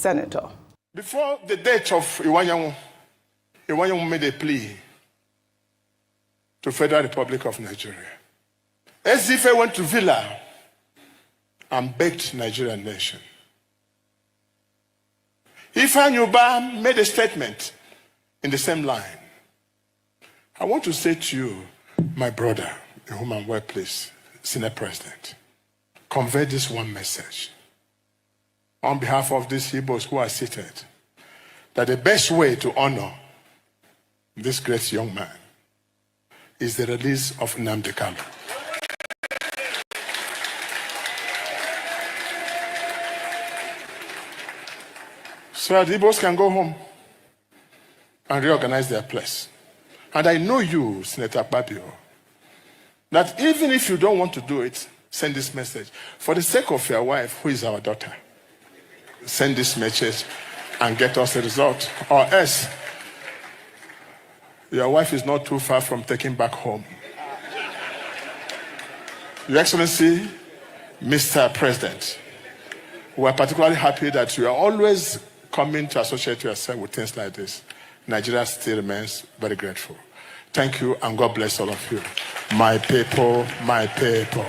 senator. Before the death of Ifeanyi made a plea to Federal Republic of Nigeria. Ife went to Villa and begged Nigerian nation. Ifeanyi Ubah made a statement in the same line. I want to say to you, my brother, in whom I'm well pleased, Senate President, convey this one message on behalf of these Igbos who are seated, that the best way to honor this great young man is the release of Nnamdi Kanu. So that the Igbos can go home and reorganize their place. And I know you, Senator Akpabio, that even if you don't want to do it, send this message. For the sake of your wife, who is our daughter, send this message and get us a result. Or else, your wife is not too far from taking back home. Your Excellency, Mr. President, we are particularly happy that you are always coming to associate yourself with things like this. Nigeria still remains very grateful. Thank you, and God bless all of you. My people, my people.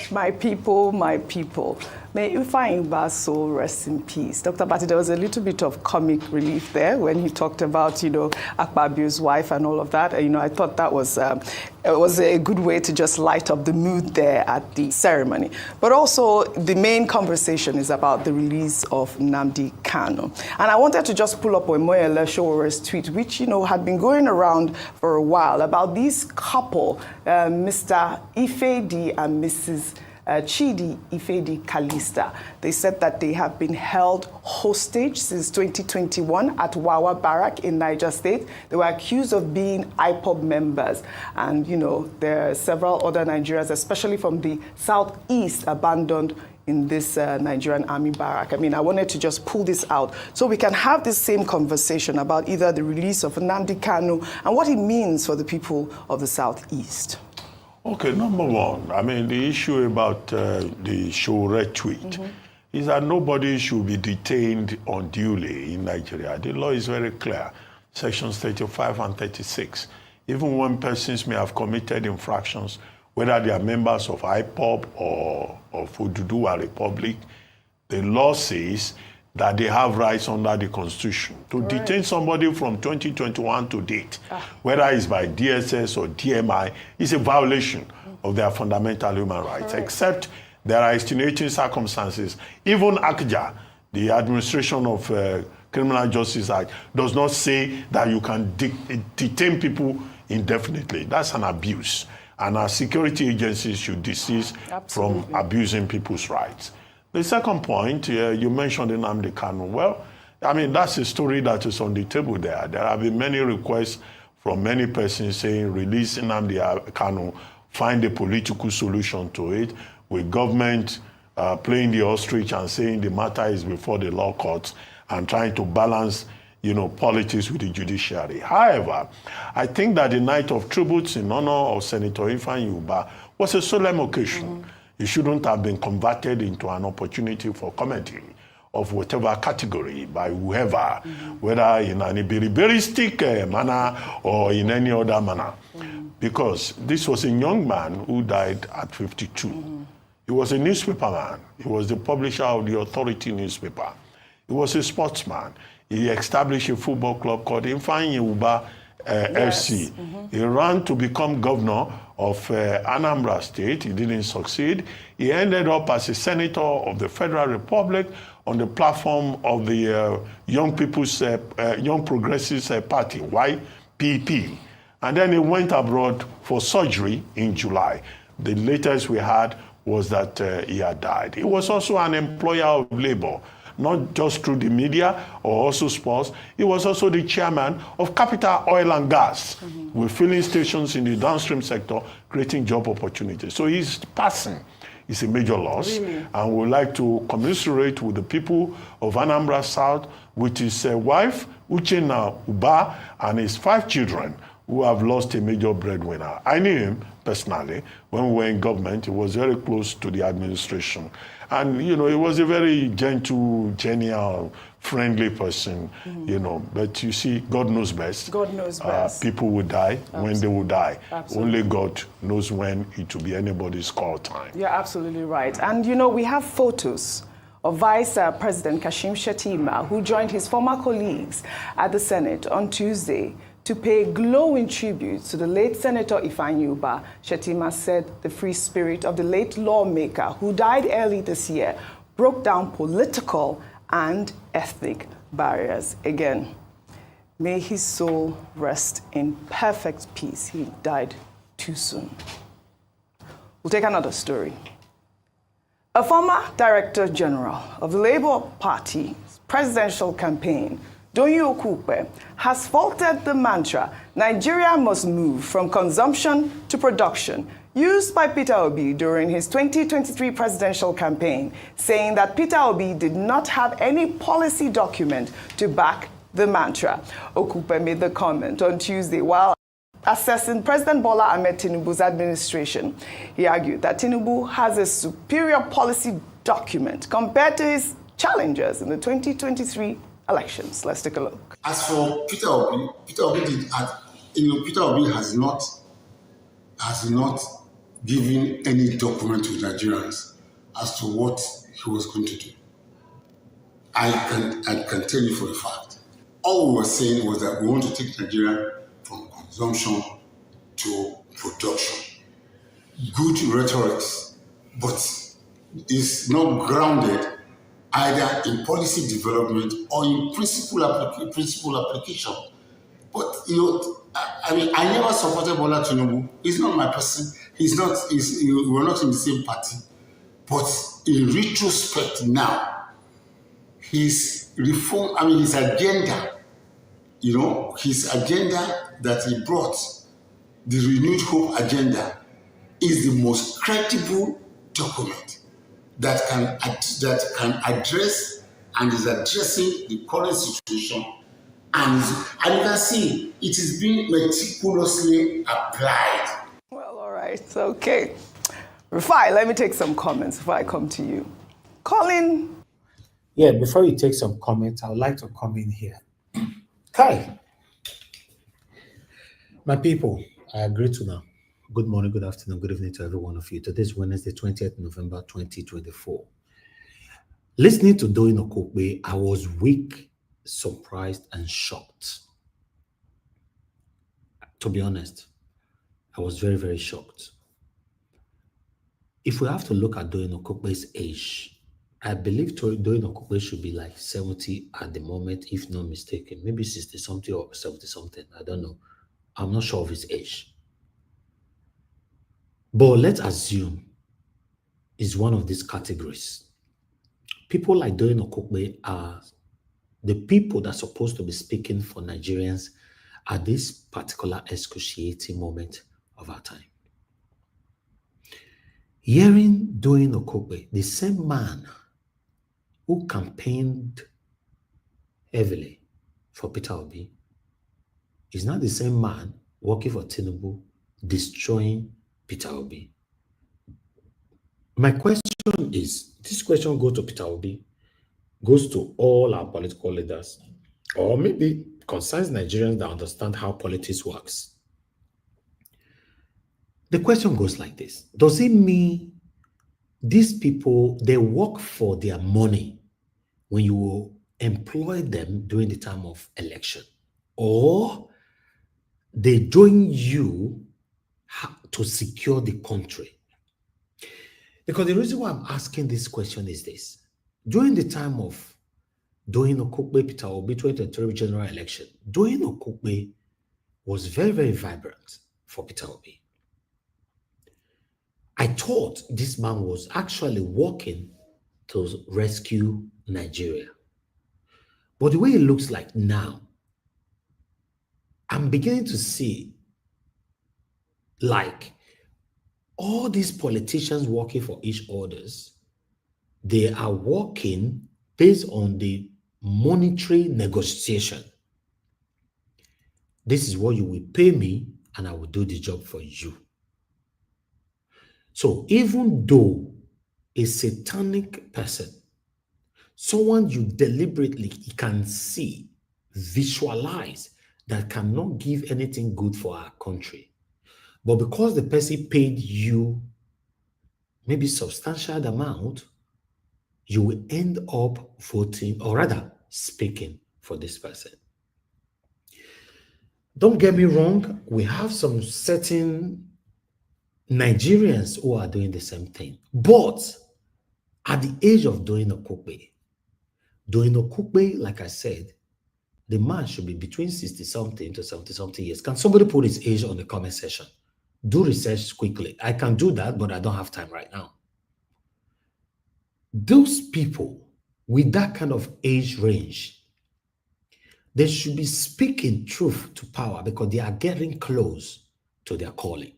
My people, my people. May Ifeanyi's soul rest in peace. Dr. Bati, there was a little bit of comic relief there when he talked about, Akpabio's wife and all of that. I thought that was a good way to just light up the mood there at the ceremony. But also, the main conversation is about the release of Nnamdi Kanu. And I wanted to just pull up Omoyele Showore's tweet, which, had been going around for a while, about this couple, Mr. Ifedi and Mrs. Chidi Ifedi Kalista. They said that they have been held hostage since 2021 at Wawa Barrack in Niger State. They were accused of being IPOB members. And, there are several other Nigerians, especially from the southeast, abandoned in this Nigerian army barrack. I wanted to just pull this out so we can have this same conversation about either the release of Nnamdi Kanu and what it means for the people of the southeast. Okay, number one, the issue about the Showore tweet is that nobody should be detained unduly in Nigeria. The law is very clear, sections 35 and 36. Even when persons may have committed infractions, whether they are members of IPOB or of Oduduwa Republic, the law says that they have rights under the Constitution. To detain somebody from 2021 to date, whether it's by DSS or DMI, is a violation of their fundamental human rights, except there are extenuating circumstances. Even ACJA, the Administration of Criminal Justice Act, does not say that you can detain people indefinitely. That's an abuse. And our security agencies should desist from abusing people's rights. The second point, you mentioned Nnamdi Kanu. Well, that's a story that is on the table there. There have been many requests from many persons saying release Nnamdi Kanu, find a political solution to it, with government playing the ostrich and saying the matter is before the law courts and trying to balance, politics with the judiciary. However, I think that the night of tributes in honor of Senator Ifeanyi Ubah was a solemn occasion. It shouldn't have been converted into an opportunity for comedy of whatever category by whoever, whether in an iberiberistic manner or in any other manner. Because this was a young man who died at 52. He was a newspaper man. He was the publisher of the Authority newspaper. He was a sportsman. He established a football club called Ifeanyi Ubah FC. He ran to become governor of Anambra State. He didn't succeed. He ended up as a senator of the Federal Republic on the platform of the Young Progressives Party, YPP. And then he went abroad for surgery in July. The latest we had was that he had died. He was also an employer of labor, not just through the media or also sports. He was also the chairman of Capital Oil and Gas, with filling stations in the downstream sector, creating job opportunities. So his passing is a major loss. And we would like to commiserate with the people of Anambra South, with his wife, Uchenna Ubah, and his 5 children, who have lost a major breadwinner. I knew him personally when we were in government. He was very close to the administration. And, he was a very gentle, genial friendly person, you know. But you see, God knows best. God knows best. People will die when they will die. Absolutely. Only God knows when it will be anybody's call time. You're absolutely right. And you know, we have photos of Vice President Kashim Shettima, who joined his former colleagues at the Senate on Tuesday to pay glowing tribute to the late Senator Ifeanyi Ubah. Shettima said the free spirit of the late lawmaker, who died early this year, broke down political and ethnic barriers. Again, may his soul rest in perfect peace. He died too soon. We'll take another story. A former Director General of the Labour Party's presidential campaign, Doyin Okupe, has faulted the mantra, Nigeria must move from consumption to production, used by Peter Obi during his 2023 presidential campaign, saying that Peter Obi did not have any policy document to back the mantra. Okupe made the comment on Tuesday while assessing President Bola Ahmed Tinubu's administration. He argued that Tinubu has a superior policy document compared to his challengers in the 2023 elections. Let's take a look. As for Peter Obi, Peter Obi has not given any document to Nigerians as to what he was going to do. I can tell you for a fact. All we were saying was that we want to take Nigeria from consumption to production. Good rhetoric, but it's not grounded either in policy development or in principle application. But I never supported Bola Tinubu. He's not my person. We're not in the same party. But in retrospect now, his reform, his agenda, his agenda that he brought, the Renewed Hope agenda, is the most credible document that can address and is addressing the current situation. And you can see it is being meticulously applied. Well, all right, okay. Rufai, let me take some comments before I come to you. Colin. Yeah, before you take some comments, I would like to come in here. Kai, my people, I agree to now. Good morning, good afternoon, good evening to every one of you. Today is Wednesday, 20th November, 2024. Listening to Doyin Okupe, I was weak, surprised, and shocked. To be honest, I was very, very shocked. If we have to look at Doyin Okupe's age, I believe Doyin Okupe should be like 70 at the moment, if not mistaken. Maybe 60-something or 70-something. I don't know. I'm not sure of his age. But let's assume it's one of these categories. People like Doyin Okupe are the people that are supposed to be speaking for Nigerians at this particular excruciating moment of our time. Hearing Doyin Okupe, the same man who campaigned heavily for Peter Obi, is not the same man working for Tinubu, destroying Peter Obi. My question is, this question goes to Peter Obi, goes to all our political leaders, or maybe concerns Nigerians that understand how politics works. The question goes like this. Does it mean these people, they work for their money when you employ them during the time of election? Or they join you to secure the country? Because the reason why I'm asking this question is this. During the time of Doyin Okupe, Peter Obi, 2023 general election, Doyin Okupe was very, very vibrant for Peter Obi. I thought this man was actually working to rescue Nigeria. But the way it looks like now, I'm beginning to see like all these politicians working for each others, they are working based on the monetary negotiation. This is what you will pay me and I will do the job for you. So even though a satanic person Someone you deliberately can see, visualize, that cannot give anything good for our country. But because the person paid you maybe substantial amount, you will end up voting, or rather speaking for this person. Don't get me wrong, we have some certain Nigerians who are doing the same thing. But at the age of doing Okupe, like I said, the man should be between 60-something to 70-something years. Can somebody put his age on the comment section? Do research quickly. I can do that, but I don't have time right now. Those people with that kind of age range, they should be speaking truth to power because they are getting close to their calling.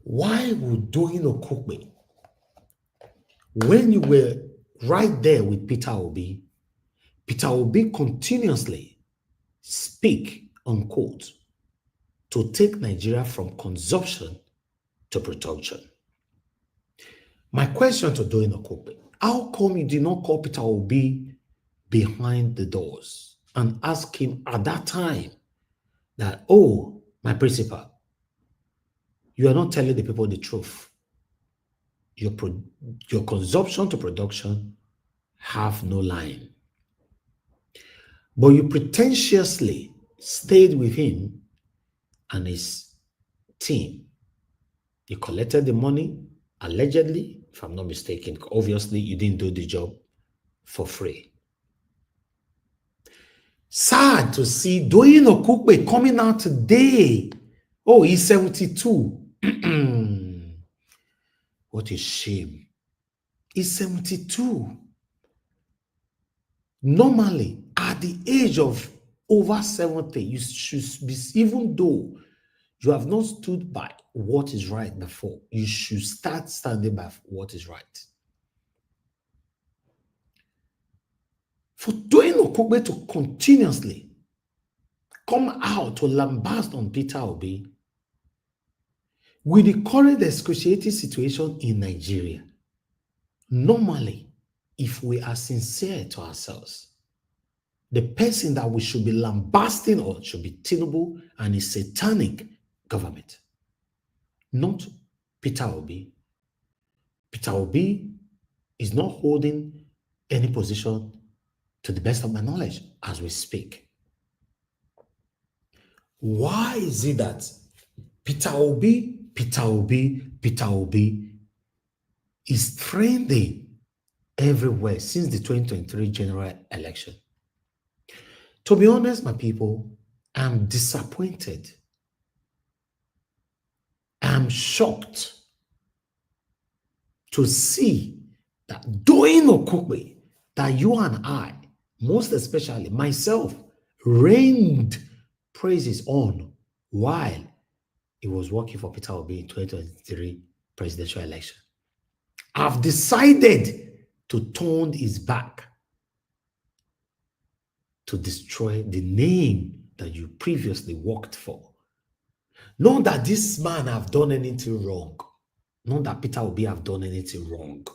Why would doing Okupe, when you were right there with Peter Obi continuously speak, unquote, to take Nigeria from consumption to production? My question to doing Okupe, how come you did not call Peter Obi behind the doors and ask him at that time that, oh, my principal, you are not telling the people the truth. Your consumption to production have no line. But you pretentiously stayed with him and his team. You collected the money, allegedly, if I'm not mistaken. Obviously, you didn't do the job for free. Sad to see Doyin Okupe coming out today. Oh, he's 72. What a shame. He's 72. Normally, at the age of over 70, you should be, even though you have not stood by what is right before, you should start standing by what is right. For Doyin Okupe to continuously come out to lambast on Peter Obi with the current excruciating situation in Nigeria, normally, if we are sincere to ourselves, the person that we should be lambasting on should be Tinubu and his satanic government, not Peter Obi. Peter Obi is not holding any position to the best of my knowledge as we speak. Why is it that Peter Obi is trending everywhere since the 2023 general election? To be honest, my people, I'm disappointed. I'm shocked to see that Doyin Okupe, that you and I, most especially myself, rained praises on while he was working for Peter Obi in 2023 presidential election. I've decided to turn his back to destroy the name that you previously worked for. Not that this man have done anything wrong. Not that Peter Obi have done anything wrong.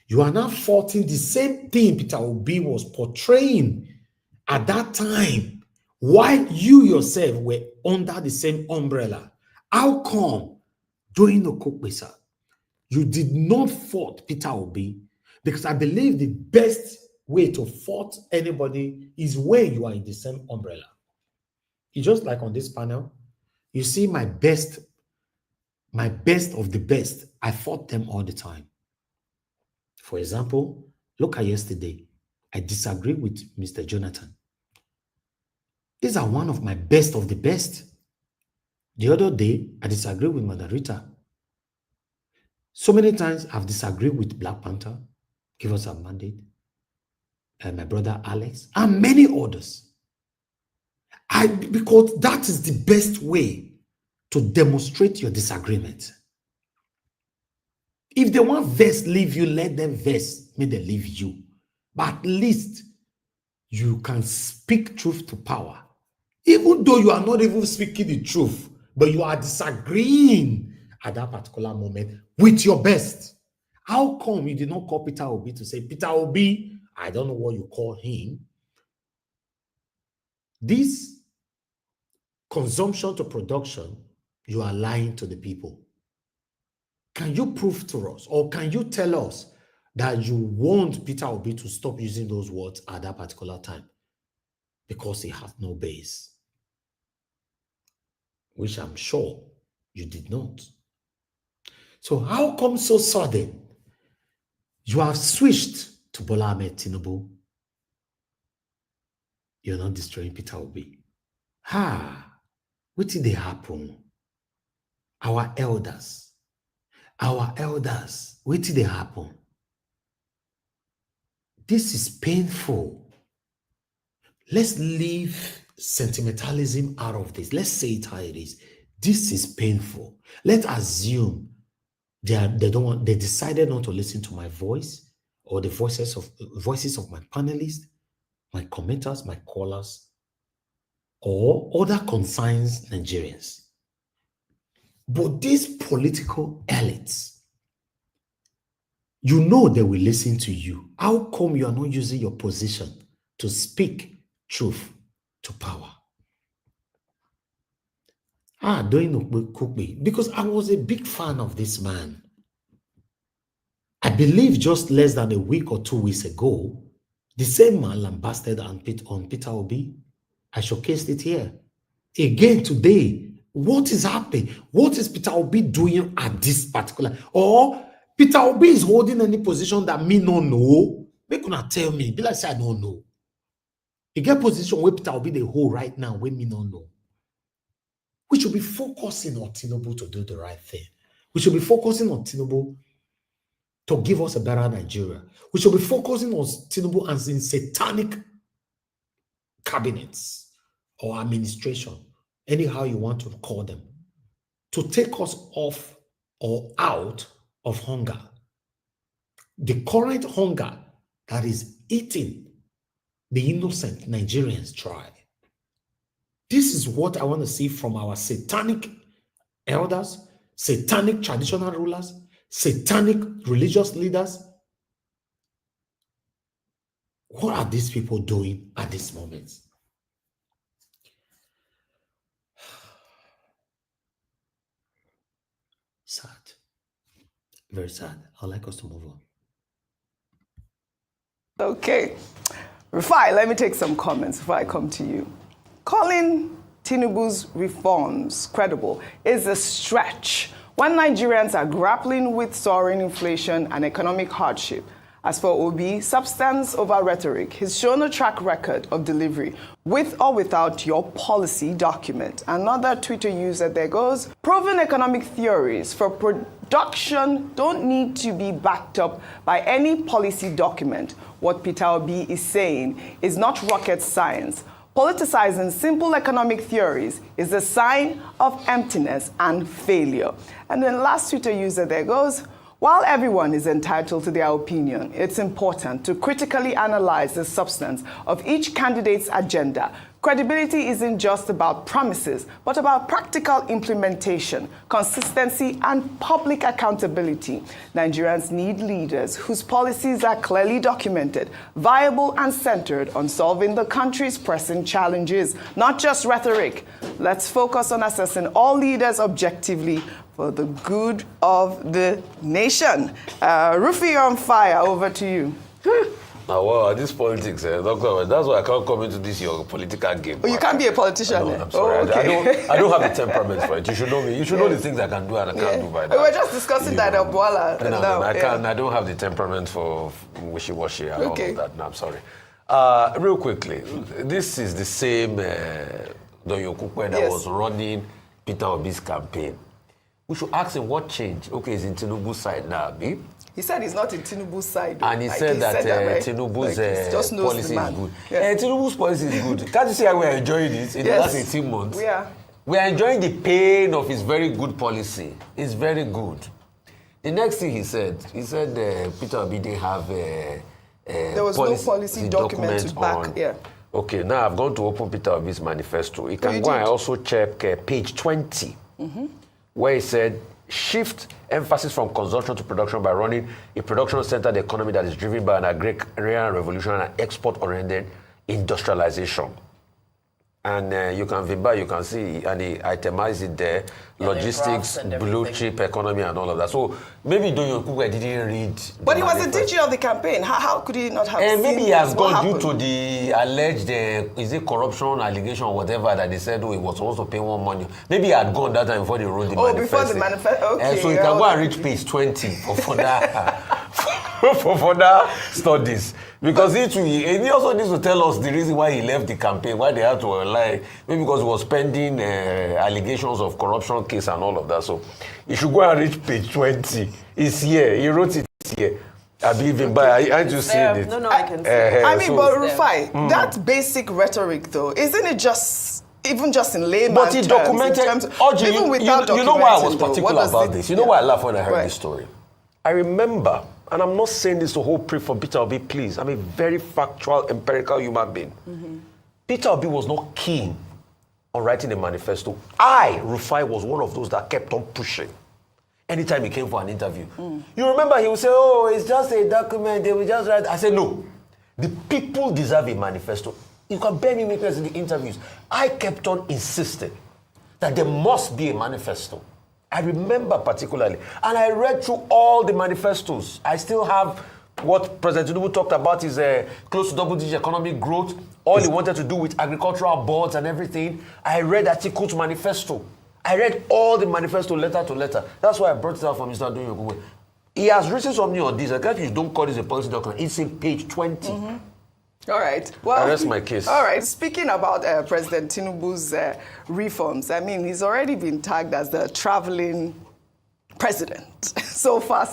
You are now faulting the same thing Peter Obi was portraying at that time while you yourself were under the same umbrella. How come, Doyin Okupe, sir, you did not fault Peter Obi? Because I believe the best way to fault anybody is when you are in the same umbrella. It's just like on this panel, you see my best of the best, I fought them all the time. For example, look at yesterday. I disagree with Mr. Jonathan. These are one of my best of the best. The other day, I disagree with Madarita. So many times I've disagreed with Black Panther, Give Us a Mandate, and my brother Alex, and many others. Because that is the best way to demonstrate your disagreement. If they want verse leave you, let them verse, may they leave you. But at least you can speak truth to power. Even though you are not even speaking the truth, but you are disagreeing at that particular moment with your best. How come you did not call Peter Obi to say, Peter Obi, I don't know what you call him. This consumption to production, you are lying to the people. Can you prove to us, or can you tell us that you want Peter Obi to stop using those words at that particular time? Because he has no base. Which I'm sure you did not. So how come so sudden you have switched to Bola Ahmed Tinubu? You're not destroying Peter Obi. What did they happen? Our elders, what did they happen? This is painful. Let's leave sentimentalism out of this. Let's say it how it is. This is painful. Let's assume they decided not to listen to my voice or the voices of my panelists, my commenters, my callers, or other concerned Nigerians. But these political elites, you know they will listen to you. How come you are not using your position to speak truth to power? Doing Okupe, because I was a big fan of this man. I believe just less than a week or 2 weeks ago, the same man lambasted on Peter Obi. I showcased it here. Again today, what is happening? What is Peter Obi doing at this particular? Or Peter Obi is holding any position that me no know? They could not tell me. Be like say I don't know. You get position where Peter Obi they hold right now when me no know. We should be focusing on Tinubu to do the right thing. We should be focusing on Tinubu to give us a better Nigeria. We should be focusing on Tinubu as in satanic cabinets or administration, anyhow you want to call them, to take us off or out of hunger. The current hunger that is eating the innocent Nigerians dry. This is what I want to see from our satanic elders, satanic traditional rulers, satanic religious leaders. What are these people doing at this moment? Sad. Very sad. I'd like us to move on. Okay. Rufai, let me take some comments before I come to you. Calling Tinubu's reforms credible is a stretch when Nigerians are grappling with soaring inflation and economic hardship. As for Obi, substance over rhetoric, he's shown a track record of delivery with or without your policy document. Another Twitter user there goes, proven economic theories for production don't need to be backed up by any policy document. What Peter Obi is saying is not rocket science. Politicizing simple economic theories is a sign of emptiness and failure. And then last Twitter user there goes, while everyone is entitled to their opinion, it's important to critically analyze the substance of each candidate's agenda. Credibility isn't just about promises, but about practical implementation, consistency, and public accountability. Nigerians need leaders whose policies are clearly documented, viable, and centered on solving the country's pressing challenges, not just rhetoric. Let's focus on assessing all leaders objectively for the good of the nation. Rufi, you're on fire. Over to you. Now, well, this politics, Doctor, that's why I can't come into this your political game. Oh, you can't be a politician. No, I'm sorry. Oh, okay. I don't have the temperament for it. You should know me. You should know the things I can do and I can't do by that. We were just discussing that at Bola. No, I don't have the temperament for wishy-washy and all of that. No, I'm sorry. Real quickly, this is the same Okupe that was running Peter Obi's campaign. We should ask him what changed. Okay, he's in Tinubu's side now, Abi. He said he's not in Tinubu's side. And he said that Tinubu's policy is good. Yeah. Tinubu's policy is good. Can't you see how we're enjoying this in the last 18 months? We are. We are enjoying the pain of his very good policy. It's very good. The next thing he said Peter Obi didn't have there was no policy document to back. Yeah. Okay, now I've gone to open Peter Obi's manifesto. You can go and also check page 20, where he said shift emphasis from consumption to production by running a production-centered economy that is driven by an agrarian revolution and export-oriented industrialization. And you can see, and he itemized it there, logistics, blue chip economy and all of that. So maybe Donyo Okupe didn't read. But he was the DG of the campaign. How could he not have seen maybe he has gone happened? due to the alleged, is it corruption allegation or whatever that they said, he was supposed to pay more money. Maybe he had gone that time before they wrote the manifesto. Before the manifesto, okay. So you can go and reach page 20 for that. for further studies, because he also needs to tell us the reason why he left the campaign, why they had to lie, maybe because he was pending allegations of corruption case and all of that. So you should go and reach page 20. It's here. He wrote it here. I believe him. But I just seen it. No, I can see but Rufai, that basic rhetoric though, isn't it just even just in layman but he documented. Even without you know why I was particular about this? this? You know why I laughed when I heard this story? I remember, and I'm not saying this to hold proof for Peter Obi, please. I'm a very factual, empirical human being. Peter Obi was not keen on writing a manifesto. Rufai, was one of those that kept on pushing. Anytime he came for an interview. You remember he would say, it's just a document, they will just write. I said, no. The people deserve a manifesto. You can bear me witness in the interviews. I kept on insisting that there must be a manifesto. I remember particularly. And I read through all the manifestos. I still have what President Tinubu talked about is close to double-digit economic growth. All he wanted to do with agricultural boards and everything. I read Atiku's manifesto. I read all the manifesto letter to letter. That's why I brought it out for Mr. Donyo Okupe. He has written something on this. I guess you don't call this a policy document. It's in page 20. All right. Well, I rest my case. All right. Speaking about President Tinubu's reforms, I mean, he's already been tagged as the traveling president so far.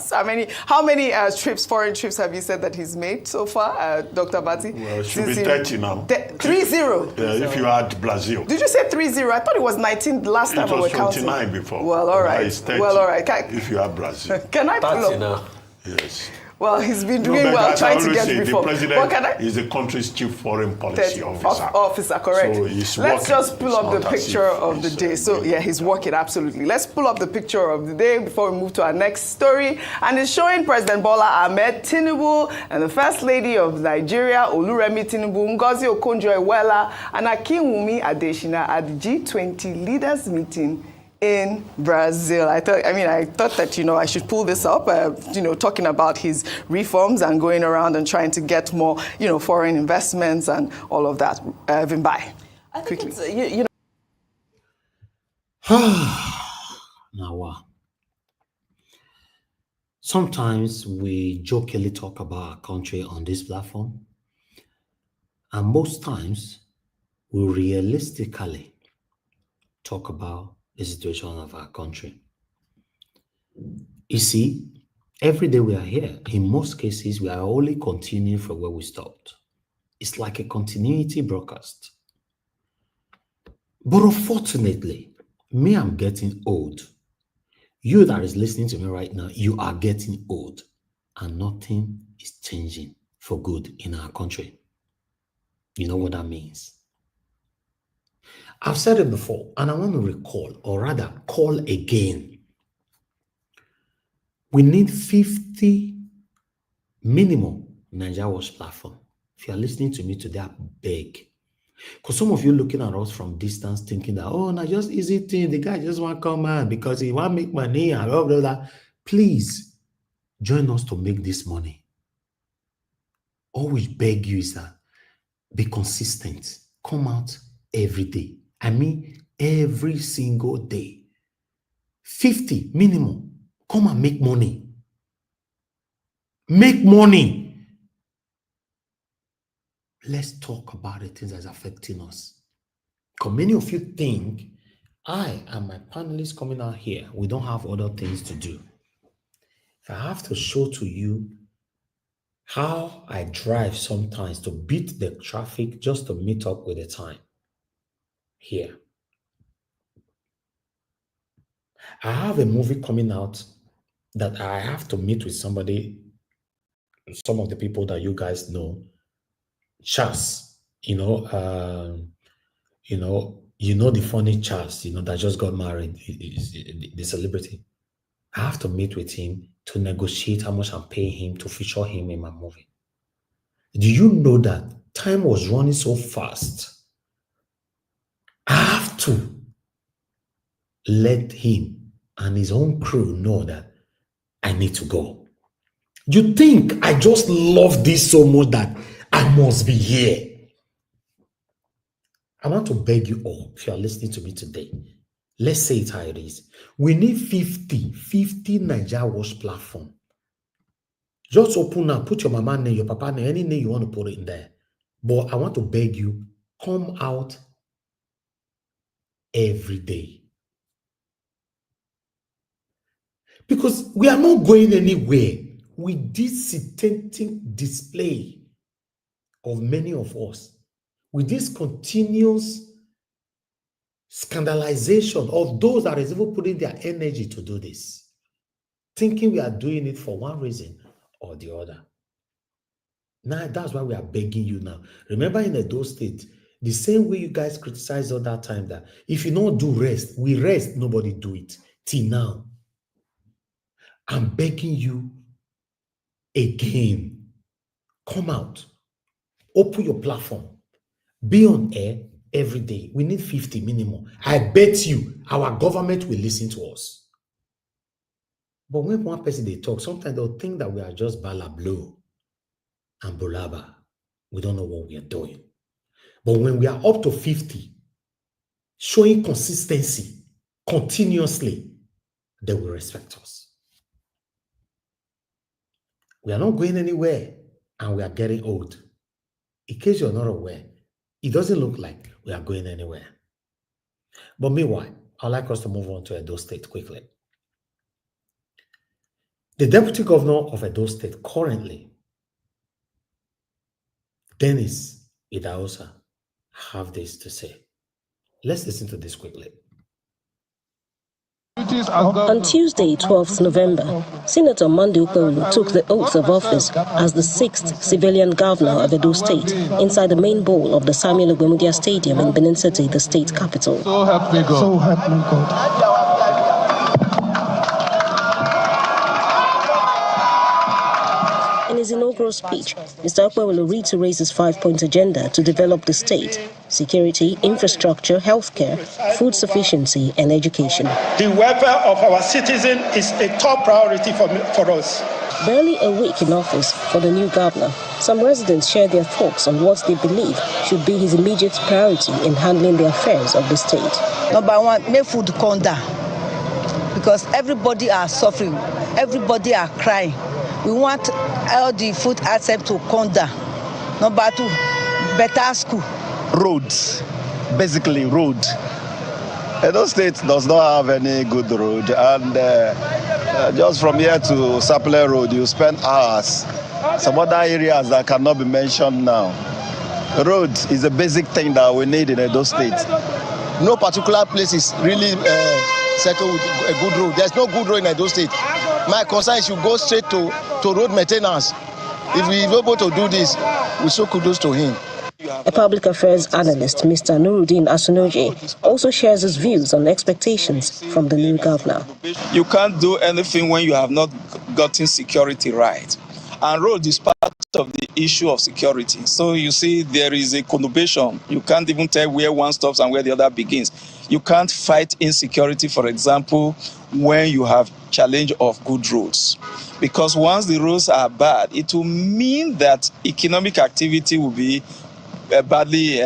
How many foreign trips have you said that he's made so far, Dr. Bati? Well, it should be 30 now. 3-0? Yeah, if you add Brazil. Did you say 3-0? I thought it was 19 last time we were counting. It was 29 before. Well, all right. It's 30 well, all right. if you add Brazil. Can I pull 30 up? now. Yes. Well, he's been doing well trying to get reform. The president is the country's chief foreign policy officer. Correct. So he's Let's just pull up the picture of the day. So, yeah, he's working, absolutely. Let's pull up the picture of the day before we move to our next story. And it's showing President Bola Ahmed Tinubu and the First Lady of Nigeria, Oluremi Tinubu, Ngozi Okonjo-Iweala, and Akinwumi Adesina at the G20 leaders meeting in Brazil. I thought that, I should pull this up, talking about his reforms and going around and trying to get more, foreign investments and all of that. Vimbai, quickly. Now, sometimes we jokingly talk about our country on this platform, and most times we realistically talk about the situation of our country. You see, every day we are here, in most cases, we are only continuing from where we stopped. It's like a continuity broadcast. But unfortunately, me, I'm getting old. You that is listening to me right now, you are getting old, and nothing is changing for good in our country. You know what that means? I've said it before, and I want to recall, or rather call again. We need 50 minimum Nigeria Watch platform. If you are listening to me today, I beg. Because some of you looking at us from distance thinking that, now just easy thing, the guy just want to come out because he want to make money and blah, blah, blah. Please join us to make this money. All we beg you is that be consistent. Come out every day. I mean, every single day. 50 minimum. Come and make money. Make money. Let's talk about the things that's affecting us. Because many of you think I and my panelists coming out here, we don't have other things to do. If I have to show to you how I drive sometimes to beat the traffic just to meet up with the time. Here. I have a movie coming out that I have to meet with somebody, some of the people that you guys know, Charles, the funny Charles, that just got married, the celebrity. I have to meet with him to negotiate how much I'm paying him to feature him in my movie. Do you know that time was running so fast? I have to let him and his own crew know that I need to go. You think I just love this so much that I must be here? I want to beg you all, if you are listening to me today, let's say it how it is. We need 50 Nigeria Watch platform. Just open up, put your mama name, your papa name, any name you want to put it in there. But I want to beg you, come out every day. Because we are not going anywhere with this satanic display of many of us, with this continuous scandalization of those that is even putting their energy to do this, thinking we are doing it for one reason or the other. Now, that's why we are begging you now. Remember in Edo State, the same way you guys criticized all that time that if you don't do rest, we rest, nobody do it. Till now, I'm begging you again, come out, open your platform, be on air every day. We need 50 minimum. I bet you our government will listen to us. But when one person they talk, sometimes they'll think that we are just balablo and bolaba. We don't know what we are doing. But when we are up to 50, showing consistency continuously, they will respect us. We are not going anywhere and we are getting old. In case you're not aware, it doesn't look like we are going anywhere. But meanwhile, I'd like us to move on to Edo State quickly. The Deputy Governor of Edo State currently, Dennis Idahosa, have this to say. Let's listen to this quickly. On Tuesday, 12th November, Senator Monday Okpewolo took the oath of office as the 6th civilian governor of Edo State inside the main bowl of the Samuel Ogbemudia Stadium in Benin City, the state capital. So help me God. So help me God. In his inaugural speech, Mr. Okpewolo reiterates his 5-point agenda to develop the state: security, infrastructure, healthcare, food sufficiency, and education. The welfare of our citizens is a top priority for us. Barely a week in office for the new governor, some residents share their thoughts on what they believe should be his immediate priority in handling the affairs of the state. Number one, make food come down, because everybody are suffering, everybody are crying. We want all the food access to come down. Number two, better school. Roads, basically road. Edo State does not have any good road, and just from here to Sapele Road, you spend hours. Some other areas that cannot be mentioned now. Road is a basic thing that we need in Edo State. No particular place is really settled with a good road. There's no good road in Edo State. My concern is you go straight to road maintenance. If we are able to do this, we show kudos to him. A public affairs analyst, Mr. Nuruddin Asunoje, also shares his views on expectations from the new governor. You can't do anything when you have not gotten security right. And road is part of the issue of security. So you see, there is a conurbation. You can't even tell where one stops and where the other begins. You can't fight insecurity, for example, when you have challenge of good roads. Because once the roads are bad, it will mean that economic activity will be badly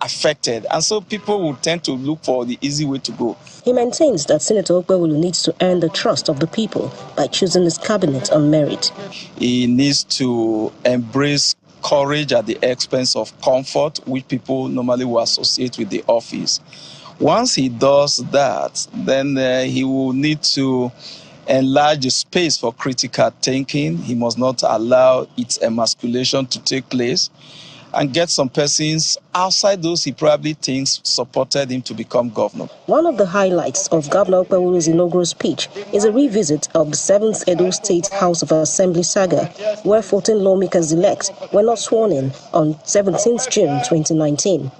affected. And so people will tend to look for the easy way to go. He maintains that Senator Okpewolo needs to earn the trust of the people by choosing his cabinet on merit. He needs to embrace courage at the expense of comfort, which people normally will associate with the office. Once he does that, then he will need to enlarge the space for critical thinking. He must not allow its emasculation to take place, and get some persons outside those he probably thinks supported him to become governor. One of the highlights of Governor Okpewolo's inaugural speech is a revisit of the 7th Edo State House of Assembly saga, where 14 lawmakers-elect were not sworn in on 17th June 2019.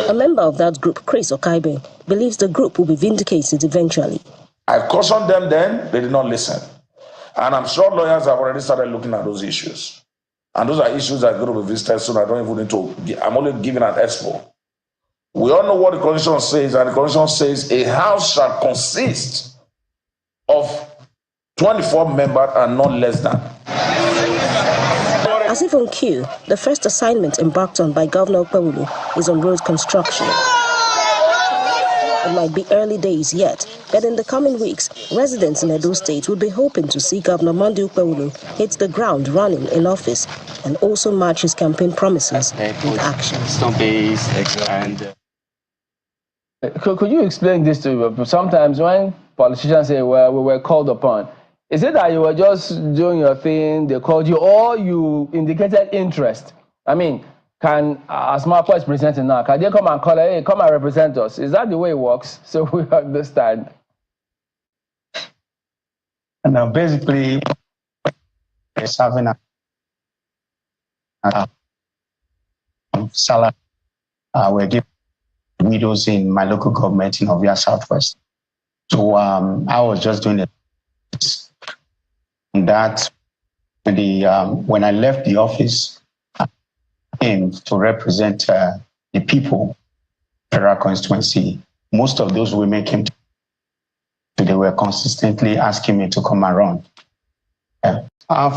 A member of that group, Chris Okupe, believes the group will be vindicated eventually. I I cautioned them then, they did not listen. And I'm sure lawyers have already started looking at those issues. And those are issues that are going to be visited soon. I don't even need to, I'm only giving an expo. We all know what the Constitution says, and the Constitution says a house shall consist of 24 members and not less than. As if on cue, the first assignment embarked on by Governor Okupe is on road construction. It might be early days yet, but in the coming weeks, residents in Edo State will be hoping to see Governor Monday Ukpewulu hit the ground running in office and also match his campaign promises with actions. Could you explain this to me? Sometimes when politicians say, well, we were called upon, is it that you were just doing your thing, they called you, or you indicated interest? I mean, can, as Marco is presenting now, can they come and call, hey, come and represent us? Is that the way it works? So we understand. And now basically, it's having a salary we're giving widows in my local government in Ubah Southwest. So I was just doing it. And that when I left the office, I came to represent the people, federal constituency. Most of those women came to, they were consistently asking me to come around.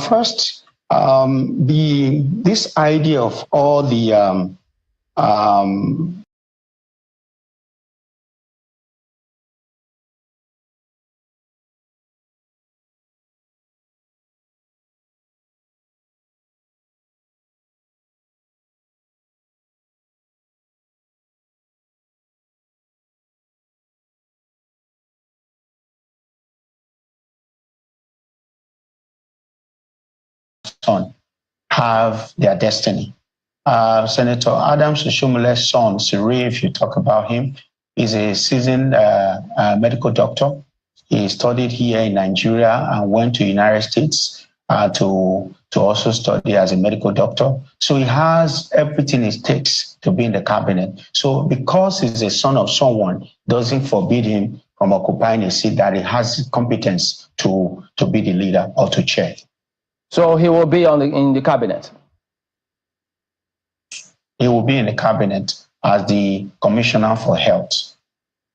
First, this idea of all the son have their destiny. Senator Adams Oshiomole's son, Siri, if you talk about him, is a seasoned medical doctor. He studied here in Nigeria and went to the United States to also study as a medical doctor. So he has everything it takes to be in the cabinet. So because he's a son of someone, doesn't forbid him from occupying a seat that he has competence to be the leader or to chair. So he will be in the cabinet? He will be in the cabinet as the Commissioner for Health.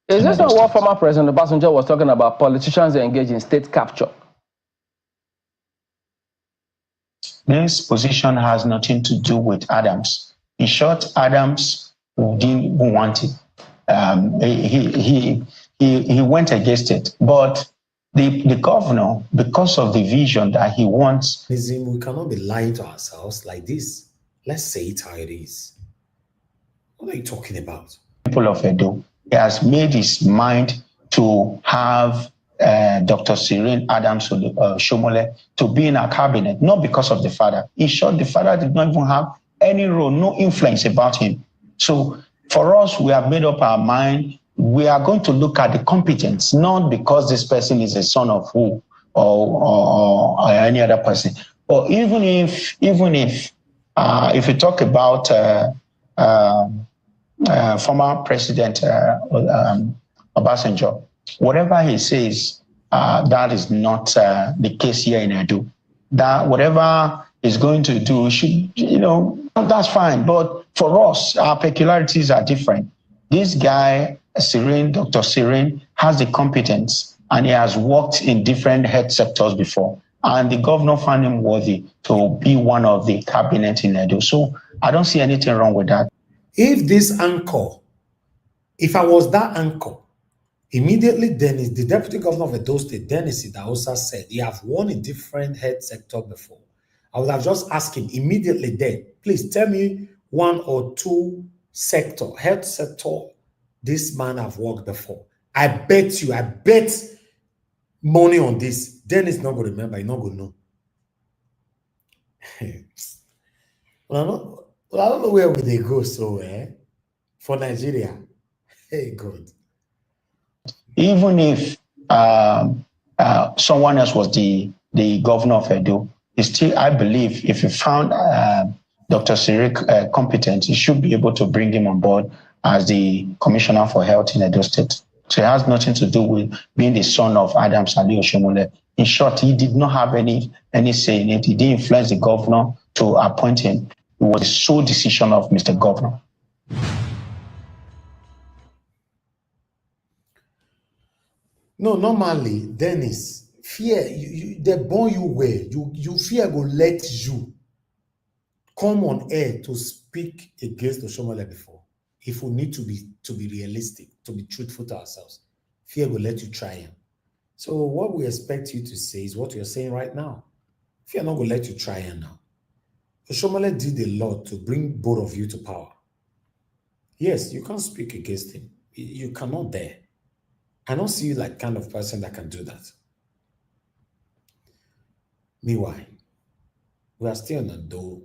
Is this not what former President Obasanjo was talking about, politicians engaged in state capture? This position has nothing to do with Adams. In short, Adams didn't want it. He went against it. But the governor, because of the vision that he wants. We cannot be lying to ourselves like this. Let's say it how it is. What are you talking about? People of Edo, he has made his mind to have Dr. Cyril Adams Oshiomhole to be in our cabinet, not because of the father. In short, the father did not even have any role, no influence about him. So for us, we have made up our mind. We are going to look at the competence, not because this person is a son of who or any other person. Or even if you talk about former President Obasanjo, whatever he says, that is not the case here in Edo. That whatever he's going to do, should, that's fine. But for us, our peculiarities are different. This guy, Dr. Cyril, has the competence, and he has worked in different health sectors before. And the governor found him worthy to be one of the cabinet in Edo. So I don't see anything wrong with that. If this anchor, if I was that anchor, immediately Dennis, the deputy governor of Edo State, Dennis Idahosa, said he have won a different health sector before. I would have just asked him immediately then, please tell me one or two health sector this man have worked before. I bet money on this. Dennis not going to remember, he's not going to know. Well, I don't know where would they go, so for Nigeria. Hey, God. Even if someone else was the governor of Edo, still, I believe if you found Dr. Cyril competent, you should be able to bring him on board as the Commissioner for Health in Edo State. So it has nothing to do with being the son of Adams Ali Oshiomhole. In short, he did not have any say in it. He didn't influence the governor to appoint him. It was the sole decision of Mr. Governor. No, normally, Dennis, fear, they born you well. You fear go let you come on air to speak against Oshiomhole before. If we need to be realistic, to be truthful to ourselves, fear will let you try him. So what we expect you to say is what you're saying right now. Fear not going to let you try him now. Oshiomhole did a lot to bring both of you to power. Yes, you can't speak against him. You cannot dare. I don't see you like kind of person that can do that. Meanwhile, we are still on the Doe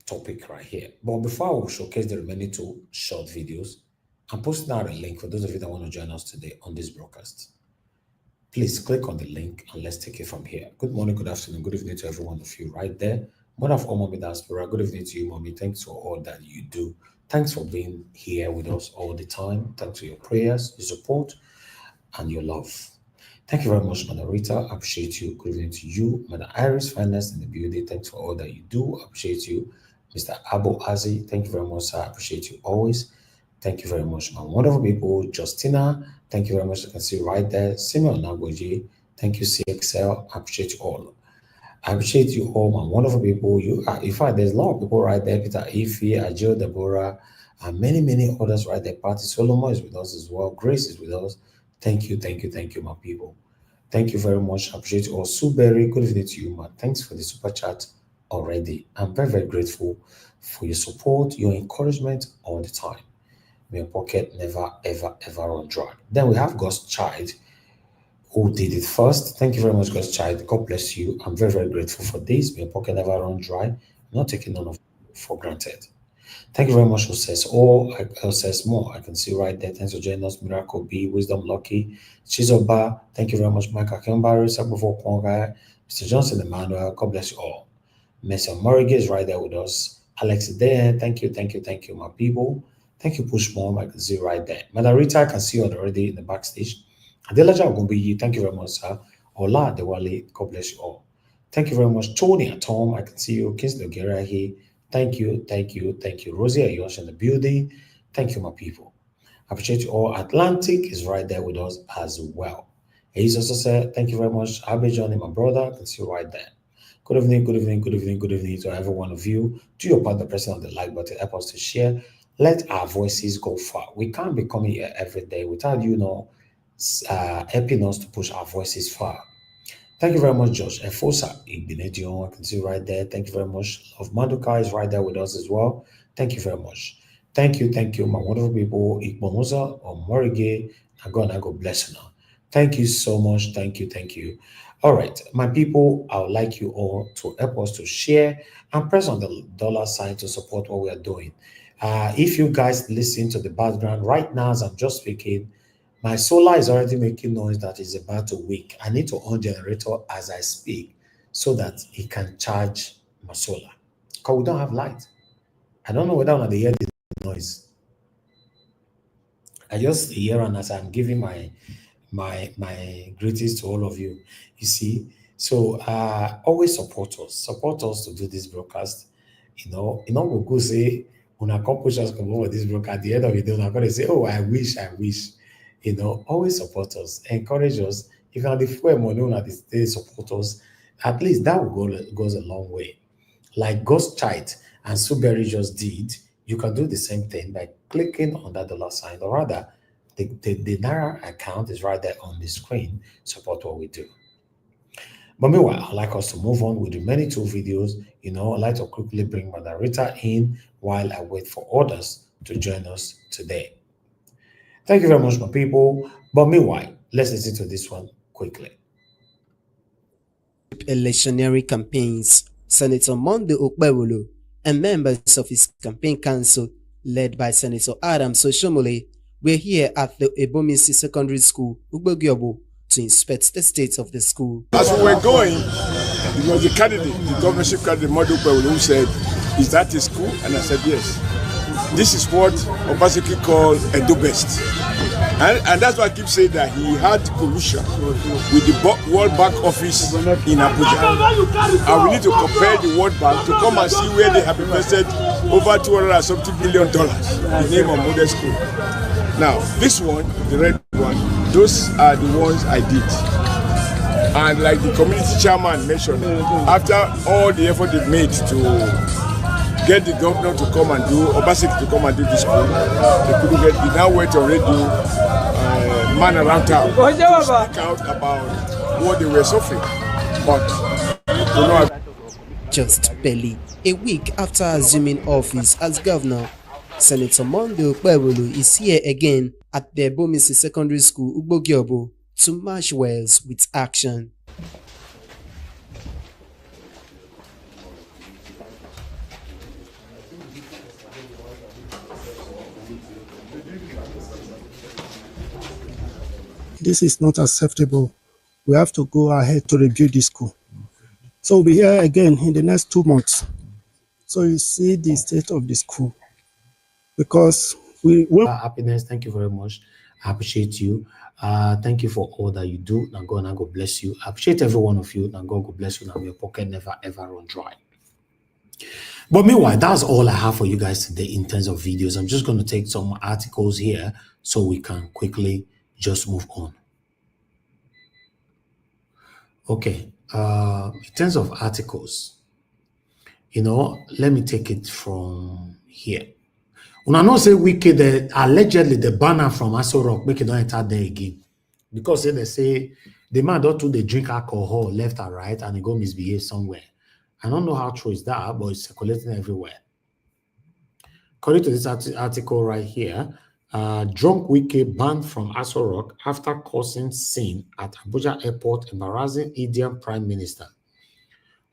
topic right here. But before I will showcase the remaining 2 short videos, I'm posting out a link for those of you that want to join us today on this broadcast. Please click on the link and let's take it from here. Good morning, good afternoon, good evening to every one of you right there. Mother of all Mommy Diaspora, good evening to you, Mommy. Thanks for all that you do. Thanks for being here with us all the time. Thanks for your prayers, your support, and your love. Thank you very much, Mother Rita. I appreciate you. Good evening to you. Mother Iris, finest in the building. Thanks for all that you do. I appreciate you. Mr. Abu Azi, thank you very much, sir. I appreciate you always. Thank you very much, my wonderful people. Justina, thank you very much. I can see right there. Simeon Nagoji, thank you, CXL. I appreciate you all. I appreciate you all, my wonderful people. In fact, there's a lot of people right there. Peter Ife, Ajil, Deborah, and many others right there. Patty Solomon is with us as well. Grace is with us. Thank you, my people. Thank you very much. I appreciate you all. Sue Berry, good evening to you, man. Thanks for the super chat already. I'm very grateful for your support, your encouragement all the time. May your pocket never, ever run dry. Then we have God's Child, who did it first. Thank you very much, God's Child. God bless you. I'm very grateful for this. May your pocket never run dry. I'm not taking none of it for granted. Thank you very much, who says all, who says more. I can see right there. Thanks for joining us, Miracle B, Wisdom Lucky, Chizoba. Thank you very much, Mike Akembari, Sabufo Ponga, Mr. Johnson Emmanuel. God bless you all. Mr. Morrigan is right there with us. Alex there. Thank you, my people. Thank you, Push Mom. I can see right there. Mother Rita, I can see you already in the backstage. Adelaja Ogumbiyi, thank you very much, sir. Ola Dewale, God bless you all. Thank you very much. Tony and Tom, I can see you. Kingsley Ogera here. Thank you. Rosie Ayosh in the building. Thank you, my people. I appreciate you all. Atlantic is right there with us as well. He's also said, thank you very much. Abe Johnny, my brother, I can see you right there. Good evening to every one of you. Do your part by pressing on the like button. Help us to share. Let our voices go far. We can't be coming here every day without helping us to push our voices far. Thank you very much, Josh. Efosa Igbinedion, I can see right there. Thank you very much. Love Maduka is right there with us as well. Thank you very much. Thank you, my wonderful people. Ikmomuza or Morige, Nago bless you now. Thank you so much. Thank you. All right, my people, I would like you all to help us to share and press on the dollar sign to support what we are doing. If you guys listen to the background right now as I'm just speaking, my solar is already making noise that is about to wake. I need to on generator as I speak so that it can charge my solar. Because we don't have light. I don't know whether on the hear the noise. I just hear and as I'm giving my greetings to all of you. You see, so always support us to do this broadcast. We'll go say when I come push us come over this broadcast at the end of the day, I'm gonna say, oh, I wish. Always support us, encourage us. If you're the full money they support us, at least that goes a long way. Like Ghost Child and Suberry just did, you can do the same thing by clicking on that dollar sign, or rather, the Naira account is right there on the screen. Support what we do. But meanwhile, I'd like us to move on with the many 2 videos. I'd like to quickly bring Mother Rita in while I wait for others to join us today. Thank you very much, my people. But meanwhile, let's listen to this one quickly. Electioneering campaigns. Senator Monday Okpebholo and members of his campaign council, led by Senator Oshiomhole, were here at the Ebomisi Secondary School, Ubah, to inspect the state of the school. As we were going, it was the governorship candidate, Monday Okpebholo, who said, "Is that a school?" And I said, "Yes." This is what Obasanjo called Edo Best. And that's why I keep saying that he had collusion with the World Bank office in Abuja. And we need to compare the World Bank to come and see where they have invested over $200 billion in the name of model school. Now, this one, the red one, those are the ones I did. And like the community chairman mentioned, after all the effort they've made to get the governor to come and do, Obasanjo to come and do this school, they couldn't get, they now went on radio, man around town, to speak out about what they were suffering. But, you know, just barely a week after assuming office as governor, Senator Monday Okpebholo is here again at the Ebomisi Secondary School, Ugbogiobo, to march Wales with action. This is not acceptable. We have to go ahead to review this school. So we'll be here again in the next 2 months. So you see the state of the school. Because we will. Happiness, thank you very much. I appreciate you. Thank you for all that you do. Now God bless you. I appreciate every one of you. Now God bless you. Now your pocket never ever run dry. But meanwhile, that's all I have for you guys today in terms of videos. I'm just going to take some articles here so we can quickly just move on. Okay, in terms of articles, let me take it from here. When I know say wicked, allegedly the banner from Aso Rock make it don't enter there again, because they say the man don't do they drink alcohol left and right and he go misbehave somewhere. I don't know how true is that, but it's circulating everywhere. According to this article right here, drunk Wike banned from Aso Rock after causing scene at Abuja Airport, embarrassing Indian Prime Minister.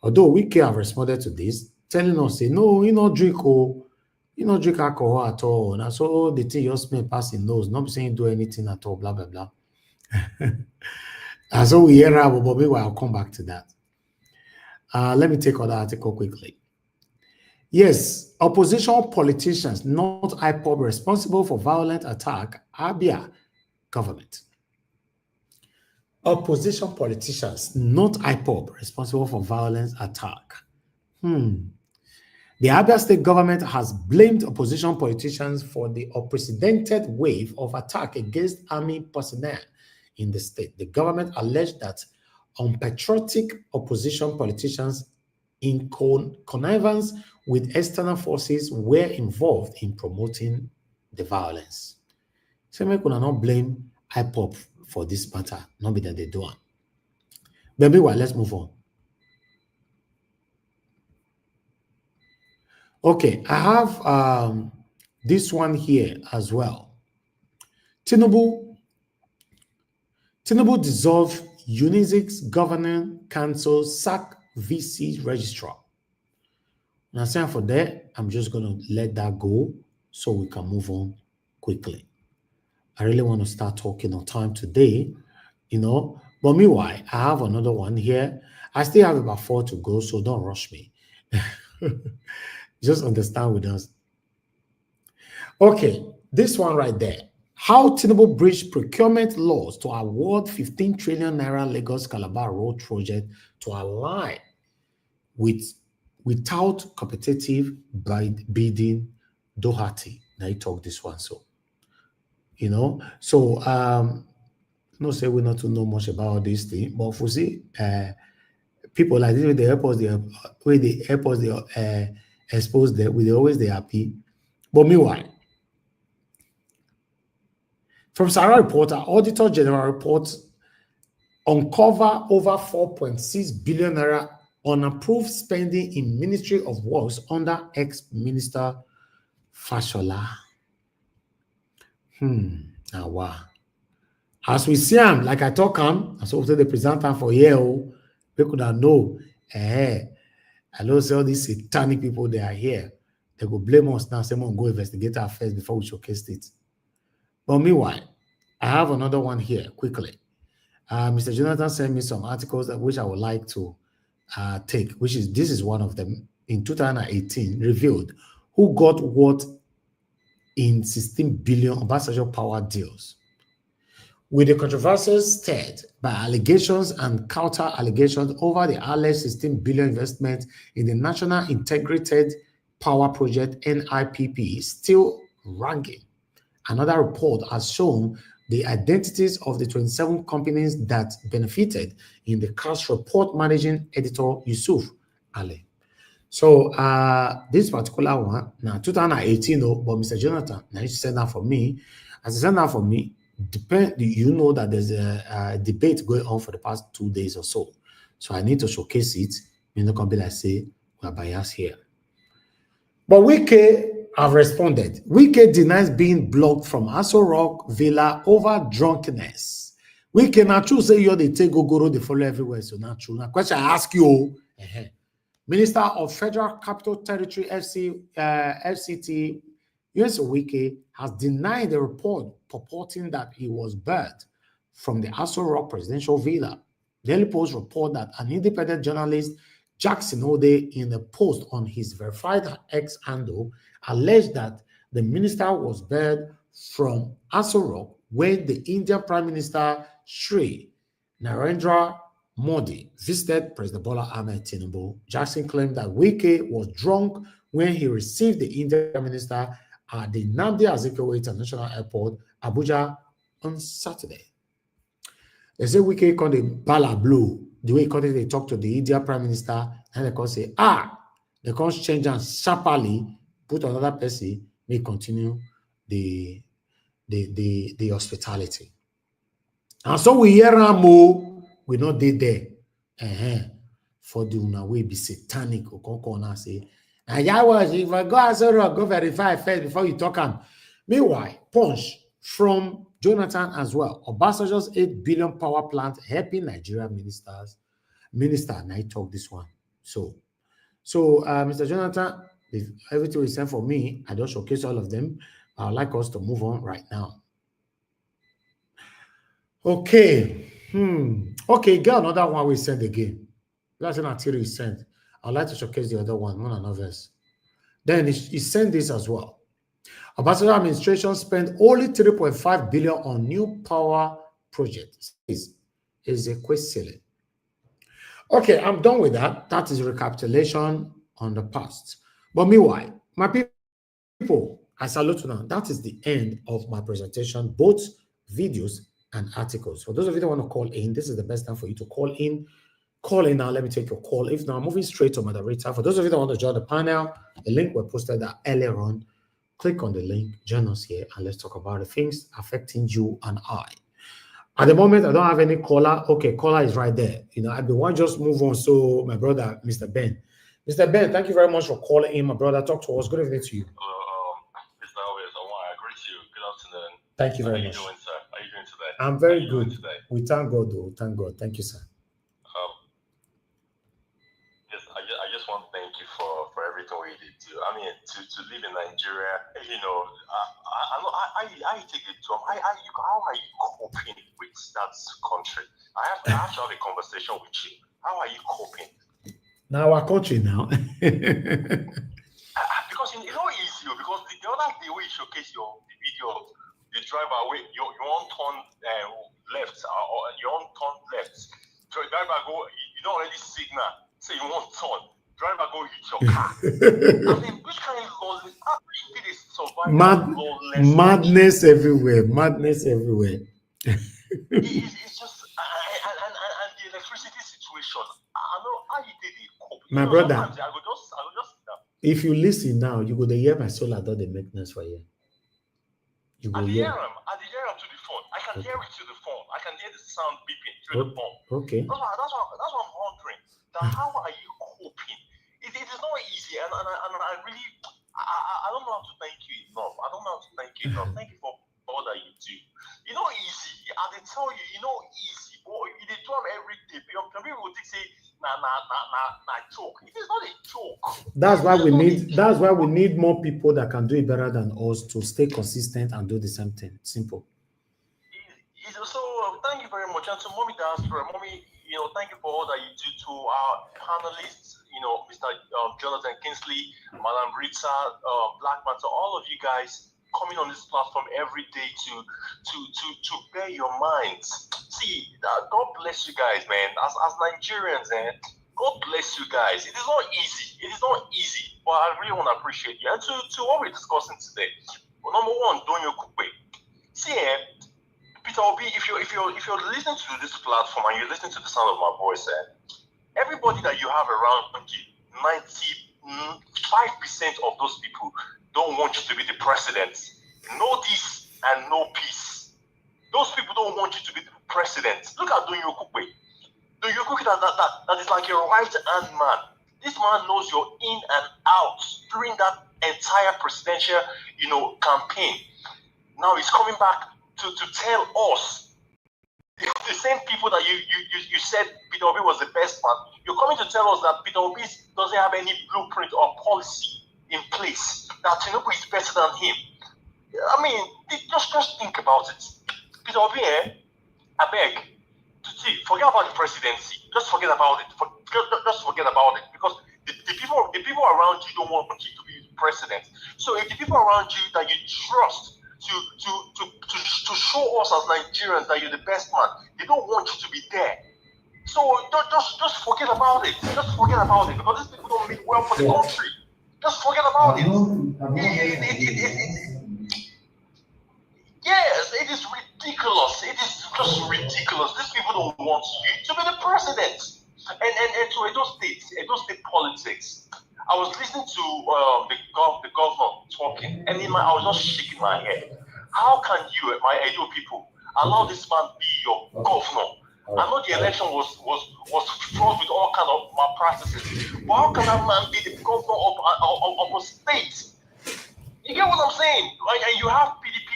Although Wike have responded to this, telling us, say, no, he not drink alcohol at all. And so the thing just may pass his nose, not saying do anything at all, blah, blah, blah. And so we hear about Bobby, I'll come back to that. Let me take other article quickly. Yes, opposition politicians, not IPOB, responsible for violent attack, Abia government. Opposition politicians, not IPOB, responsible for violence attack. The Abia State government has blamed opposition politicians for the unprecedented wave of attack against army personnel in the state. The government alleged that unpatriotic opposition politicians in connivance with external forces were involved in promoting the violence. So we could not blame IPOB for this matter, not be that they do it. But meanwhile, let's move on. Okay, I have this one here as well. Tinubu dissolved UNIZIC's governing council, sack VC registrar. Now, saying for that, I'm just going to let that go so we can move on quickly. I really want to start talking on time today, but meanwhile, I have another one here. I still have about 4 to go, so don't rush me. Just understand with us. Okay, this one right there. How Tinubu breached procurement laws to award 15 trillion naira Lagos Calabar road project to align without competitive bidding Doherty. Now you talk this one, so no say we not to know much about this thing, but for see people like this with the airports, they expose them, we always they happy. But meanwhile, from Sarah Reporter, Auditor General reports uncover over 4.6 billion naira unapproved spending in Ministry of Works under ex-minister Fashola. Now wow. As we see him, like I talk him, as often the presenter for here, we could have know. I know all these satanic people they are here. They go blame us now. Someone go investigate our affairs before we showcase it. But meanwhile, I have another one here quickly. Mr. Jonathan sent me some articles which I would like to take, this is one of them. In 2018, revealed who got what in 16 billion Obasanjo power deals. With the controversies stirred by allegations and counter-allegations over the alleged 16 billion investment in the National Integrated Power Project NIPP still ranking. Another report has shown the identities of the 27 companies that benefited in the cash report managing editor Yusuf Ali. So this particular one, now 2018, but Mr. Jonathan, now you send that for me. As you send that for me, you know that there's a debate going on for the past 2 days or so. So I need to showcase it. You're not going to be like, say, we're biased here. But Wike have responded. Wike denies being blocked from Aso Rock Villa over drunkenness. Wike now true say you're the take Gogoro, they follow everywhere. So not true. Now question I ask you, Minister of Federal Capital Territory FCT, U.S. Wike has denied the report purporting that he was barred from the Aso Rock presidential villa. Daily Post report that an independent journalist, Jackson Ode, in a post on his verified X handle, alleged that the minister was barred from Aso Rock when the Indian Prime Minister Sri Narendra Modi visited President Bola Ahmed Tinubu. Jackson claimed that Wike was drunk when he received the Indian Prime Minister at the Nnamdi Azikiwe International Airport, Abuja, on Saturday. They say Wike called the Bala Blue. The way they talk to the Indian Prime Minister, and they can say, they can change and sharply put another person, may continue the hospitality. And so we hear more, we not did there. For the una way be satanic or say, and was if I go as go verify first before you talk on. Meanwhile, punch from Jonathan as well. Obasanjo's 8 billion power plant helping Nigerian ministers. Minister, and I talk this one. So Mr. Jonathan, if everything is sent for me, I don't showcase all of them. I'd like us to move on right now. Okay. Okay, get another one we send again. That's an artillery sent. I'd like to showcase the other one, verse. Then he sent this as well. Obasanjo administration spent only 3.5 billion on new power projects. Is a question. Okay, I'm done with that. That is recapitulation on the past. But meanwhile, my people, I salute you now. That is the end of my presentation, both videos and articles. For those of you that want to call in, this is the best time for you to call in. Call in now. Let me take your call. If not, moving straight to moderator. For those of you that want to join the panel, the link was posted earlier on. Click on the link, join us here, and let's talk about the things affecting you and I. At the moment, I don't have any caller. Okay, caller is right there. I'd be one just move on. So, my brother, Mr. Ben. Mr. Ben, thank you very much for calling in, my brother. Talk to us. Good evening to you. Hello, Mr. Always. I greet you. Good afternoon. Thank you very much. How are you doing, sir? How are you doing today? I'm very good. We thank God, though. Thank God. Thank you, sir. Yes, I just want to thank you for everything we did too. I mean, to live in Nigeria, I take it to how are you coping with that country? I have to have a conversation with you. How are you coping? Now our country now. Because it's not easy. Because the other day we showcase the video of the driver where you want turn left or you want turn left. So the driver go, you don't already signal. Say you want turn. Driver go hit your car. I mean, which kind of laws? How do you survive madness everywhere. Madness everywhere. It's just and the electricity situation. I know how you did it. My brother, I will just if you listen now, you go to hear my soul adore the maintenance for you. You go hear. I hear him to the phone. I can hear it to the phone. I can hear the sound beeping through the phone. Okay. That's what I'm wondering. How are you coping? It is not easy, and I really I don't know how to thank you enough. I don't know how to thank you enough. Thank you for all that you do. It's not easy. I they tell you, it's not easy. But you do them every day. Some people will say, nah, joke. It is not a joke. That's why we need more people that can do it better than us to stay consistent and do the same thing. Simple. So thank you very much. And to Mommy Diaspora, Mommy, thank you for all that you do to our panelists, Mr. Jonathan Kingsley, Madam Rita, Blackman, to all of you guys. coming on this platform every day to bear your minds. See, God bless you guys, man. As Nigerians, God bless you guys. It is not easy. It is not easy, but I really want to appreciate you. And to what we're discussing today, well, number one, Okupe. See, Peter Obi, if you're listening to this platform and you're listening to the sound of my voice, everybody that you have around you, 95% of those people don't want you to be the president. No this and no peace. Those people don't want you to be the president. Look at Okupe. Okupe that is like your right-hand man. This man knows you're in and out during that entire presidential, campaign. Now he's coming back to tell us, the same people that you said Peter Obi was the best man, you're coming to tell us that Peter Obi doesn't have any blueprint or policy in place, that Tinubu is better than him. I mean, just think about it. Peter Obi, I beg, forget about the presidency. Just forget about it. Just forget about it, because the people around you don't want you to be president. So if the people around you that you trust to show us as Nigerians that you're the best man, they don't want you to be there. So just forget about it. Just forget about it, because these people don't mean well for the country. Just forget about it. Yes, it is ridiculous. It is just ridiculous. These people don't want you to be the president. And to Edo State politics. I was listening to the governor talking, and I was just shaking my head. How can you, my Edo people, allow this man be your governor? I know the election was fraught with all kinds of malpractices, but how can that man be the governor of a state? You get what I'm saying? And you have PDP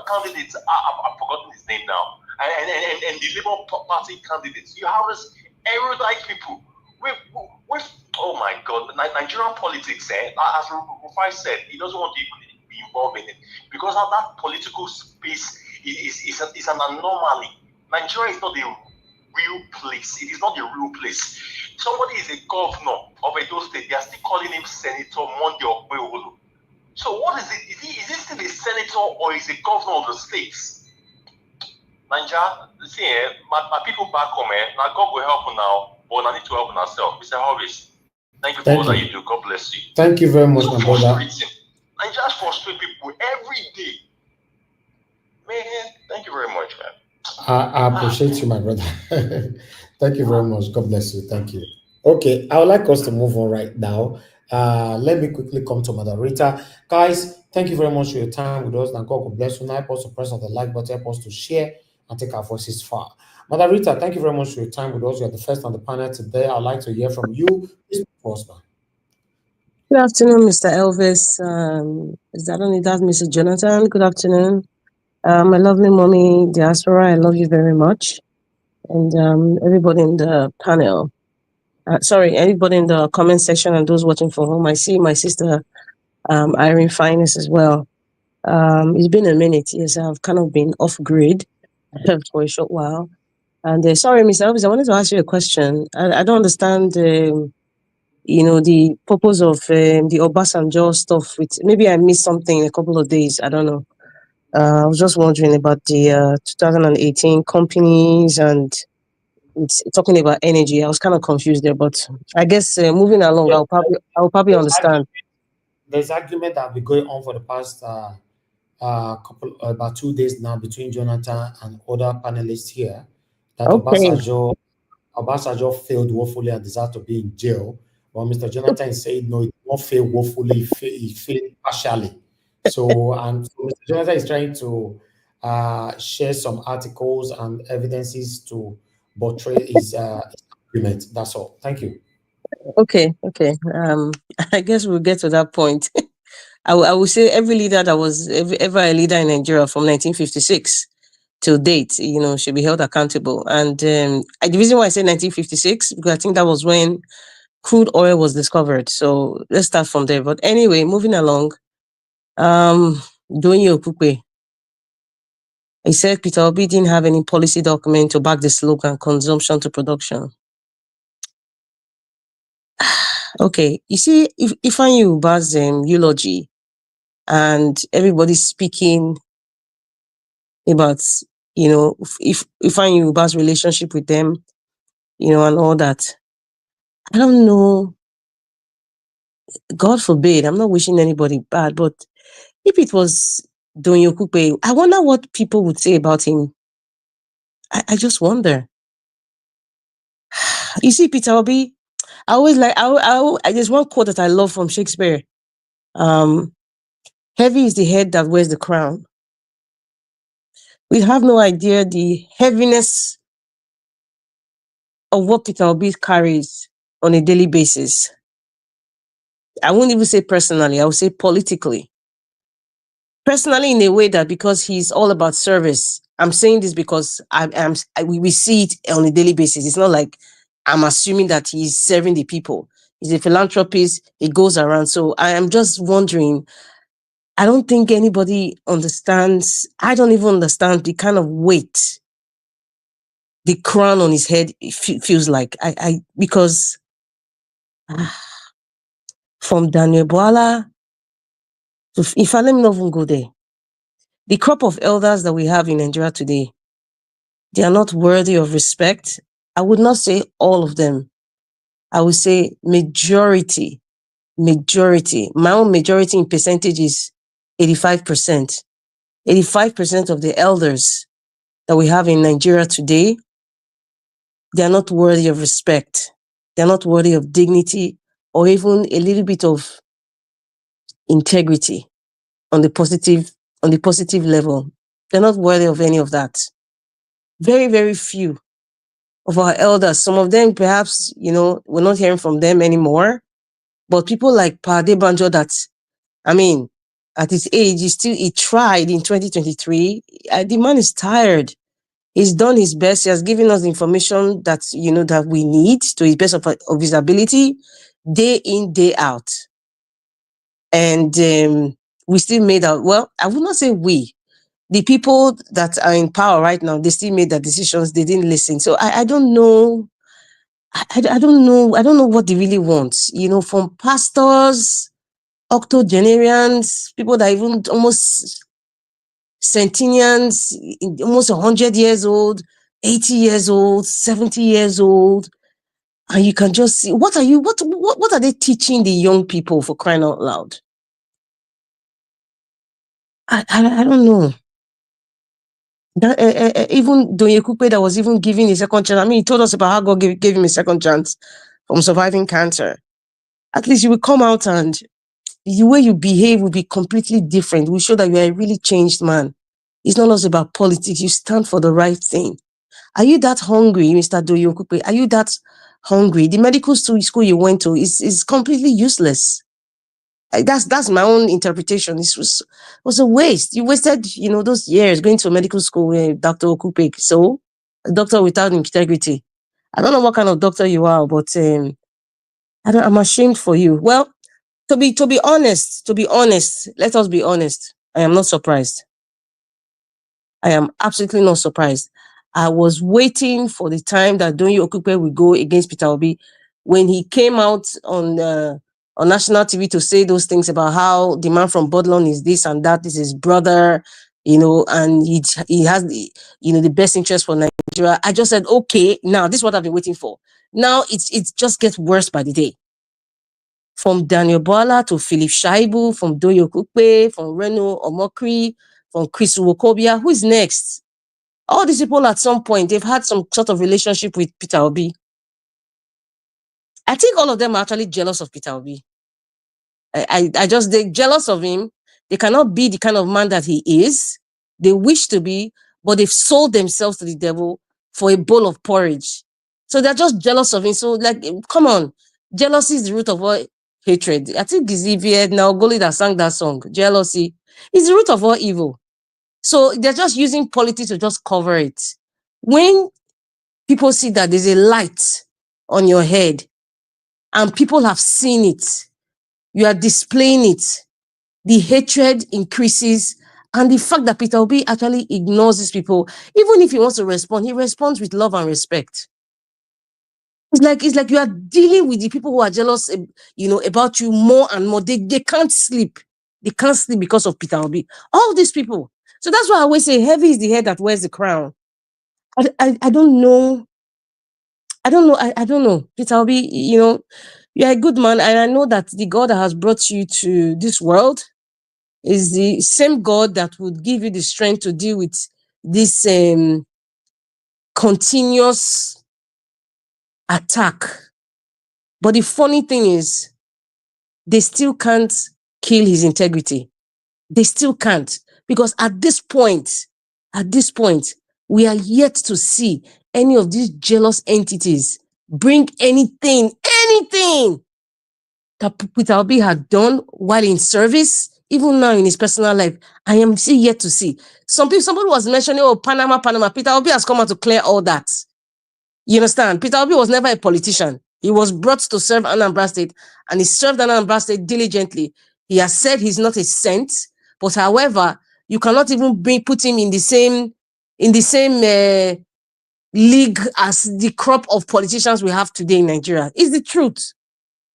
candidates. I've forgotten his name now, and the Labour Party candidates. You have this erudite people. Oh my God, Nigerian politics, as Rufai said, he doesn't want to be involved in it, because of that political space is an anomaly. Nigeria is not the real place. It is not the real place. Somebody is a governor of Edo State. They are still calling him Senator Monday Okpewolo. So what is it? Is he still a senator, or is he governor of the states? Nigeria, see, my people back home, now God will help you now, but I need to help ourselves. Mr. Horace, thank you for all that you do. God bless you. Thank you very much, my brother. I just frustrate people every day. Man, thank you very much, man. I appreciate you, my brother. Thank you very much. God bless you. Thank you. Okay, I would like us to move on right now. Let me quickly come to moderator. Guys, thank you very much for your time with us. And God bless you. Now, help us to press on the like button, help us to share and take our voices far. Mother Rita, thank you very much for your time with us. You are the first on the panel today. I'd like to hear from you. Please pause, man. Good afternoon, Mr. Elvis. Is that only that, Mr. Jonathan? Good afternoon. My lovely mommy, Diaspora, I love you very much. And everybody in the panel. Everybody in the comment section and those watching from home. I see my sister, Irene Finest as well. It's been a minute. Yes, I've kind of been off grid for a short while. And sorry, Mr. Elvis, I wanted to ask you a question. I don't understand, the purpose of the Obasanjo stuff. Maybe I missed something in a couple of days. I don't know. I was just wondering about the 2018 companies and it's talking about energy. I was kind of confused there, but I guess moving along, I'll probably understand. There's argument that has been going on for the past about 2 days now between Jonathan and other panelists here that Obasanjo failed woefully and deserved to be in jail. But Mr. Jonathan is saying no, he did not fail woefully, he failed partially. So, and so Mr. Jonathan is trying to share some articles and evidences to portray his argument. That's all. Thank you. Okay. I guess we'll get to that point. I will say every leader that was ever a leader in Nigeria from 1956 till date, should be held accountable. And the reason why I say 1956, because I think that was when crude oil was discovered. So let's start from there. But anyway, moving along, Okupe. He said Peter Obi didn't have any policy document to back the slogan consumption to production. Okay, you see, if Ifeanyi Ubah's eulogy, and everybody's speaking about, if Ifeanyi Ubah's relationship with them, and all that. I don't know. God forbid, I'm not wishing anybody bad, but if it was Don Okupe, I wonder what people would say about him. I just wonder. You see, Peter Obi, I always like, there's one quote that I love from Shakespeare. Heavy is the head that wears the crown. We have no idea the heaviness of what Peter Obi carries on a daily basis. I won't even say personally, I would say politically. Personally, in a way that because he's all about service. I'm saying this because we see it on a daily basis. It's not like I'm assuming that he's serving the people. He's a philanthropist. He goes around. So I am just wondering, I don't think anybody understands. I don't even understand the kind of weight the crown on his head feels like. Because from Daniel Boala to Ifeanyi, let me not even go there. The crop of elders that we have in Nigeria today, they are not worthy of respect. I would not say all of them. I would say majority. My own majority in percentage is 85%. 85% of the elders that we have in Nigeria today, they are not worthy of respect. They're not worthy of dignity or even a little bit of integrity on the positive level. They're not worthy of any of that. Very, very few of our elders. Some of them, perhaps, we're not hearing from them anymore. But people like Pa Adebanjo that, at his age, he tried in 2023. The man is tired. He's done his best. He has given us the information that, that we need to his best of his ability, day in, day out. And we still made out, well, I would not say we. The people that are in power right now, they still made their decisions. They didn't listen. So I don't know. I don't know. I don't know what they really want. From pastors, octogenarians, people that are even almost centennials, almost 100 years old, 80 years old, 70 years old. And you can just see, what are they teaching the young people, for crying out loud? I don't know. Even Don Okupe that was even given a second chance. He told us about how God gave him a second chance from surviving cancer. At least you will come out and the way you behave will be completely different. We show that you are a really changed man. It's not just about politics. You stand for the right thing. Are you that hungry, Mr. Don Okupe? Are you that hungry? The medical school you went to is completely useless. That's my own interpretation. This was a waste. You wasted, those years going to a medical school with Dr. Okupe. So, a doctor without integrity. I don't know what kind of doctor you are, but I'm ashamed for you. Well, to be honest, let us be honest. I am not surprised. I am absolutely not surprised. I was waiting for the time that Don Okupe would go against Peter Obi when he came out on national TV to say those things about how the man from Bodlon is this and that is his brother, and he has the best interest for Nigeria. I just said, okay, now this is what I've been waiting for. Now it just gets worse by the day. From Daniel Boala to Philip Shaibu, from Don Okupe, from Reno Omokri, from Chris Wokobia. Who is next? All these people at some point, they've had some sort of relationship with Peter Obi. I think all of them are actually jealous of Peter Obi. They're jealous of him. They cannot be the kind of man that he is. They wish to be, but they've sold themselves to the devil for a bowl of porridge. So they're just jealous of him. So, come on. Jealousy is the root of all hatred. I think it's now Goli that sang that song. Jealousy is the root of all evil. So they're just using politics to just cover it. When people see that there's a light on your head and people have seen it, you are displaying it, the hatred increases, and the fact that Peter Obi actually ignores these people, even if he wants to respond, he responds with love and respect. It's like you are dealing with the people who are jealous, about you more and more. They can't sleep. They can't sleep because of Peter Obi. All these people. So that's why I always say heavy is the head that wears the crown. I don't know. I don't know. Peter Obi, you're a good man. And I know that the God that has brought you to this world is the same God that would give you the strength to deal with this continuous attack. But the funny thing is, they still can't kill his integrity. They still can't. Because at this point, we are yet to see any of these jealous entities bring anything that Peter Obi had done while in service, even now in his personal life. I am still yet to see. Somebody was mentioning, Panama. Peter Obi has come out to clear all that. You understand? Peter Obi was never a politician. He was brought to serve Anambra State, and he served Anambra State diligently. He has said he's not a saint, but however, you cannot even put him in the same league as the crop of politicians we have today in Nigeria. It's the truth.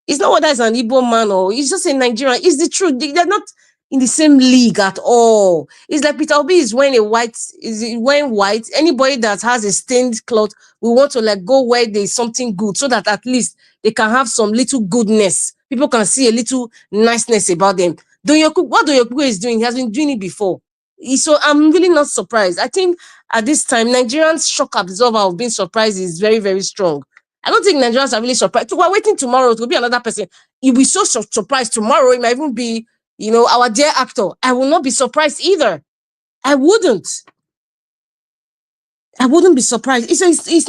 It's not whether it's an Igbo man or it's just a Nigerian. It's the truth. They're not in the same league at all. It's like Peter Obi is wearing white. Anybody that has a stained cloth, we want to go where there's something good so that at least they can have some little goodness. People can see a little niceness about them. What Donyokuku is doing, he has been doing it before. So I'm really not surprised. I think at this time, Nigerians' shock absorber of being surprised is very, very strong. I don't think Nigerians are really surprised. We're waiting tomorrow to be another person. You'll be so surprised tomorrow. It might even be, our dear actor. I will not be surprised either. I wouldn't be surprised. It's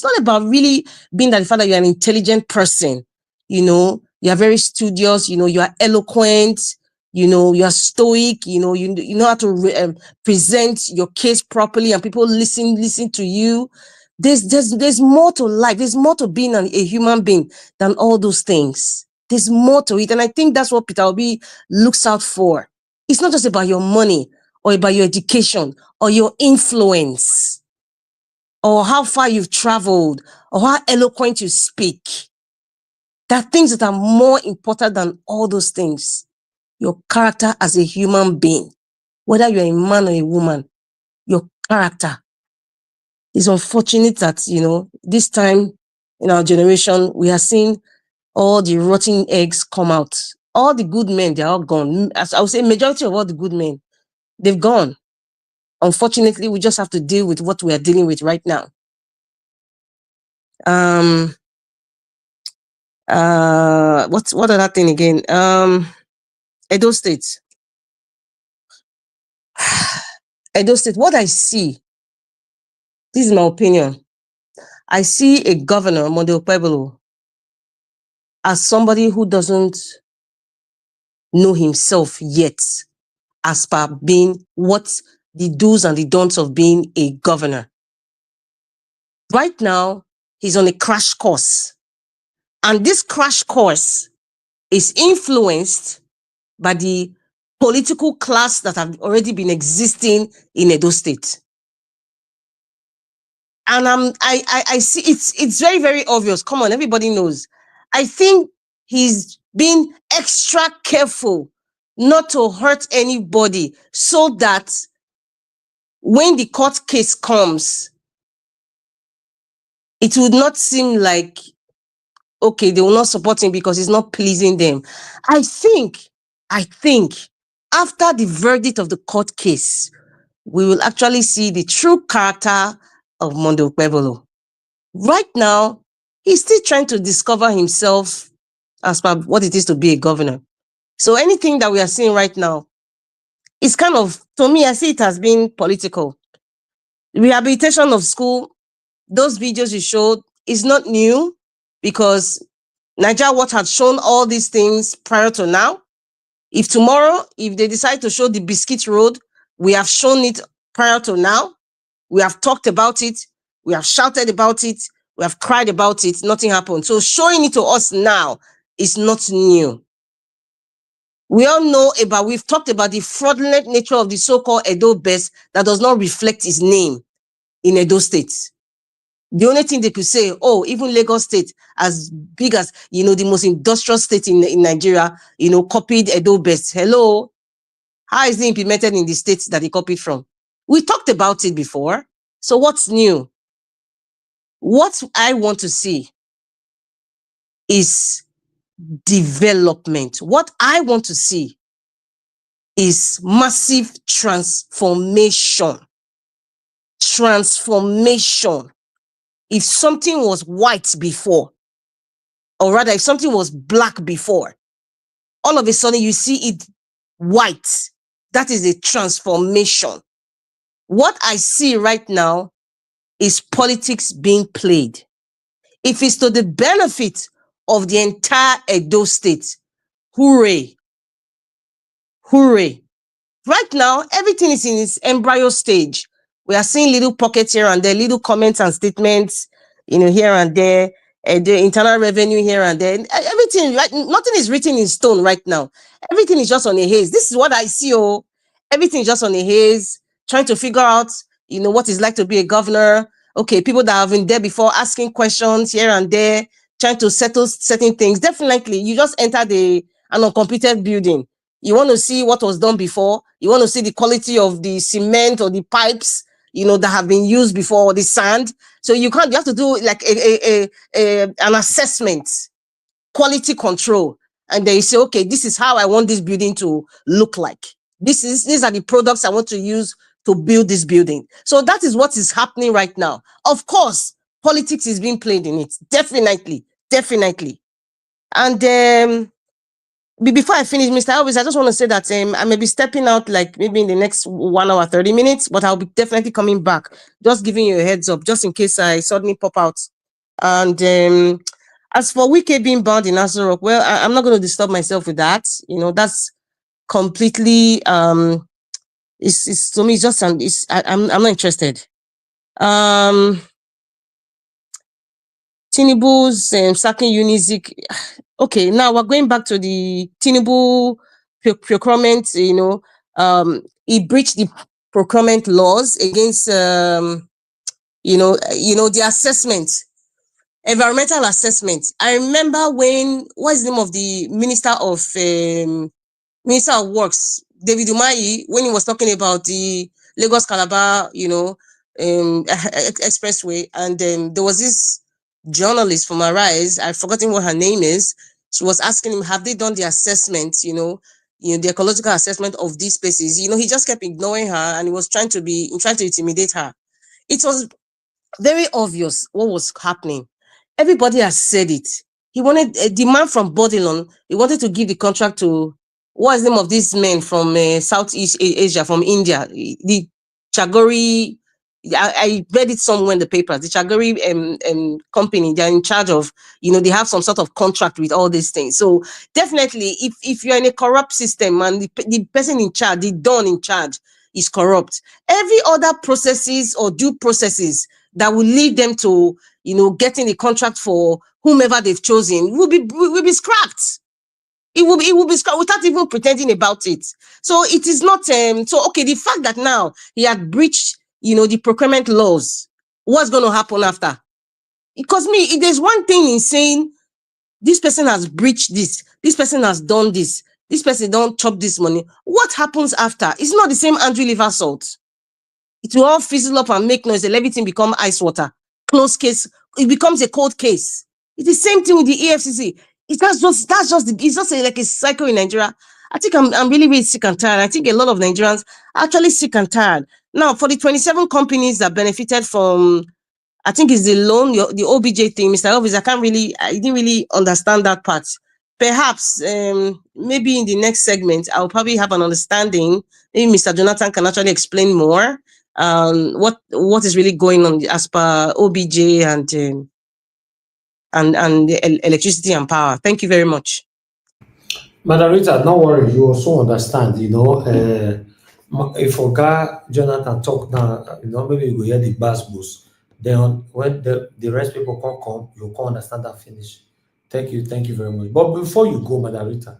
not about really being that the fact that you're an intelligent person. You are very studious. You are eloquent. You are stoic. You know how to present your case properly, and people listen to you. There's more to life. There's more to being a human being than all those things. There's more to it. And I think that's what Peter Obi looks out for. It's not just about your money or about your education or your influence or how far you've traveled or how eloquent you speak. There are things that are more important than all those things. Your character as a human being, whether you're a man or a woman, your character. It's unfortunate that, this time in our generation, we are seeing all the rotten eggs come out. All the good men, they're all gone. As I would say, majority of all the good men, they've gone. Unfortunately, we just have to deal with what we are dealing with right now. What other thing again? Edo State. Edo State, what I see, this is my opinion. I see a governor, Monday Okpebholo, as somebody who doesn't know himself yet, as per being what the do's and the don'ts of being a governor. Right now, he's on a crash course. And this crash course is influenced by the political class that have already been existing in Edo State. And I see it's very, very obvious. Come on, everybody knows. I think he's been extra careful not to hurt anybody so that when the court case comes, it would not seem like, okay, they will not support him because it's not pleasing them. I think after the verdict of the court case, we will actually see the true character of Monday Okpebholo. Right now, he's still trying to discover himself as per what it is to be a governor. So anything that we are seeing right now is kind of, to me, I see it as being political. Rehabilitation of school, those videos you showed is not new because Nigeria Watch had shown all these things prior to now. If tomorrow, if they decide to show the Biscuit Road, we have shown it prior to now. We have talked about it. We have shouted about it. We have cried about it. Nothing happened. So showing it to us now is not new. We all know about, we've talked about the fraudulent nature of the so-called Edo Best that does not reflect his name in Edo State. The only thing they could say, even Lagos State, as big as, the most industrial state in Nigeria, copied Edo Best. Hello, How is it implemented in the states that he copied from? We talked about it before. So what's new? What I want to see is development. What I want to see is massive transformation. Transformation. If something was white before, or rather if something was black before, all of a sudden you see it white. That is a transformation. What I see right now is politics being played. If it's to the benefit of the entire Edo State, hooray. Hooray. Right now, everything is in its embryo stage. We are seeing little pockets here and there, little comments and statements, here and there, the internal revenue here and there. Everything, right? Nothing is written in stone right now. Everything is just on a haze. This is what I see. Everything is just on a haze, trying to figure out, what it's like to be a governor. Okay, people that have been there before asking questions here and there, trying to settle certain things. Definitely, you just entered an uncompleted building. You want to see what was done before. You want to see the quality of the cement or the pipes, that have been used before, or the sand. So you have to do like an assessment, quality control. And then you say, okay, this is how I want this building to look like. These are the products I want to use to build this building. So that is what is happening right now. Of course, politics is being played in it. Definitely. And before I finish, Mr. Elvis, I just want to say that I may be stepping out like maybe in the next 1 hour, 30 minutes, but I'll be definitely coming back. Just giving you a heads up, just in case I suddenly pop out. And as for Wike being bound in Aso Rock, well, I'm not going to disturb myself with that. That's completely, it's to me, it's just, I'm not interested. Tinubu's sacking Unizik. Okay, now we're going back to the Tinubu procurement. He breached the procurement laws against, the assessment, environmental assessment. I remember what is the name of the Minister of Works, David Umahi, when he was talking about the Lagos Calabar, expressway, and there was this journalist from Arise, I've forgotten what her name is. She was asking him, have they done the assessment, the ecological assessment of these places? He just kept ignoring her, and he was trying to intimidate her. It was very obvious what was happening. Everybody has said it. He wanted a demand from Bodilon. He wanted to give the contract to, what is the name of these men from Southeast Asia, from India, the Chagori. I read it somewhere in the papers. The Chagori company, they're in charge of, they have some sort of contract with all these things. So definitely, if you're in a corrupt system and the person in charge, the don in charge is corrupt, every other processes or due processes that will lead them to, getting a contract for whomever they've chosen will be scrapped. It will be scrapped without even pretending about it. So it is not okay. The fact that now he had breached, the procurement laws, what's going to happen after? Because there's one thing in saying this person has breached this person has done this person don't chop this money. What happens after? It's not the same Andrew liver salt. It will all fizzle up and make noise and everything become ice water. Close case, it becomes a cold case. It's the same thing with the EFCC. It's just like a cycle in Nigeria. I think I'm really, really sick and tired. I think a lot of Nigerians are actually sick and tired. Now, for the 27 companies that benefited from, I think it's the loan, the OBJ thing, Mr. Elvis, I didn't really understand that part. Perhaps, maybe in the next segment, I'll probably have an understanding. Maybe Mr. Jonathan can actually explain more what is really going on as per OBJ and the electricity and power. Thank you very much. Madam Rita, no worry, you also understand, if Oga Jonathan talk now, maybe you go hear the bass boost. Then when the rest people come, you can't understand that finish. Thank you very much. But before you go, Madam Rita,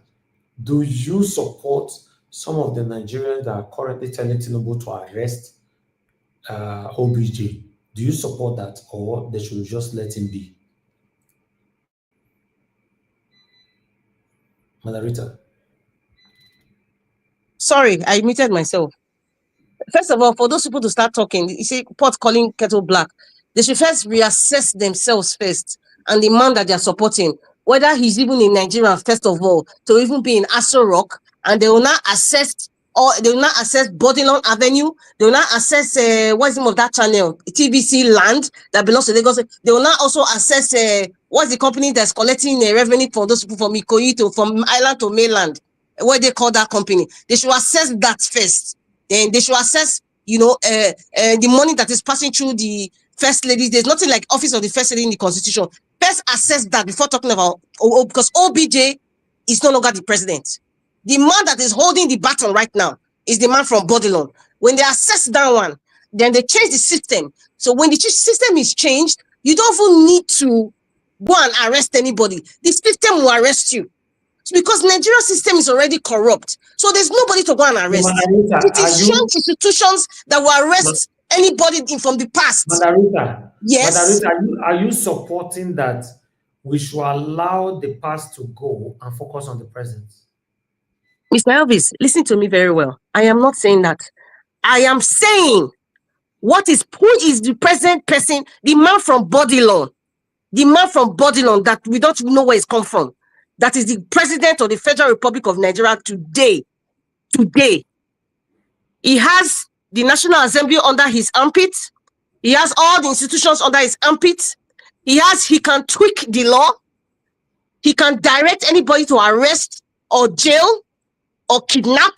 do you support some of the Nigerians that are currently telling Tinubu to arrest OBJ? Do you support that, or they should just let him be? Madam Rita. Sorry, I muted myself. First of all, for those people to start talking, you see, pot calling kettle black. They should first reassess themselves first and the man that they are supporting, whether he's even in Nigeria, first of all, to even be in Aso Rock, and they will not assess, or they will not assess Bodilon Avenue, they will not assess what's the name of that channel, TBC land that belongs to Lagos. They will not also assess what's the company that's collecting revenue for those people from Ikoyi to from island to mainland, what they call that company. They should assess that first. Then they should assess, the money that is passing through the first lady. There's nothing like office of the first lady in the constitution. First assess that before talking about, because OBJ is no longer the president. The man that is holding the baton right now is the man from Bodilon. When they assess that one, then they change the system. So when the system is changed, you don't even need to go and arrest anybody. The system will arrest you. Because Nigerian system is already corrupt. So there's nobody to go and arrest. It is strange institutions that will arrest anybody from the past. Madarita, Yes. Madarita, are you supporting that we should allow the past to go and focus on the present? Mr. Elvis, listen to me very well. I am not saying that. I am saying who is the present person, the man from Bodilon, that we don't know where he's come from. That is the president of the Federal Republic of Nigeria today. He has the National Assembly under his armpit. He has all the institutions under his armpit. He can tweak the law. He can direct anybody to arrest or jail or kidnap.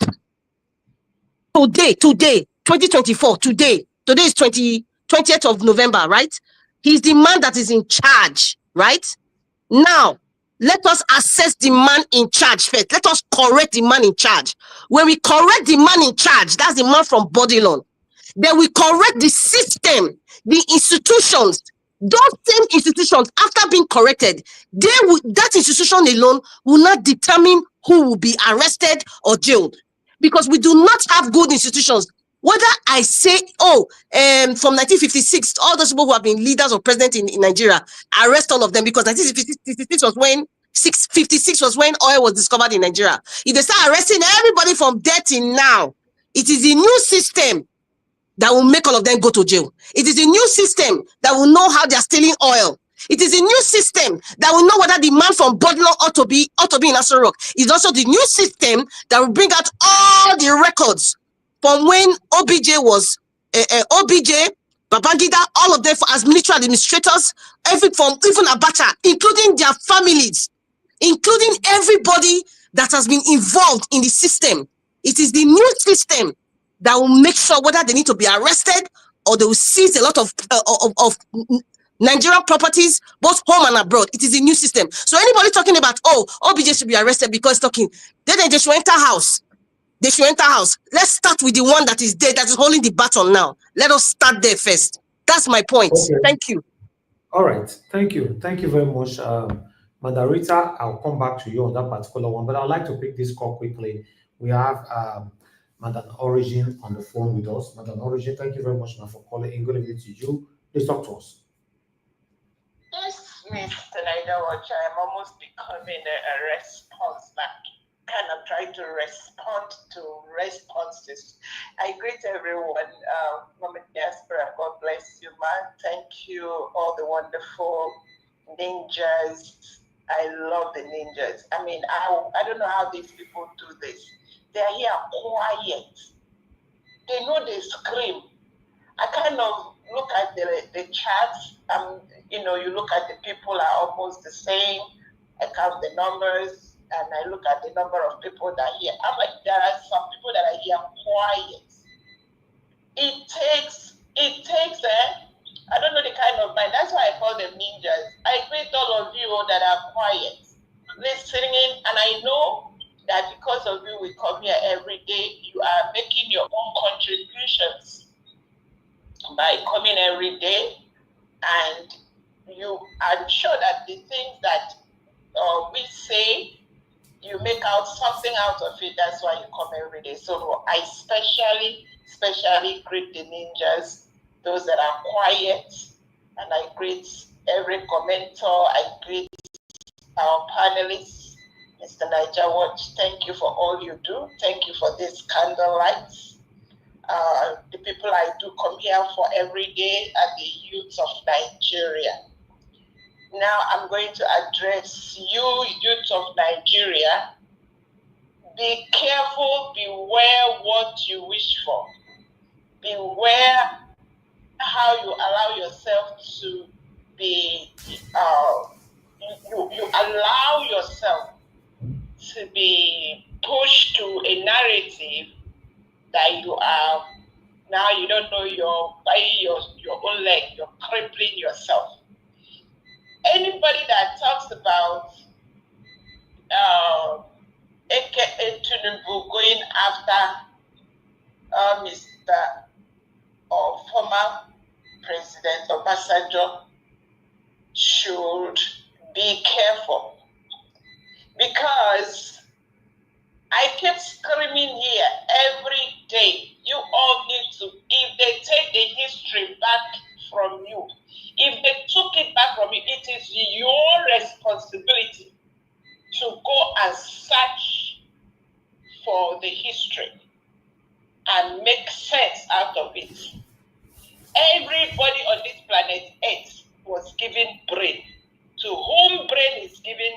Today, 2024, today is 20th of November, right? He's the man that is in charge, right? Now, let us assess the man in charge first. Let us correct the man in charge. When we correct the man in charge, that's the man from Bodilon. Then we correct the system, the institutions. Those same institutions, after being corrected, that institution alone will not determine who will be arrested or jailed. Because we do not have good institutions. Whether I say, from 1956, all those people who have been leaders or presidents in Nigeria, arrest all of them, because 1956 was when 56 was when oil was discovered in Nigeria. If they start arresting everybody from there till now, it is a new system that will make all of them go to jail. It is a new system that will know how they are stealing oil. It is a new system that will know whether the man from Bodilon ought to be in Aso Rock. It's also the new system that will bring out all the records from when OBJ was OBJ, Babangida, all of them as military administrators, even Abacha, including their families, including everybody that has been involved in the system. It is the new system that will make sure whether they need to be arrested or they will seize a lot of Nigerian properties, both home and abroad. It is a new system. So anybody talking about, OBJ should be arrested because then they should enter house. They should enter house. Let's start with the one that is there, that is holding the baton now. Let us start there first. That's my point. Okay. Thank you. All right. Thank you. Thank you very much. Madarita, I'll come back to you on that particular one, but I'd like to pick this call quickly. We have Madam Origin on the phone with us. Madam Origin, thank you very much for calling in. Good evening to you. Please talk to us. Yes, Mr. Niger Watch, I am almost becoming a response back. Kind of trying to respond to responses. I greet everyone, Mama Diaspora, God bless you, man. Thank you, all the wonderful ninjas. I love the ninjas. I mean, I don't know how these people do this. They're here quiet. They know they scream. I kind of look at the chats, you look at the people are almost the same. I count the numbers and I look at the number of people that are here. I'm like, there are some people that are here quiet. It takes, I don't know the kind of mind. That's why I call them ninjas. I greet all of you that are quiet, listening, and I know that because of you, we come here every day. You are making your own contributions by coming every day, and I'm sure that the things that we say, you make out something out of it. That's why you come every day. So I especially greet the ninjas, those that are quiet, and I greet every commenter. I greet our panelists. Mr. Niger Watch, thank you for all you do. Thank you for this candle lights. The people I do come here for every day are the youth of Nigeria. Now I'm going to address you, youth of Nigeria. Be careful, beware what you wish for. Beware how you allow yourself to be, you allow yourself to be pushed to a narrative that you are, now you don't know by your own leg, you're crippling yourself. Anybody that talks about AKA Tinubu going after Mr. or former President Obasanjo should be careful, because I keep screaming here every day. You all need to, if they take the history back from you, if they took it back from you, it is your responsibility to go and search for the history and make sense out of it. Everybody on this planet Earth was given brain. To whom brain is given,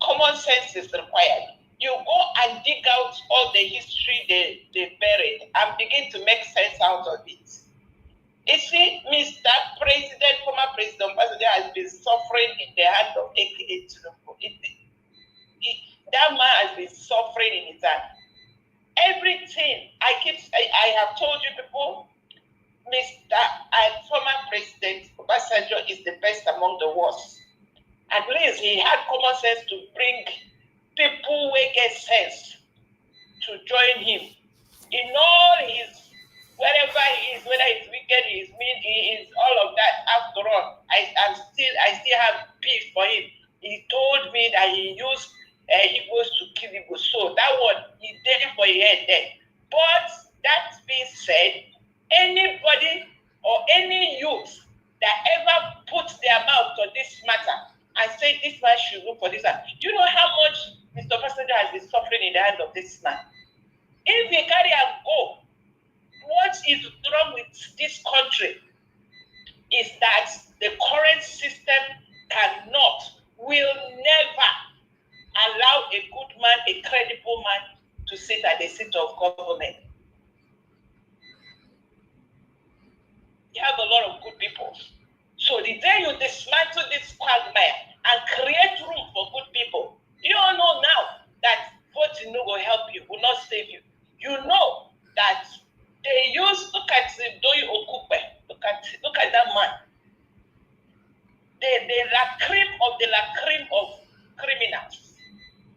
common sense is required. You go and dig out all the history they buried and begin to make sense out of it. You see, Mr. President, former President Obasanjo has been suffering in the hand of AKA Tinubu. That man has been suffering in his hand. Everything, I have told you people, Mr. and former President Obasanjo is the best among the worst. At least he had common sense to bring people who get sense to join him. In all his, wherever he is, whether he's wicked, he is mean, he is all of that. After all, I still have peace for him. He told me that he used Igbos to kill Igbos. So that one, he did it for a head there. But that being said, anybody or any youth that ever puts their mouth on this matter and say this man should look for this man, you know how much Mr. Obasanjo has been suffering in the hand of this man? If he carry and go, what is wrong with this country is that the current system will never allow a good man, a credible man, to sit at the seat of government. You have a lot of good people. So the day you dismantle this quagmire and create room for good people, you all know now that voting no will help you, will not save you. You know that they look at Okupe, look at that man. The la cream of criminals.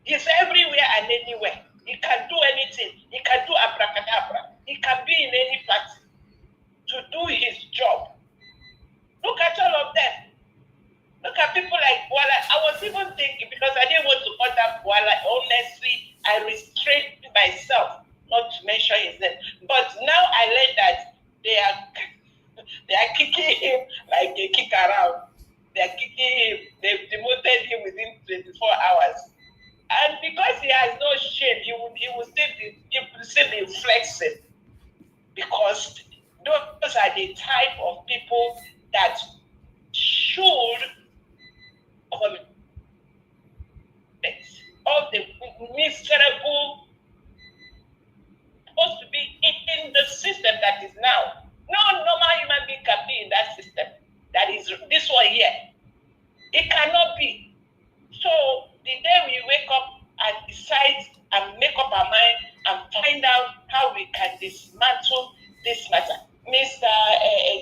He's everywhere and anywhere. He can do anything. He can do abracadabra. He can be in any party to do his job. Look at all of them. Look at people like Boala. I was even thinking, because I didn't want to order Boala, honestly, I restrained myself not to mention his name. But now I learned that they are kicking him like they kick around. They are kicking him. They've demoted him within 24 hours. And because he has no shame, he will still be flexing. Because those are the type of people that should of the miserable supposed to be in the system that is now. No normal human being can be in that system. That is this one here. It cannot be. So the day we wake up and decide and make up our mind and find out how we can dismantle this matter. Mr.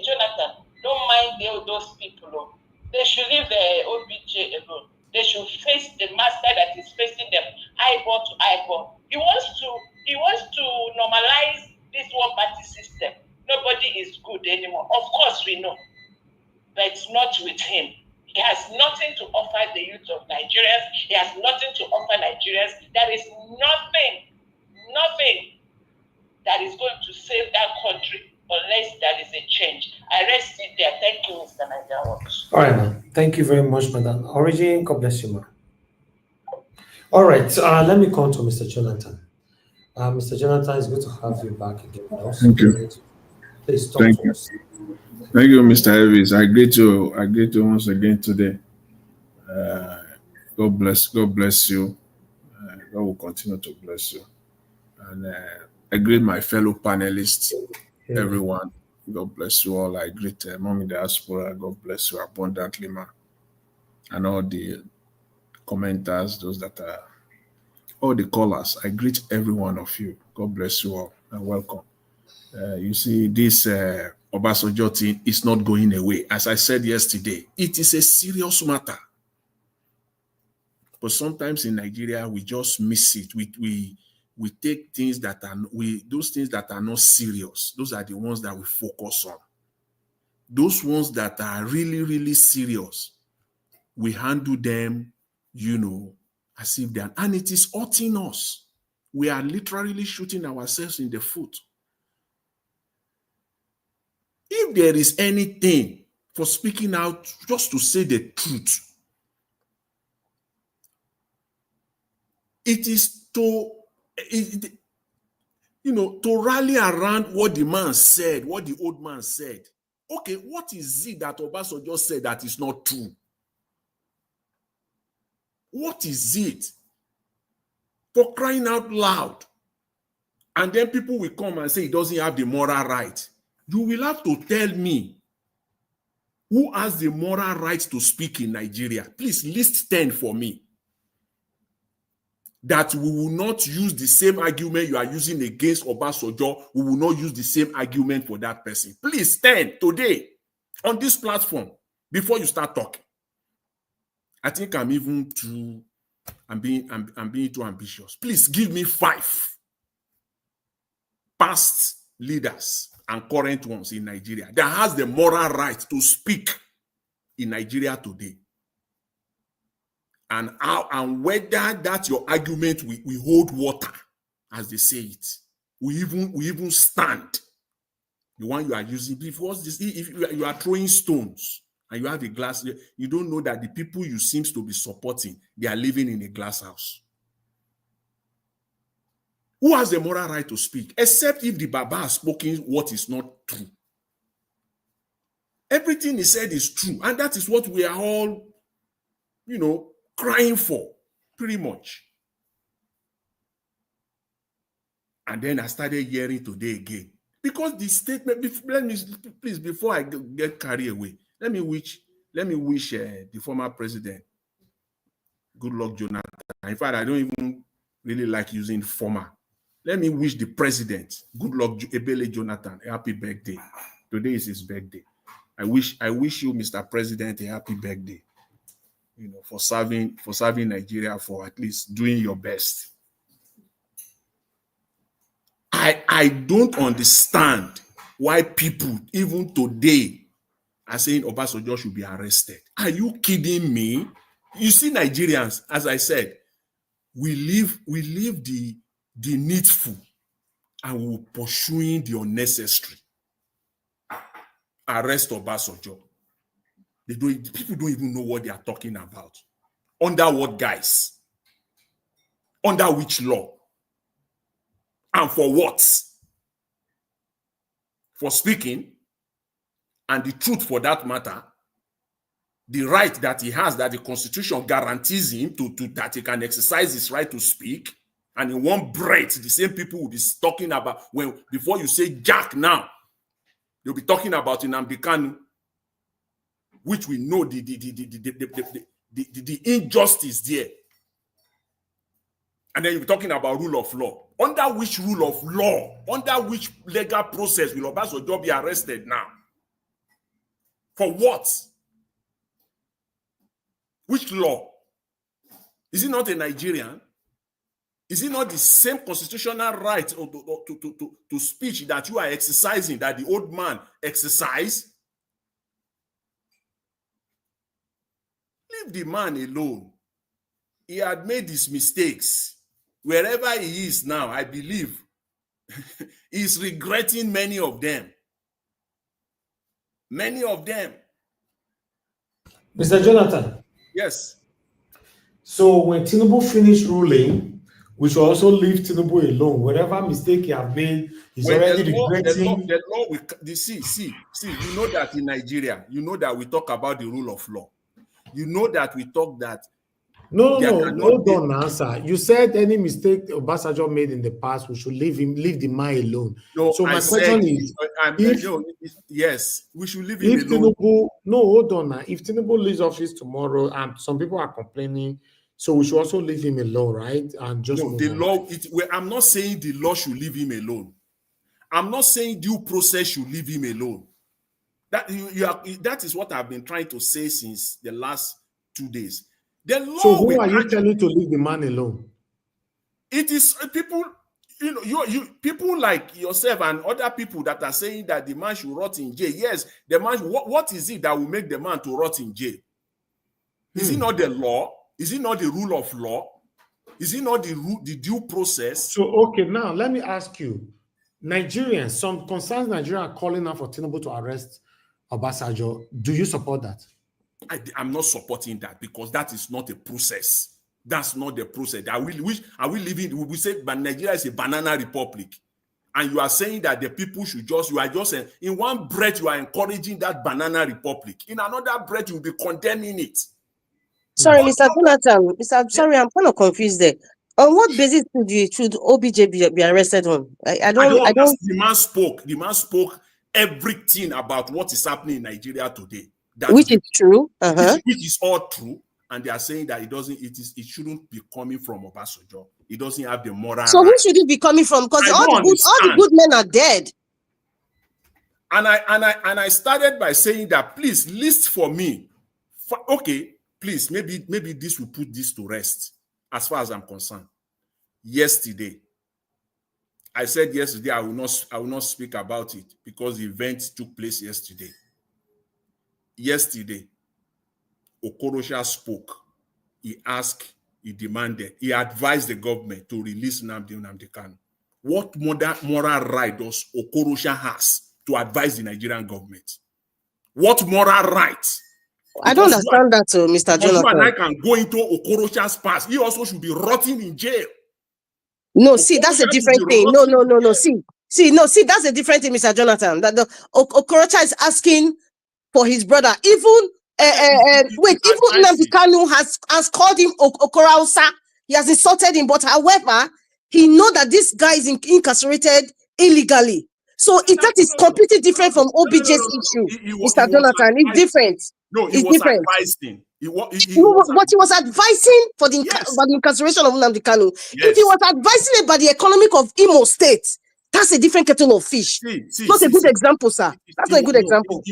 Jonathan, don't mind those people. They should leave the OBJ alone. They should face the master that is facing them eyeball to eyeball. He wants to normalize this one-party system. Nobody is good anymore. Of course we know. But it's not with him. He has nothing to offer the youth of Nigerians. He has nothing to offer Nigerians. There is nothing that is going to save that country unless there is a change. I rest it there. Thank you, Mr. Niger. All right, ma'am. Thank you very much, Madam Origin. God bless you, ma'am. All right, let me come to Mr. Jonathan. Mr. Jonathan, it's good to have you back again with us. Thank you. Please talk Thank to you. us. Thank you, Mr. Elvis. I greet you once again today. God bless. God bless you. God will continue to bless you. And I greet my fellow panelists, Amen. everyone. God bless you all. I greet Mommy Diaspora. God bless you abundantly, ma. And all the commenters, those that are, all the callers. I greet every one of you. God bless you all and welcome. You see, this Obasanjo thing is not going away. As I said yesterday, it is a serious matter. But sometimes in Nigeria, we just miss it. We take things that are those things that are not serious. Those are the ones that we focus on. Those ones that are really, really serious, we handle them, as if they are, and it is hurting us. We are literally shooting ourselves in the foot. If there is anything for speaking out, just to say the truth, it is to rally around what the man said, what the old man said. Okay, what is it that Obasanjo said that is not true? What is it? For crying out loud. And then people will come and say he doesn't have the moral right. You will have to tell me who has the moral right to speak in Nigeria. Please list 10 for me. That we will not use the same argument you are using against Obasanjo. We will not use the same argument for that person. Please 10 today on this platform before you start talking. I think I'm being too ambitious. Please give me 5 past leaders and current ones in Nigeria that has the moral right to speak in Nigeria today. And how and whether that your argument we hold water, as they say it. We even stand. The one you are using, because if you are throwing stones and you have a glass, you don't know that the people you seem to be supporting, they are living in a glass house. Who has the moral right to speak? Except if the Baba has spoken what is not true. Everything he said is true. And that is what we are all, crying for, pretty much. And then I started hearing today again. Because the statement, please, before I get carried away, let me wish the former president good luck, Jonathan. In fact, I don't even really like using former. Let me wish the president good luck, Ebele Jonathan, a happy birthday. Today is his birthday. I wish you, Mr. President, a happy birthday. For serving Nigeria, for at least doing your best. I don't understand why people, even today, are saying Obasanjo should be arrested. Are you kidding me? You see, Nigerians, as I said, we live the needful and we're pursuing the unnecessary. Arrest Obasanjo. People don't even know what they are talking about. Under what guise? Under which law? And for what? For speaking, and the truth for that matter, the right that he has, that the Constitution guarantees him that he can exercise his right to speak, and in one breath, the same people will be talking about, before you say Jack now, they'll be talking about Nnamdi Kanu, which we know the injustice there. And then you'll be talking about rule of law. Under which rule of law, under which legal process will Obasanjo be arrested now? For what? Which law? Is he not a Nigerian? Is it not the same constitutional right to speech that you are exercising, that the old man exercised? Leave the man alone. He had made his mistakes. Wherever he is now, I believe, he's regretting many of them. Many of them. Mr. Jonathan. Yes. So when Tinubu finished ruling, we should also leave Tinubu alone. Whatever mistake he have made, he's When already regretting. the law, see, you know that in Nigeria, you know that we talk about the rule of law. You know that we talk that. No, hold on now, sir. You said any mistake Obasanjo made in the past, we should leave the man alone. No, so my question is, yes, we should leave if him alone. Tinubu, no, hold on now. If Tinubu leaves office tomorrow, and some people are complaining, so we should also leave him alone, right? And just no, the law. I'm not saying the law should leave him alone. I'm not saying due process should leave him alone. That is what I've been trying to say since the last 2 days. The law. So who are you telling to leave the man alone? It is people, you know, you people like yourself and other people that are saying that the man should rot in jail. Yes, the man. What is it that will make the man to rot in jail? Is it not the law? Is it not the rule of law? Is it not the due process? So okay, now let me ask you, Nigerians, some concerns Nigeria are calling out for Tinubu to arrest Obasanjo. Do you support that? I'm not supporting that because that is not a process. That's not the process. Are we living? We say, but Nigeria is a banana republic, and you are saying that the people should you are just in one breath you are encouraging that banana republic. In another breath, you'll be condemning it. Sorry, Mr. Jonathan. Sorry, I'm kind of confused there. On what basis should OBJ be arrested on? I don't. The man spoke everything about what is happening in Nigeria today. Which is true. Which is all true. And they are saying that it shouldn't be coming from Obasanjo. It doesn't have the moral. So who should it be coming from? Because all the good men are dead. And I started by saying that please list for me. Okay, please, maybe this will put this to rest as far as I'm concerned. Yesterday, I said yesterday I will not speak about it because the event took place yesterday. Yesterday, Okorocha spoke. He asked, he demanded, he advised the government to release Nnamdi Kanu. What moral right does Okorocha has to advise the Nigerian government? What moral right? I don't understand that, Mr. Jonathan. You and I can go into Okorocha's past. He also should be rotting in jail. No, see, that's a different thing. No. See, that's a different thing, Mr. Jonathan. That the Okorocha is asking for his brother. Even Nnamdi Kanu has called him Okorausa. He has insulted him, but however, he know that this guy is incarcerated illegally. So that is completely different from OBJ's issue, Mr. Jonathan. It's different. No, he was advising. But he was advising for the incarceration of Nnamdi Kanu. Yes. If he was advising about the economic of Imo State, that's a different kettle of fish. Not a good example, sir. That's not a good example.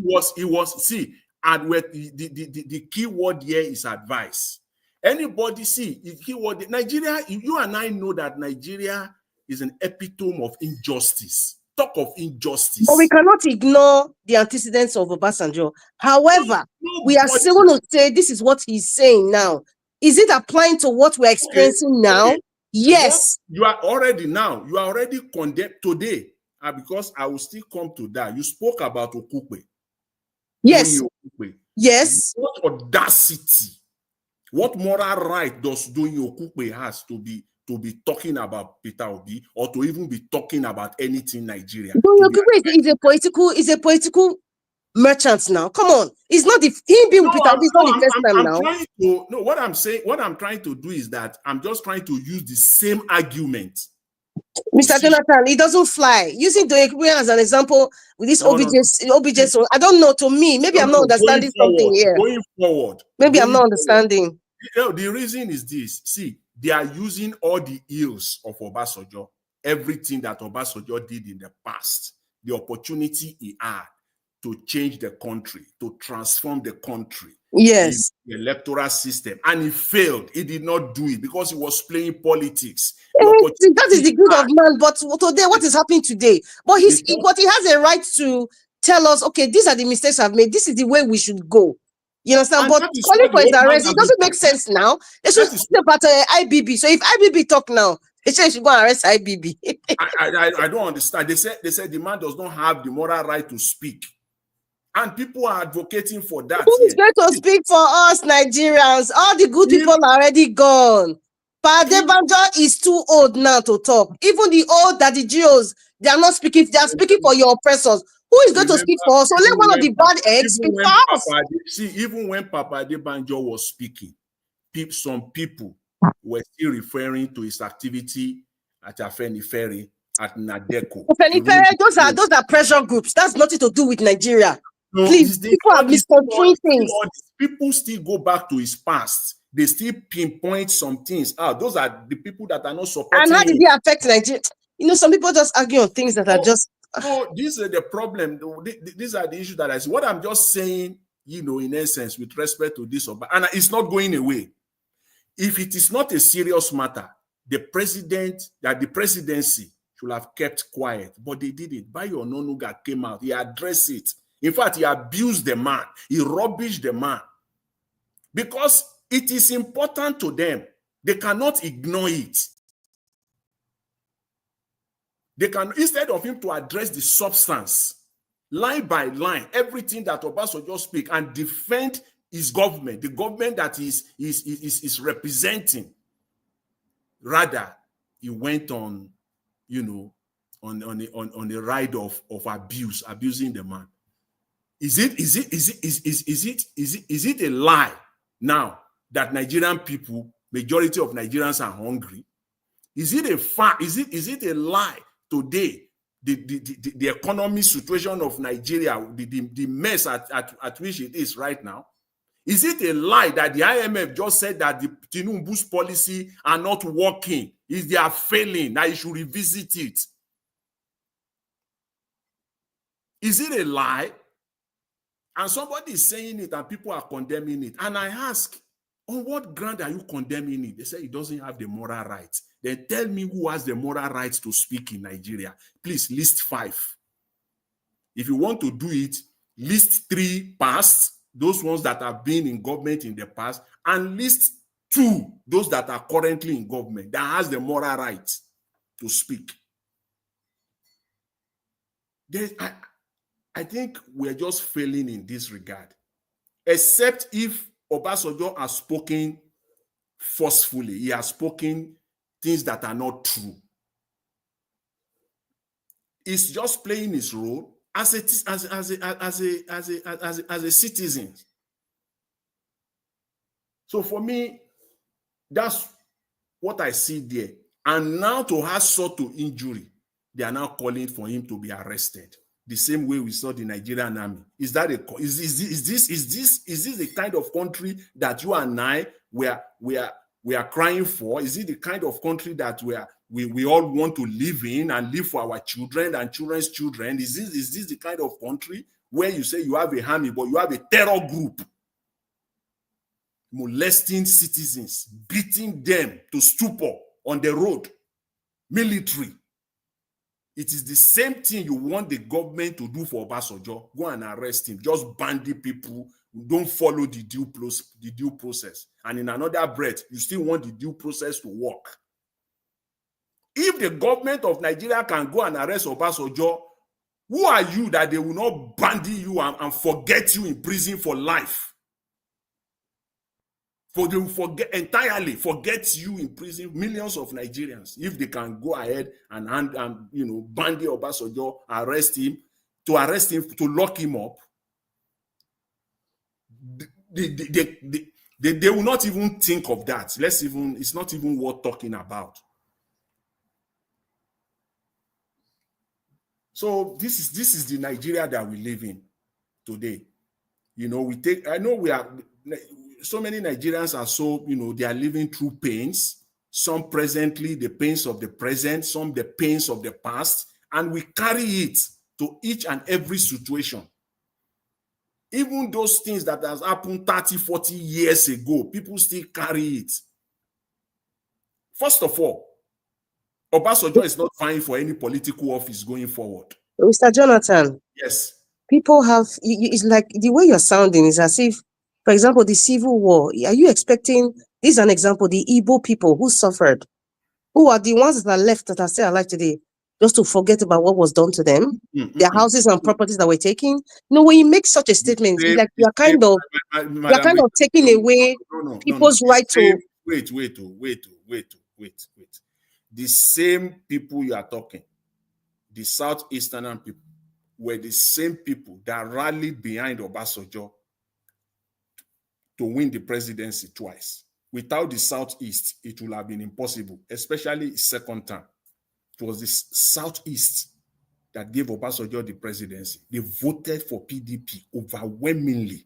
And the key word here is advice. Anybody the key word Nigeria, you and I know that Nigeria is an epitome of injustice. Talk of injustice. But we cannot ignore the antecedents of Obasanjo. However, we are still going to say this is what he's saying now. Is it applying to what we're experiencing now? Okay. Yes. You are already condemned today. Because I will still come to that. You spoke about Okupe. Yes. Okupe. Yes. What audacity, what moral right does Doyin Okupe has to be talking about Peter Obi or to even be talking about anything Nigeria? Is a political merchant now. Come on, it's not the Peter Obi. It's not the first time now. What I'm trying to do is that I'm just trying to use the same argument. Mr. Jonathan, it doesn't fly. Using Dokupe as an example with this OBJ, so I don't know. To me, maybe I'm not understanding something here. Going forward, I'm not understanding. The reason is this. See, they are using all the ills of Obasanjo, everything that Obasanjo did in the past, the opportunity he had to change the country, to transform the country. Yes. The electoral system. And he failed. He did not do it because he was playing politics. That is the good of man. But today, what is happening today? But he has a right to tell us, okay, these are the mistakes I've made. This is the way we should go. You understand? But calling for his arrest, it doesn't make sense now. They should talk about IBB. So if IBB talk now, they say they should go and arrest IBB. I don't understand. They said the man does not have the moral right to speak. And people are advocating for that. Who is going to speak for us, Nigerians? All the good people are already gone. Padebanjo is too old now to talk. Even the old daddy Geos, they are not speaking. They are speaking for your oppressors. Who is going to speak for us? So let one of the bad eggs speak for us. Even when Papa Adebanjo was speaking, some people were still referring to his activity at Afenifere, at Nadeko. Those are pressure groups. That's nothing to do with Nigeria. No, please, people are misconstruing things. People still go back to his past. They still pinpoint some things out. Those are the people that are not supporting. And how did it affect Nigeria? You know, some people just argue on things that are just. No, this is the problem. These are the issues that I see. What I'm just saying, you know, in essence, with respect to this, and it's not going away. If it is not a serious matter, the presidency should have kept quiet, but they didn't. Bayo Ononuga came out. He addressed it. In fact, he abused the man. He rubbished the man. Because it is important to them. They cannot ignore it. They can, instead of him to address the substance, line by line, everything that Obasanjo speak and defend his government, the government that is representing. Rather, he went on, you know, on a ride of abuse, abusing the man. Is it a lie now that Nigerian people, majority of Nigerians are hungry? Is it a fact? Is it a lie today? The economic situation of Nigeria, the mess at which it is right now. Is it a lie that the IMF just said that the Tinubu's policy are not working? They are failing? That you should revisit it? Is it a lie? And somebody is saying it and people are condemning it. And I ask, on what ground are you condemning it? They say it doesn't have the moral rights. Then tell me who has the moral rights to speak in Nigeria. Please list 5. If you want to do it, list 3 past, those ones that have been in government in the past, and list 2, those that are currently in government, that has the moral rights to speak. I think we're just failing in this regard, except if Obasanjo has spoken forcefully. He has spoken things that are not true. He's just playing his role as a citizen. So for me, that's what I see there. And now to have sought to injury, they are now calling for him to be arrested. The same way we saw the Nigerian army. Is this the kind of country that you and I we are crying for? Is it the kind of country that we all want to live in and live for our children and children's children? Is this the kind of country where you say you have a army, but you have a terror group molesting citizens, beating them to stupor on the road, military? It is the same thing you want the government to do for Obasanjo. Go and arrest him. Just bandit people who don't follow the due process. And in another breath, you still want the due process to work. If the government of Nigeria can go and arrest Obasanjo, who are you that they will not bandy you and forget you in prison for life? For they will entirely forget you in prison, millions of Nigerians, if they can go ahead and bandy Obasanjo, arrest him, to lock him up. They will not even think of that. It's not even worth talking about. So this is the Nigeria that we live in today. You know, so many Nigerians are they are living through pains, some presently, the pains of the present, some the pains of the past, and we carry it to each and every situation. Even those things that has happened 30, 40 years ago, people still carry it. First of all, Obasanjo is not vying for any political office going forward. Mr. Jonathan. Yes. People have, it's like the way you're sounding is as if, for example, the Civil War, are you expecting, this is an example, the Igbo people who suffered, who are the ones that are left that are still alive today, just to forget about what was done to them, their houses and properties that were taken. When you make such a statement, it's like you're kind of taking away people's right to. Wait. The same people you are talking, the Southeastern people, were the same people that rallied behind Obasanjo to win the presidency twice. Without the Southeast, it would have been impossible, especially second term. It was the Southeast that gave Obasanjo the presidency. They voted for PDP overwhelmingly.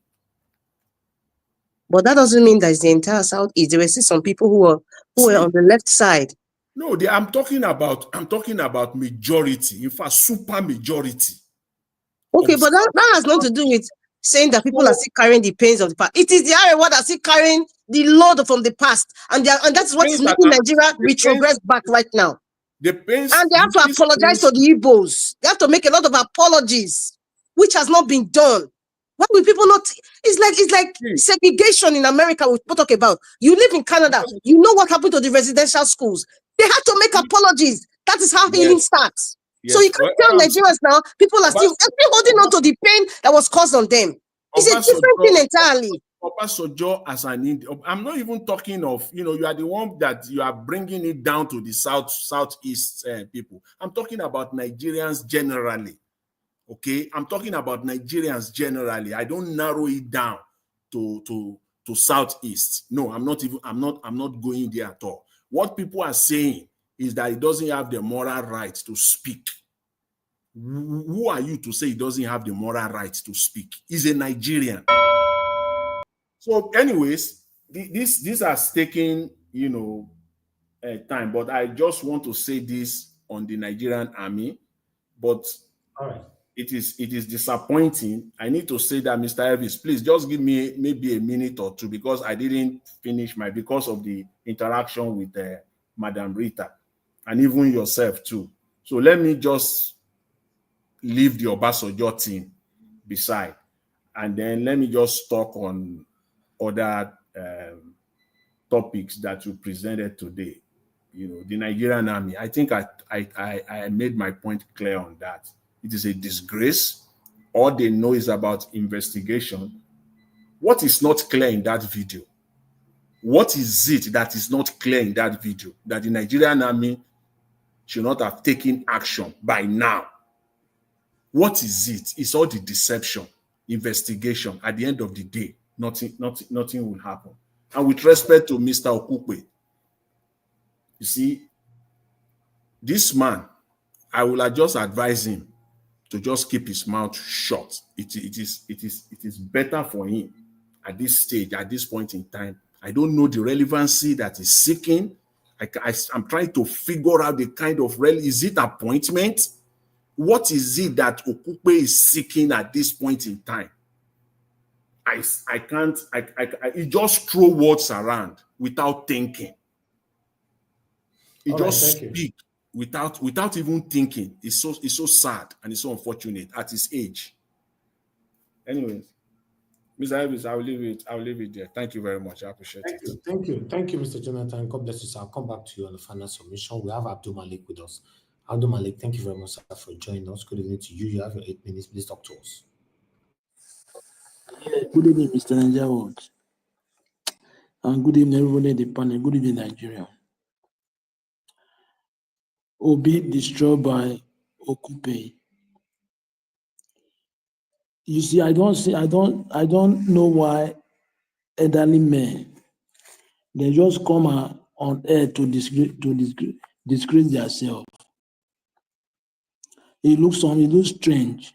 But that doesn't mean that it's the entire Southeast. There were still some people who were on the left side. No, I'm talking about majority. In fact, super majority. Okay, but that has nothing to do with saying that people are still carrying the pains of the past. It is the Arewa that are still carrying the load from the past, and that's what is making Nigeria retrogress back right now. And they have to apologize to the Igbos. They have to make a lot of apologies, which has not been done. Why will people not? It's like segregation in America. We talk about. You live in Canada. You know what happened to the residential schools. They have to make apologies. That is how healing starts. Yes. So you can't tell Nigerians now. People are still holding on to the pain that was caused on them. It's a different thing entirely. Obasanjo as an Indian. I'm not even talking of, you are the one that you are bringing it down to the Southeast people. I'm talking about Nigerians generally. Okay, I'm talking about Nigerians generally. I don't narrow it down to Southeast. No, I'm not going there at all. What people are saying is that he doesn't have the moral right to speak. Who are you to say he doesn't have the moral right to speak? He's a Nigerian. So, anyways, these are taking, time. But I just want to say this on the Nigerian army. But all right. It is disappointing. I need to say that, Mr. Elvis, please just give me maybe a minute or two, because I didn't finish because of the interaction with Madam Rita and even yourself too. So let me just leave the Obasanjo thing beside, and then let me just talk on other topics that you presented today. The Nigerian army. I think I made my point clear on that. It is a disgrace. All they know is about investigation. What is not clear in that video? What is it that is not clear in that video that the Nigerian army should not have taken action by now? What is it? It's all the deception, investigation. At the end of the day, nothing will happen. And with respect to Mr. Okupe, you see, this man, I will just advise him to just keep his mouth shut. It is better for him at this stage, at this point in time. I don't know the relevancy that he's seeking. I'm trying to figure out the kind of is it appointment? What is it that Okupe is seeking at this point in time? He just throw words around without thinking. He just speak without even thinking. It's so sad and it's so unfortunate at his age. Anyways, Mr. Elvis, I will leave it there. Thank you very much. I appreciate it. Thank you, Mr. Jonathan. God bless you, sir. I'll come back to you on the final submission. We have Abdul Malik with us. Abdul Malik, thank you very much, sir, for joining us. Good evening to you. You have your 8 minutes. Please talk to us. Yeah, good evening, Mr. Nigerian. And good evening, everybody in the panel. Good evening, Nigeria. Obi destroyed by Okupe. You see, I don't know why elderly men, they just come on air to disgrace themselves. It looks strange,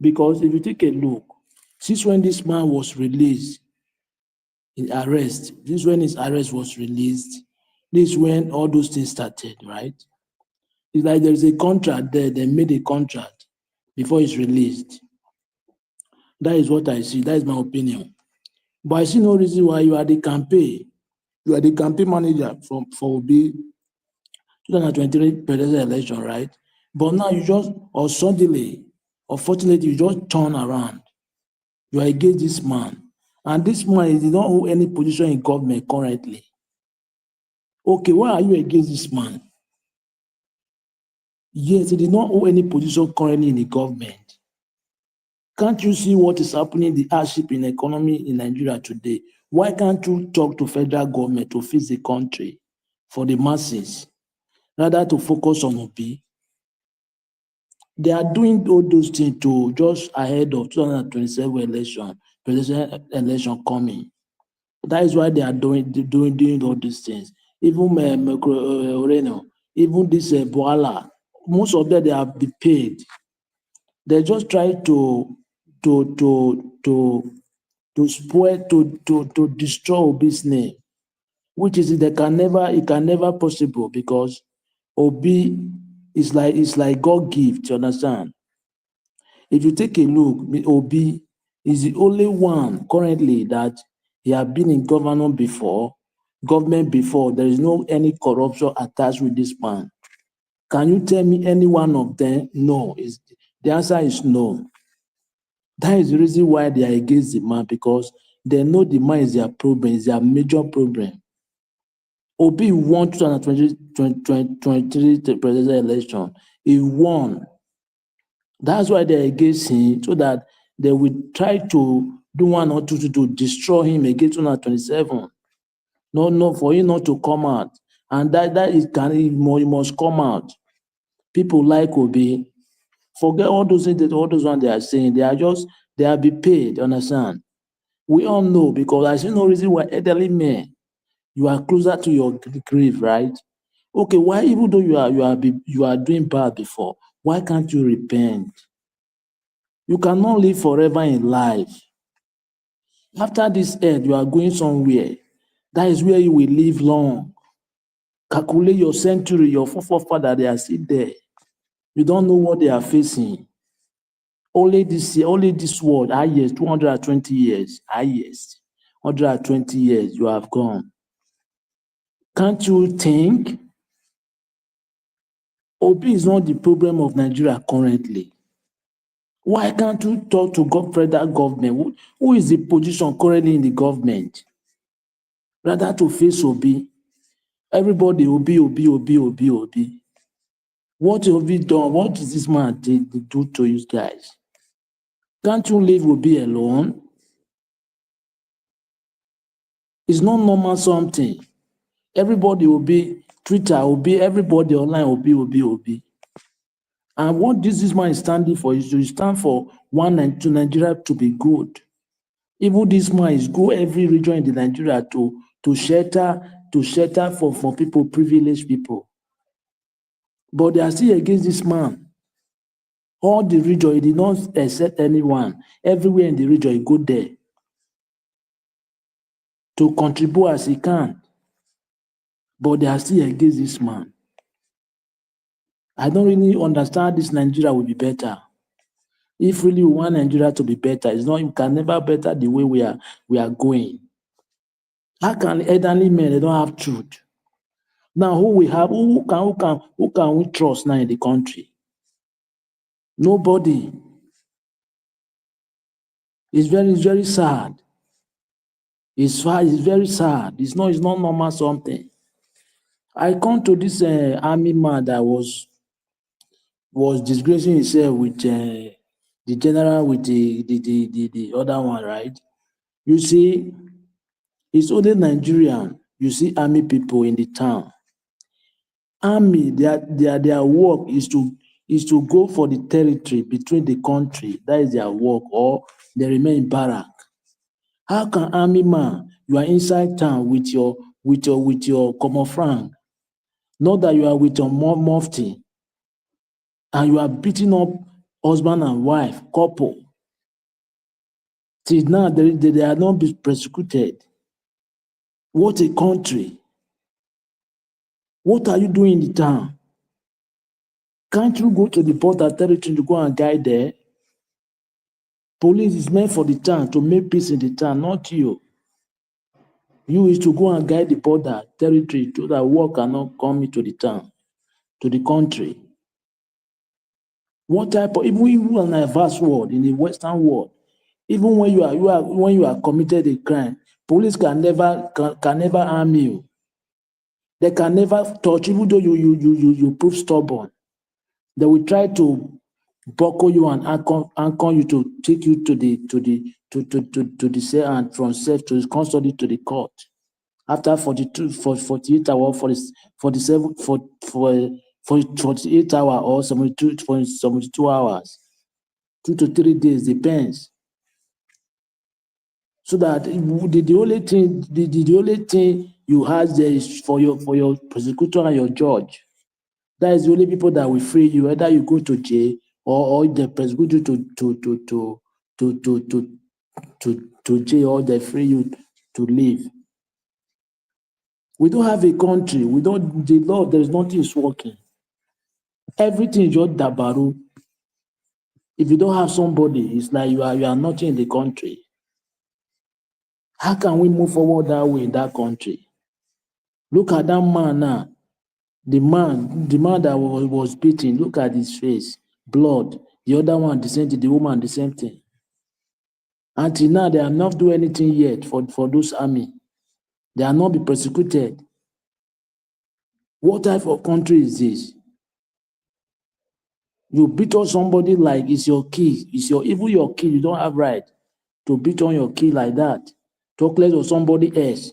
because if you take a look, since when this man was released in arrest, this is when his arrest was released, this is when all those things started, right? It's like there's a contract there, they made a contract before it's released. That is what I see, that is my opinion. But I see no reason why you are the campaign manager for Obi 2023 presidential election, right? But now you just, or suddenly, unfortunately, you just turn around. You are against this man. And this man is not hold any position in government currently. Okay, why are you against this man? Yes, he did not hold any position currently in the government. Can't you see what is happening, the hardship in the economy in Nigeria today? Why can't you talk to federal government to fix the country for the masses, rather to focus on Obi? They are doing all those things to just ahead of 2027 presidential election coming. That is why they are doing all these things. Even Moreno, even this Boala, most of them they have been paid. They just try to spoil, to destroy Obi's name, which is it can never possible, because Obi is like God gift, you understand? If you take a look, Obi is the only one currently that he have been in government before. There is no any corruption attached with this man. Can you tell me any one of them? No. The answer is no. That is the reason why they are against the man, because they know the man is their problem, is their major problem. Obi won 2023 presidential election. He won. That's why they're against him, so that they will try to do one or two to destroy him against 2027. No, for him not to come out. And he must come out. People like Obi. Forget all those things, all those ones they are saying. They are be paid, understand? We all know, because I see no reason why elderly men, you are closer to your grave, right? Okay, why, even though you are doing bad before, why can't you repent? You cannot live forever in life. After this earth, you are going somewhere. That is where you will live long. Calculate your century, your forefather, they are still there. You don't know what they are facing. Only this world, highest 220 years, highest 120 years, you have gone. Can't you think? Obi is not the problem of Nigeria currently. Why can't you talk to federal government? Who is the position currently in the government? Rather to face Obi. Everybody Obi. What have you done? What does this man do to you guys? Can't you leave Obi alone? It's not normal something. Everybody Obi, Twitter Obi, everybody online Obi. And what this man is standing for is to stand for to Nigeria to be good. Even this man is go every region in the Nigeria to shelter for people, privileged people. But they are still against this man. All the region, he did not accept anyone. Everywhere in the region, he go there to contribute as he can. But they are still against this man. I don't really understand this Nigeria will be better. If really we want Nigeria to be better, you can never better the way we are going. How can elderly men, they don't have truth? Now who can we trust now in the country? Nobody. It's very sad. It's very sad. It's not normal something. I come to this army man that was disgracing himself with the general, with the other one, right? You see, it's only Nigerian. You see army people in the town. Army, their work is to go for the territory between the country. That is their work, or they remain in barrack. How can army man, you are inside town with your common frank, not that you are with your mufti, and you are beating up husband and wife, couple. Till now, they are not being persecuted. What a country. What are you doing in the town? Can't you go to the border territory to go and guide there? Police is meant for the town, to make peace in the town, not you. You is to go and guide the border territory so that war cannot come into the town, to the country. What type of, even in a vast world, in the Western world, even when you are committed a crime, police can never harm you. They can never touch, even though you prove stubborn. They will try to buckle you and anchor you to take you to the cell, and from cell to the custody to the court. After 48 hours, 48 hours or 72 hours, 2 to 3 days, depends. So that the only thing you have there is for your prosecutor and your judge. That is the only people that will free you. Either you go to jail or they prosecute you to jail, or they free you to leave. We don't have a country. The law, there's nothing is working. Everything is just dabaru. If you don't have somebody, it's like you are nothing in the country. How can we move forward that way in that country? Look at that man now. The man that was beaten, look at his face, blood. The other one, the same thing, the woman, the same thing. Until now, they have not do anything yet for those army. They are not be persecuted. What type of country is this? You beat on somebody like it's your kid. Even your kid, you don't have right to beat on your kid like that. Talk less of somebody else.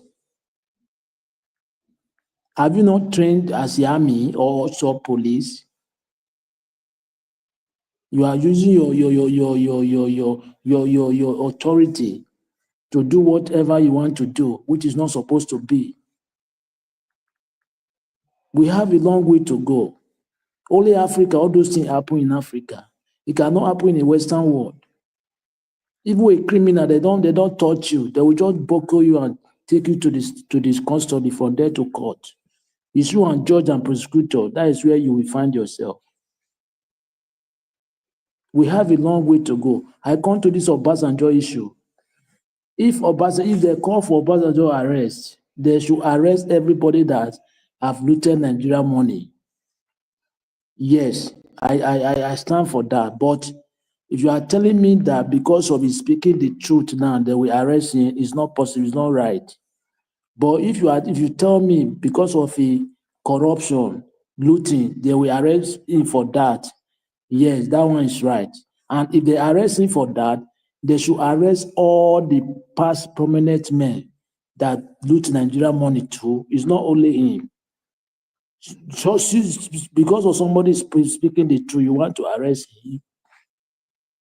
Have you not trained as the army or also police? You are using your authority to do whatever you want to do, which is not supposed to be. We have a long way to go. Only Africa, all those things happen in Africa. It cannot happen in the Western world. Even a criminal, they don't touch you. They will just buckle you and take you to this custody, from there to court. It's you and judge and prosecutor. That is where you will find yourself. We have a long way to go. I come to this Obasanjo issue. If they call for Obasanjo arrest, they should arrest everybody that have looted Nigerian money. Yes, I stand for that. But if you are telling me that because of his speaking the truth now, they will arrest him, it's not possible, it's not right. But if you tell me because of the corruption, looting, they will arrest him for that, yes, that one is right. And if they arrest him for that, they should arrest all the past prominent men that loot Nigerian money too. It's not only him. So because of somebody speaking the truth, you want to arrest him.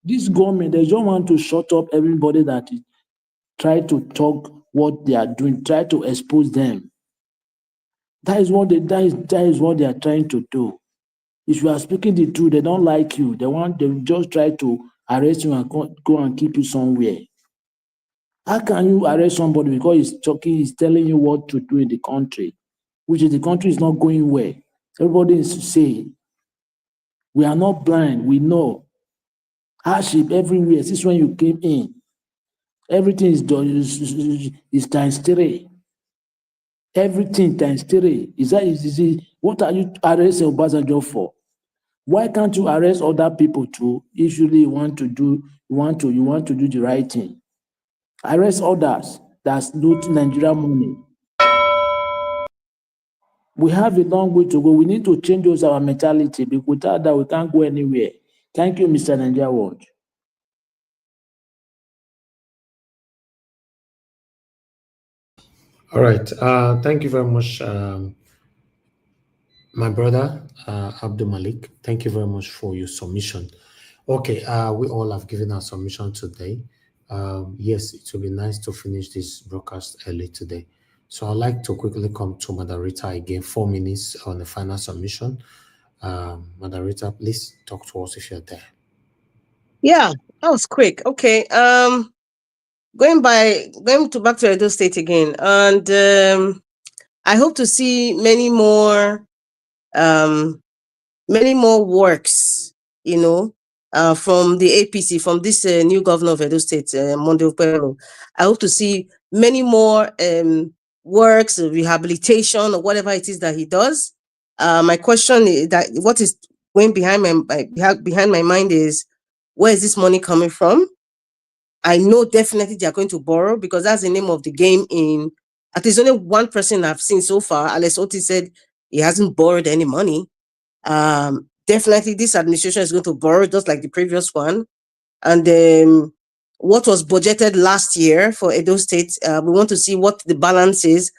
This government, they don't want to shut up everybody that try to talk what they are doing, try to expose them. That is what they are trying to do. If you are speaking the truth, they don't like you. They just try to arrest you and go and keep you somewhere. How can you arrest somebody because he's telling you what to do in the country, which is the country is not going well? Everybody is saying, we are not blind, we know. Hardship everywhere. Since when you came in, everything is times 3. Everything times 3. What are you arresting Obasanjo for? Why can't you arrest other people too? Usually you want to do the right thing. Arrest others that loot Nigerian money. We have a long way to go. We need to change our mentality, because without that we can't go anywhere. Thank you, Mr. Nigeria Watch. All right. Thank you very much, my brother, Abdul Malik. Thank you very much for your submission. Okay, we all have given our submission today. Yes, it will be nice to finish this broadcast early today. So I'd like to quickly come to Madarita again, 4 minutes on the final submission. Madarita, please talk to us if you're there. Yeah, that was quick. Okay. Going back to Edo State again, and I hope to see many more works, from the APC, from this new governor of Edo State, Monday Okpebholo. I hope to see many more works, rehabilitation, or whatever it is that he does. My question is that what is going behind my mind is, where is this money coming from? I know definitely they are going to borrow, because that's the name of the game. At least only one person I've seen so far, Alex Oti, said he hasn't borrowed any money. definitely this administration is going to borrow just like the previous one. And what was budgeted last year for Edo State, we want to see what the balance is.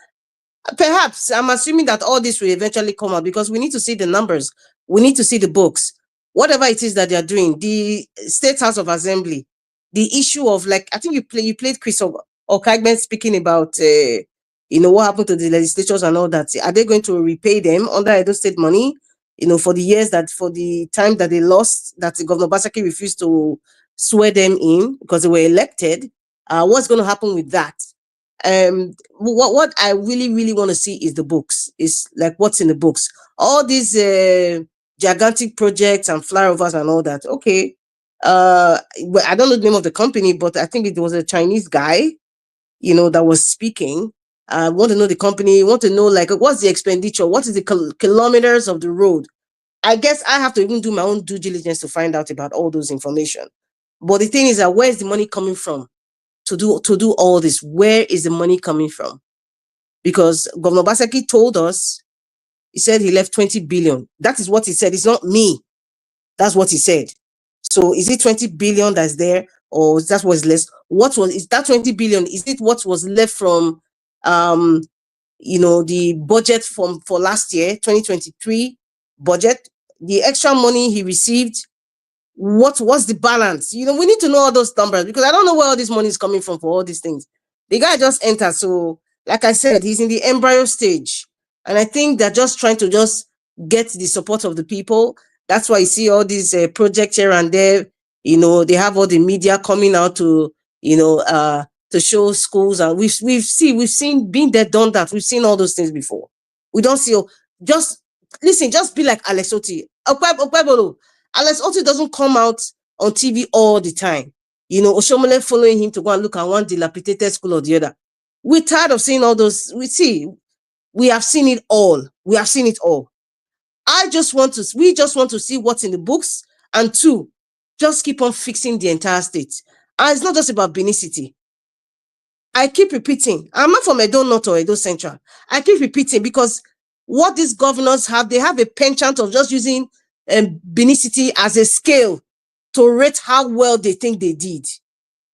Perhaps, I'm assuming that all this will eventually come out because we need to see the numbers. We need to see the books. Whatever it is that they are doing, the State House of Assembly, the issue of, like, I think you played Chris Okagben speaking about, what happened to the legislatures and all that. Are they going to repay them under Edo State money, for the time that they lost, that Governor Obaseki refused to swear them in because they were elected? What's going to happen with that? What I really want to see is the books. Is like what's in the books. All these gigantic projects and flyovers and all that. Okay. But I don't know the name of the company, but I think it was a Chinese guy, that was speaking. I want to know the company, want to know like what's the expenditure, what is the kilometers of the road. I guess I have to even do my own due diligence to find out about all those information. But the thing is that where's the money coming from? To do all this, where is the money coming from? Because Governor Obaseki told us, he said he left 20 billion. That is what he said. It's not me. That's what he said. So is it 20 billion that's there, or that was less? Is that 20 billion? Is it what was left from the budget for last year, 2023 budget? The extra money he received, what's the balance? We need to know all those numbers because I don't know where all this money is coming from for all these things. The guy just entered, so like I said, he's in the embryo stage, and I think they're just trying to just get the support of the people. That's why you see all these projects here and there. They have all the media coming out to to show schools, and we've seen been there, done that. We've seen all those things before. We don't see. Just listen, just be like Alex Oti. Alex Oti doesn't come out on TV all the time. Oshiomhole following him to go and look at one dilapidated school or the other. We're tired of seeing all those. We have seen it all. We have seen it all. We just want to see what's in the books, and two, just keep on fixing the entire state. And it's not just about Benin City. I keep repeating, I'm not from Edo North or Edo Central. I keep repeating because what these governors have, they have a penchant of just using Benin City as a scale to rate how well they think they did.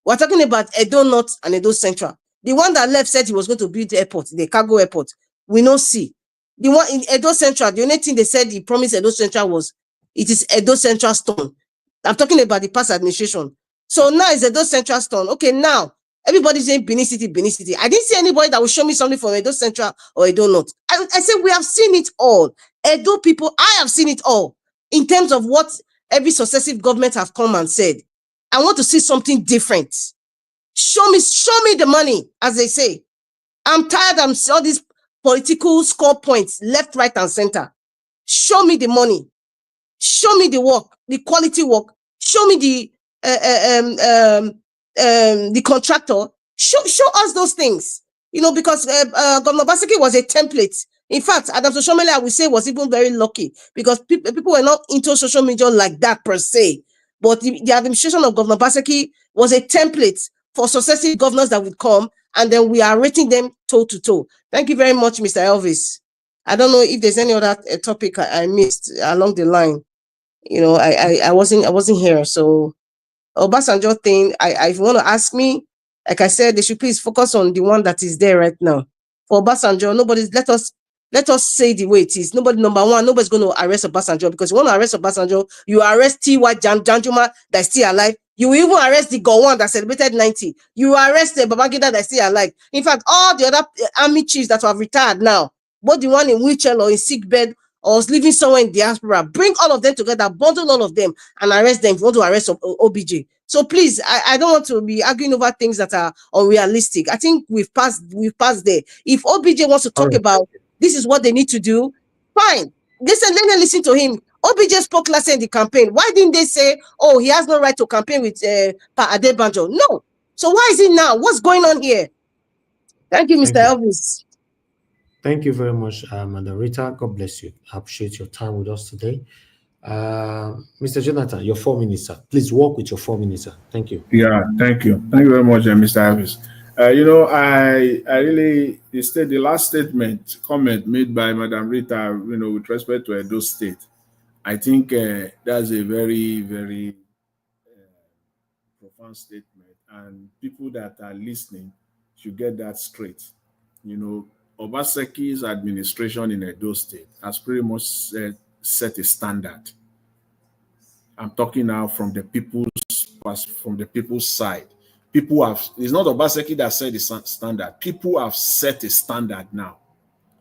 We're talking about Edo North and Edo Central. The one that left said he was going to build the airport, the cargo airport. We don't see. The one in Edo Central, the only thing they said he promised Edo Central was, it is Edo Central stone. I'm talking about the past administration. So now it's Edo Central stone. Okay, now everybody's saying Benin City, Benin City. I didn't see anybody that will show me something from Edo Central or Edo North. I said we have seen it all. Edo people, I have seen it all in terms of what every successive government have come and said. I want to see something different. Show me the money, as they say. I'm tired of all these political score points, left, right, and center. Show me the money. Show me the work, the quality work. Show me the contractor. Show us those things. Because Governor Obaseki was a template. In fact, Adam Oshiomhole, I would say, was even very lucky because people were not into social media like that per se. But the administration of Governor Obaseki was a template for successive governors that would come, and then we are rating them toe to toe. Thank you very much, Mr. Elvis. I don't know if there's any other topic I missed along the line. I wasn't here. So Obasanjo thing, if you want to ask me, like I said, they should please focus on the one that is there right now. For Obasanjo, let us say the way it is. Number one, nobody's going to arrest Obasanjo because you want to arrest Obasanjo, you arrest T.Y. Janjuma that's still alive. You will even arrest the Gowon that celebrated 90. You arrest the Babangida that's still alive. In fact, all the other army chiefs that have retired now, both the one in wheelchair or in sick bed or is living somewhere in diaspora, bring all of them together, bundle all of them and arrest them if you want to arrest OBJ. So please, I don't want to be arguing over things that are unrealistic. I think we've passed there. If OBJ wants to talk about this is what they need to do, fine. They said, let them listen to him. OBJ spoke last year in the campaign. Why didn't they say, oh, he has no right to campaign with Pa Adebanjo? No. So why is it now? What's going on here? Thank you, Mr. Elvis. Thank you very much, Madam Rita. God bless you. I appreciate your time with us today. Mr. Jonathan, your 4 minutes, sir. Please walk with your 4 minutes, sir. Thank you. Yeah, thank you. Thank you very much, Mr. Elvis. I really, the last comment made by Madam Rita, with respect to Edo State, I think that's a very, very profound statement, and people that are listening should get that straight. You know, Obaseki's administration in Edo State has pretty much set a standard. I'm talking now from the people's side. People have, it's not Obaseki that set the standard. People have set a standard now.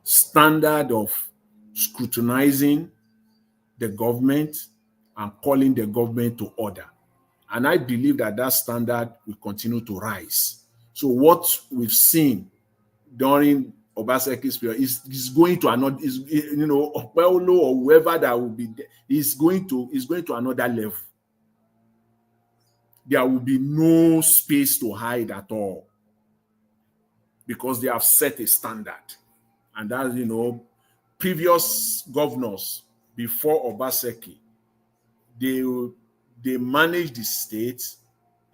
Standard of scrutinizing the government and calling the government to order. And I believe that that standard will continue to rise. So what we've seen during Obaseki's period is going to another, Okpelo or whoever that will be there is going to another level. There will be no space to hide at all because they have set a standard. And that's, previous governors before Obaseki, they managed the state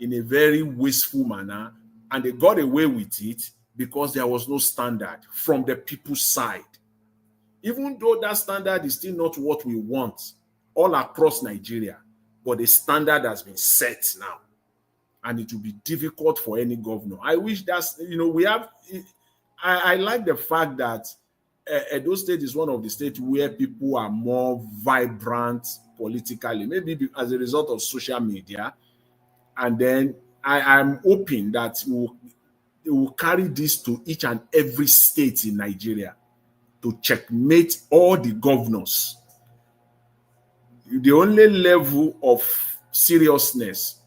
in a very wasteful manner, and they got away with it because there was no standard from the people's side. Even though that standard is still not what we want all across Nigeria, but the standard has been set now, and it will be difficult for any governor. I wish that's, I like the fact that Edo State is one of the states where people are more vibrant politically, maybe as a result of social media. And then I'm hoping that we will carry this to each and every state in Nigeria to checkmate all the governors. The only level of seriousness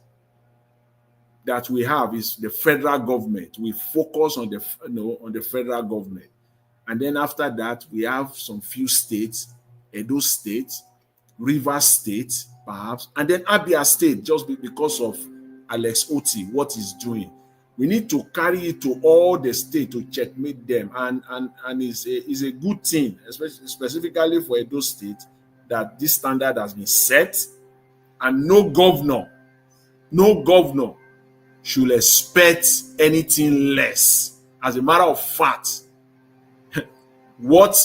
that we have is the federal government. We focus on the federal government. And then after that, we have some few states, Edo State, Rivers State, perhaps, and then Abia State, just because of Alex Oti, what he's doing. We need to carry it to all the states to checkmate them. And it's a good thing, especially specifically for Edo State, that this standard has been set, and no governor should expect anything less. As a matter of fact, what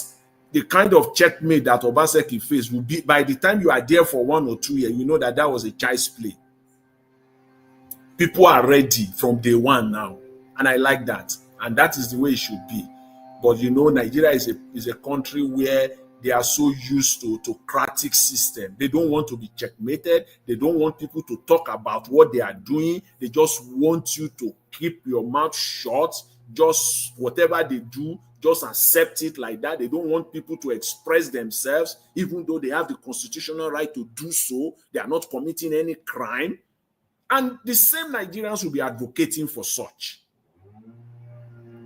the kind of checkmate that Obaseki faced will be, by the time you are there for 1 or 2 years, you know that was a child's play. People are ready from day one now, and I like that, and that is the way it should be. But Nigeria is a country where they are so used to autocratic system. They don't want to be checkmated. They don't want people to talk about what they are doing. They just want you to keep your mouth shut. Just whatever they do, just accept it like that. They don't want people to express themselves, even though they have the constitutional right to do so. They are not committing any crime. And the same Nigerians will be advocating for such.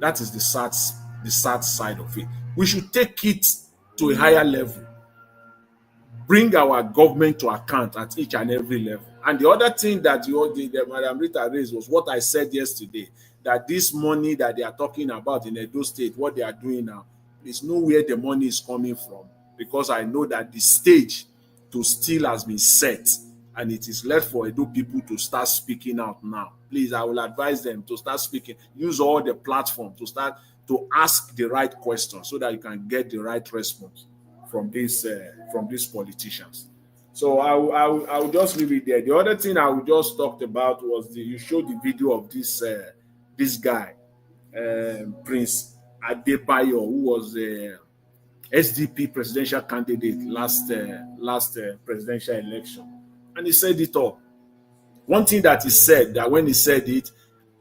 That is the sad side of it. We should take it to a higher level. Bring our government to account at each and every level. And the other thing that Madam Rita raised was what I said yesterday, that this money that they are talking about in Edo State, what they are doing now, is nowhere the money is coming from, because I know that the stage to steal has been set, and it is left for Edo people to start speaking out now. Please, I will advise them to start speaking. Use all the platforms to start to ask the right questions so that you can get the right response from these politicians. So I will just leave it there. The other thing I would just talked about was you showed the video of this guy, Prince Adebayo, who was a SDP presidential candidate last presidential election, and he said it all. One thing that he said, that when he said it,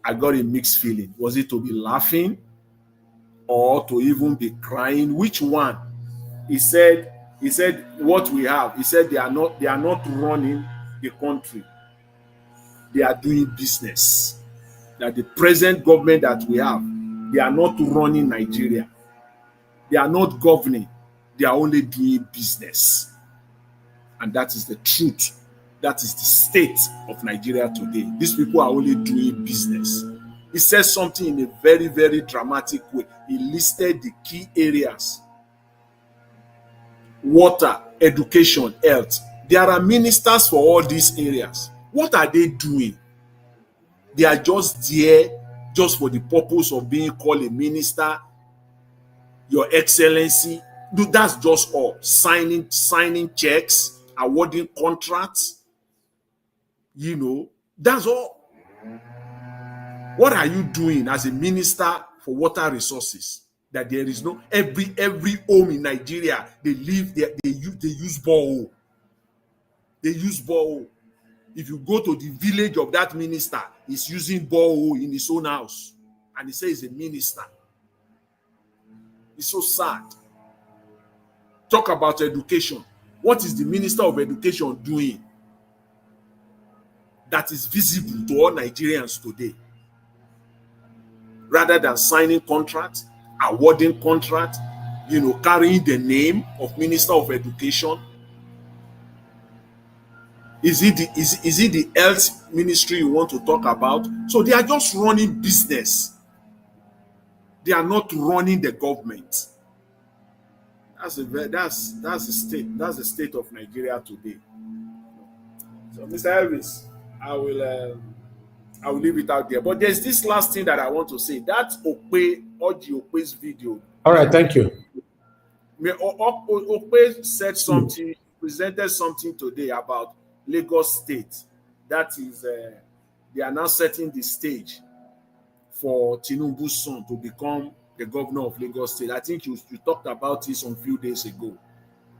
I got a mixed feeling. Was it to be laughing or to even be crying? Which one? He said what we have. He said they are not running the country. They are doing business. That the present government that we have, they are not running Nigeria. They are not governing. They are only doing business. And that is the truth. That is the state of Nigeria today. These people are only doing business. He says something in a very, very dramatic way. He listed the key areas: water, education, health. There are ministers for all these areas. What are they doing? They are just there just for the purpose of being called a minister, Your Excellency. That's just all. Signing checks, awarding contracts. You know, that's all. What are you doing as a minister for water resources? That there is no every home in Nigeria they live there, they use borehole. They use borehole. If you go to the village of that minister, he's using borehole in his own house, and he says he's a minister. It's so sad. Talk about education. What is the Minister of Education doing that is visible to all Nigerians today? Rather than signing contracts, awarding contracts, you know, carrying the name of Minister of Education. Is it the health ministry you want to talk about? So they are just running business. They are not running the government. That's the state of Nigeria today. So, Mr. Elvis, I will leave it out there. But there's this last thing that I want to say. That's Okupe's video. All right, thank you. Okupe said something, presented something today about Lagos State. That is, they are now setting the stage for Tinubu's son to become the governor of Lagos State. I think you talked about this a few days ago.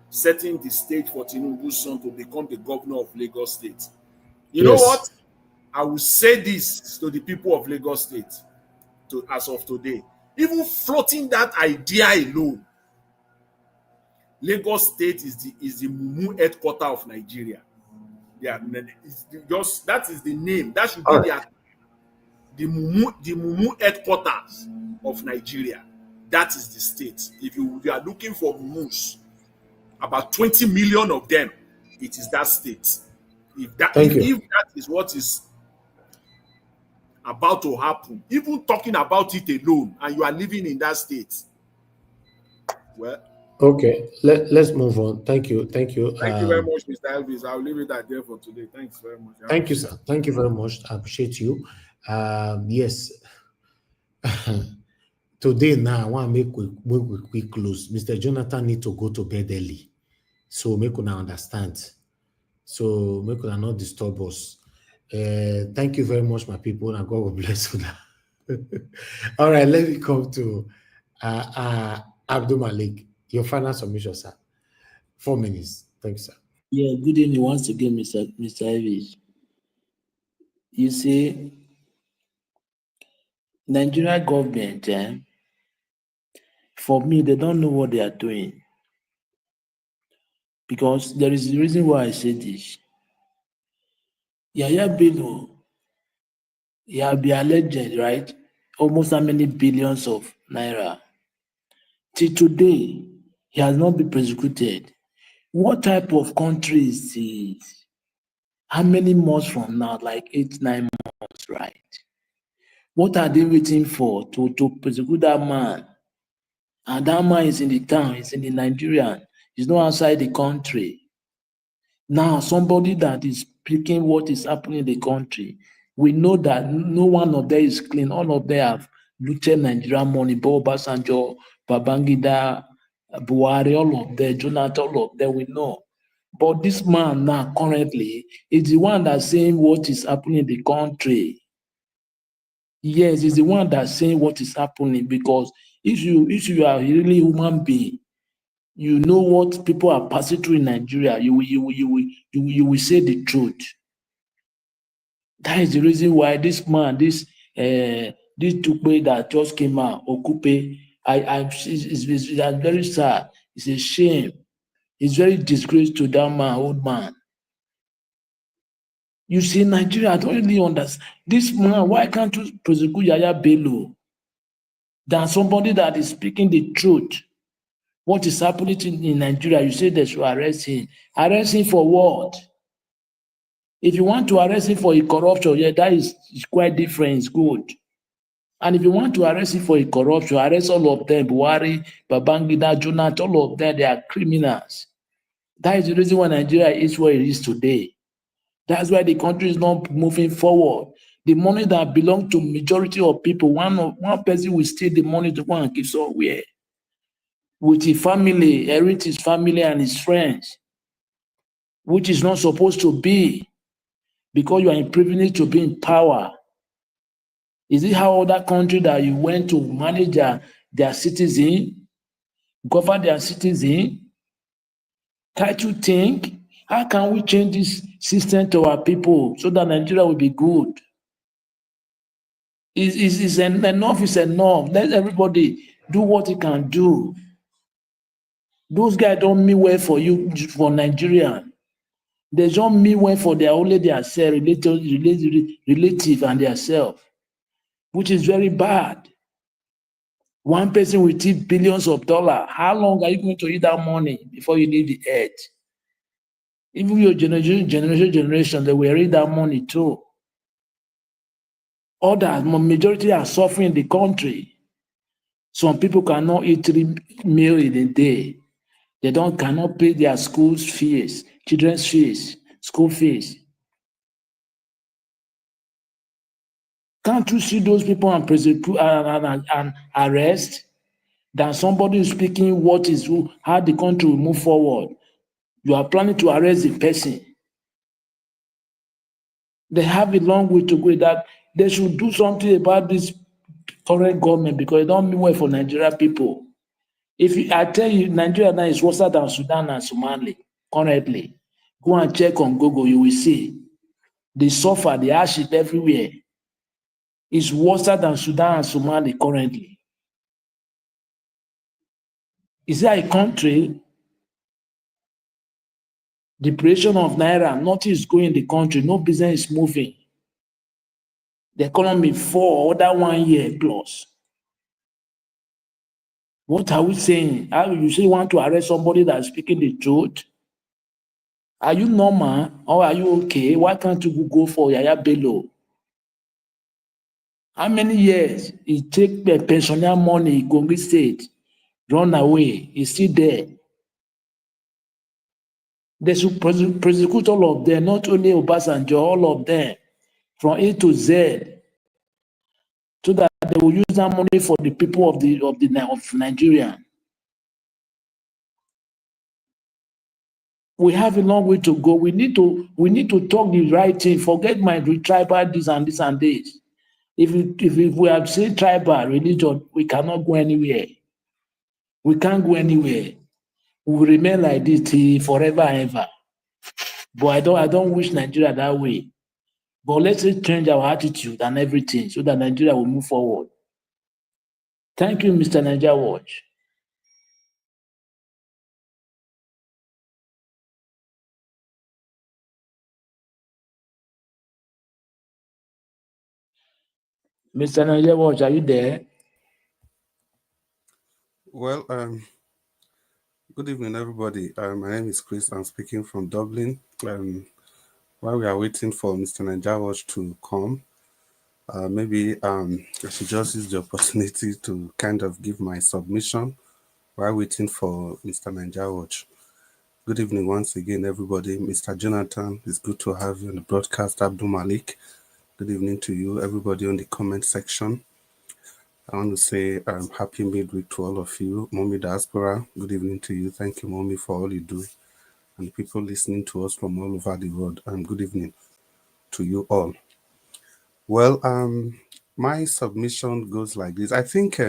Setting the stage for Tinubu's son to become the governor of Lagos State. You know what? I will say this to the people of Lagos State as of today. Even floating that idea alone, Lagos State is the Mumu headquarter of Nigeria. That is the name. That should be the Mumu headquarters of Nigeria. That is the state. If you are looking for Mumus, about 20 million of them, it is that state. If that is what is about to happen, even talking about it alone, and you are living in that state, well. Okay, let's move on. Thank you. Thank you very much, Mr. Elvis. I'll leave it at there for today. Thanks very much. Thank you, sir. Thank you very much. I appreciate you. Yes. Today now, I want to make a quick close. Mr. Jonathan need to go to bed early. So make una understand. So make una not disturb us. Thank you very much, my people, and God will bless you. All right, let me come to Abdul Malik. Your final submission, sir. 4 minutes. Thank you, sir. Yeah, good evening once again, Mr. Elvis. You see, Nigeria government, for me, they don't know what they are doing. Because there is a reason why I say this. Yaya Bello, he has been alleged, right? Almost how many billions of naira. Till today, he has not been prosecuted. What type of country is this? How many months from now? Like 8, 9 months, right? What are they waiting for to prosecute that man? And that man is in the town, he's in the Nigerian, he's not outside the country. Now, somebody that is speaking what is happening in the country, we know that no one of them is clean. All of them have looted Nigerian money. Obasanjo, Babangida, Buhari, all of them, Jonathan, all of them, we know. But this man now, currently, is the one that's saying what is happening in the country. Yes, he's the one that's saying what is happening, because if you are really human being, you know what people are passing through in Nigeria, you will say the truth. That is the reason why this man, this Okupe that just came out, Okupe, it's very sad. It's a shame. It's very disgrace to that man, old man. You see, Nigeria, I don't really understand. This man, why can't you prosecute Yaya Bello than somebody that is speaking the truth? What is happening in Nigeria? You say they should arrest him. Arrest him for what? If you want to arrest him for a corruption, yeah, that is quite different. It's good. And if you want to arrest him for a corruption, arrest all of them. Buhari, Babangida, Jonathan, all of them, they are criminals. That is the reason why Nigeria is where it is today. That's why the country is not moving forward. The money that belongs to majority of people, one person will steal the money to go and keep somewhere. With his family, inherit his family and his friends. which is not supposed to be, because you are in privilege to be in power. Is it how other country that you went to manage their citizen, govern their citizen? Can't you think, how can we change this system to our people so that Nigeria will be good? Enough is enough. Let everybody do what he can do. Those guys don't mean well for you, for Nigeria. They don't mean well for only their self, relative and their self, which is very bad. One person will take billions of dollars. How long are you going to eat that money before you leave the earth? Even your generation, they will eat that money too. Others, majority are suffering in the country. Some people cannot eat 3 meals in a day. They cannot pay their school fees, children's fees, school fees. Can't you see those people and prosecute and arrest? Than somebody is speaking how the country will move forward. You are planning to arrest the person. They have a long way to go. That they should do something about this current government, because it don't mean well for Nigeria people. I tell you, Nigeria now is worse than Sudan and Somalia currently. Go and check on Google, you will see. They suffer, the hardship everywhere. It's worse than Sudan and Somalia currently. Is there a country? Depreciation of Naira, nothing is going in the country, no business is moving. The economy for other 1 year plus. What are we saying? How you say you want to arrest somebody that is speaking the truth? Are you normal or are you okay? Why can't you go for Yaya Bello? How many years he take the pensioner money, Kogi State, run away? He's still there. They should prosecute all of them, not only Obasanjo, all of them, from A to Z, so that they will use that money for the people of Nigeria. We have a long way to go. We need to talk the right thing. Forget my tribal this and this and this. If we have said tribal religion, we cannot go anywhere. We can't go anywhere. We will remain like this forever and ever. But I don't wish Nigeria that way. But let's change our attitude and everything so that Nigeria will move forward. Thank you, Mr. Nigeria Watch. Mr. Nigeria Watch, are you there? Well, good evening, everybody. My name is Chris. I'm speaking from Dublin. While we are waiting for Mr. Nigeria Watch to come, maybe I should just use the opportunity to kind of give my submission while waiting for Mr. Nigeria Watch. Good evening once again, everybody. Mr. Jonathan, it's good to have you on the broadcast. Abdul Malik, good evening to you, everybody on the comment section. I want to say happy midweek to all of you. Mommy Diaspora, good evening to you. Thank you, Mommy, for all you do. And people listening to us from all over the world, good evening to you all. Well, my submission goes like this. I think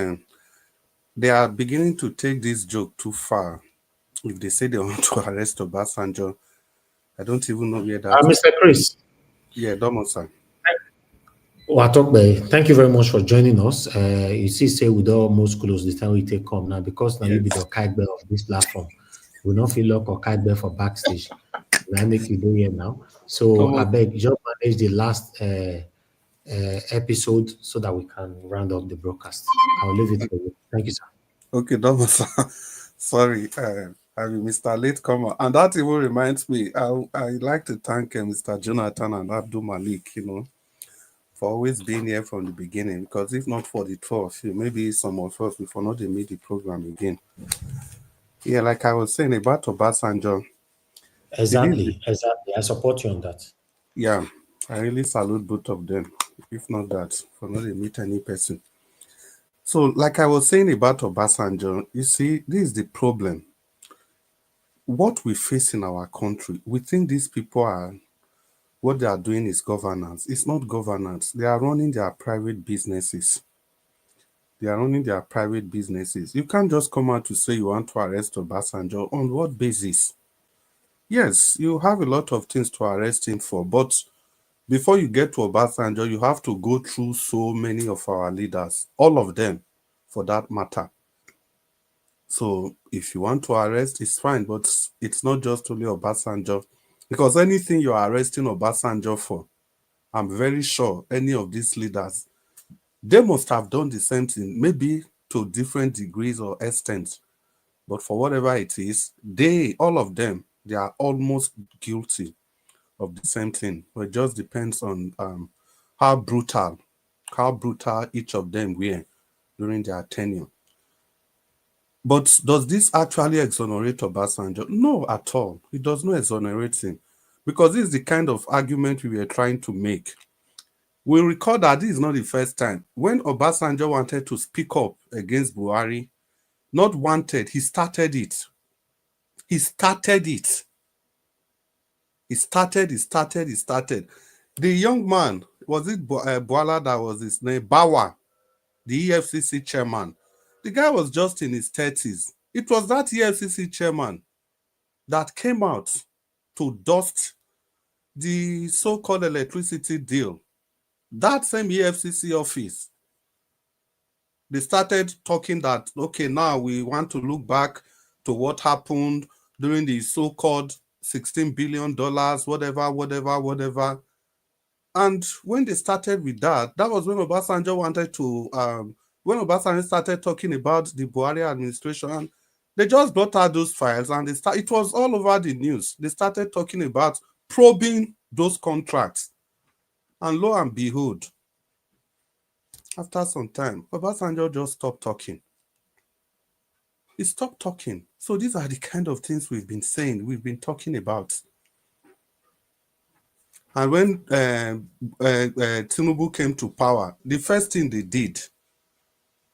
they are beginning to take this joke too far. If they say they want to arrest Obasanjo, I don't even know where that is. Mr. Chris. Yeah, Domosa. Watokbe, thank you very much for joining us. You see, say we don't almost close the time we take come now, because now you be the Okagbe of this platform. We don't feel like Okagbe for backstage. I make you do here now. So I beg just manage the last episode so that we can round up the broadcast. I'll leave it for you. Thank you, sir. Okay, Domosa. Sorry, I'm Mr. Latecomer. And that even reminds me, I'd like to thank Mr. Jonathan and Abdul Malik, for always being here from the beginning, because if not for the two of you, maybe some of us before not they made the program again. Yeah, like I was saying about Obasanjo. Exactly. I support you on that. Yeah, I really salute both of them. If not that, for not to meet any person. So, like I was saying about Obasanjo, you see, this is the problem. what we face in our country, we think these people are, what they are doing is governance. It's not governance. They are running their private businesses. They are running their private businesses. You can't just come out to say you want to arrest Obasanjo. On what basis? Yes, you have a lot of things to arrest him for, but before you get to Obasanjo, you have to go through so many of our leaders, all of them, for that matter. So if you want to arrest, it's fine, but it's not just only Obasanjo. Because anything you are arresting Obasanjo for, I'm very sure any of these leaders, they must have done the same thing, maybe to different degrees or extents. But for whatever it is, they, all of them, they are almost guilty of the same thing. But it just depends on how brutal each of them were during their tenure. But does this actually exonerate Obasanjo? No, at all. It does not exonerate him. Because this is the kind of argument we were trying to make. We recall that this is not the first time. When Obasanjo wanted to speak up against Buhari, not wanted, he started it. He started it. He started. The young man, was it Boala that was his name? Bawa, the EFCC chairman. The guy was just in his 30s. It was that EFCC chairman that came out to dust the so-called electricity deal. That same EFCC office, they started talking that, okay, now we want to look back to what happened during the so-called $16 billion, whatever. And when they started with that, that was when Obasanjo wanted to, when Obasanjo started talking about the Buhari administration, they just brought out those files and it was all over the news. They started talking about probing those contracts. And lo and behold, after some time, Obasanjo just stopped talking. He stopped talking. So these are the kind of things we've been saying, we've been talking about. And when Tinubu came to power, the first thing they did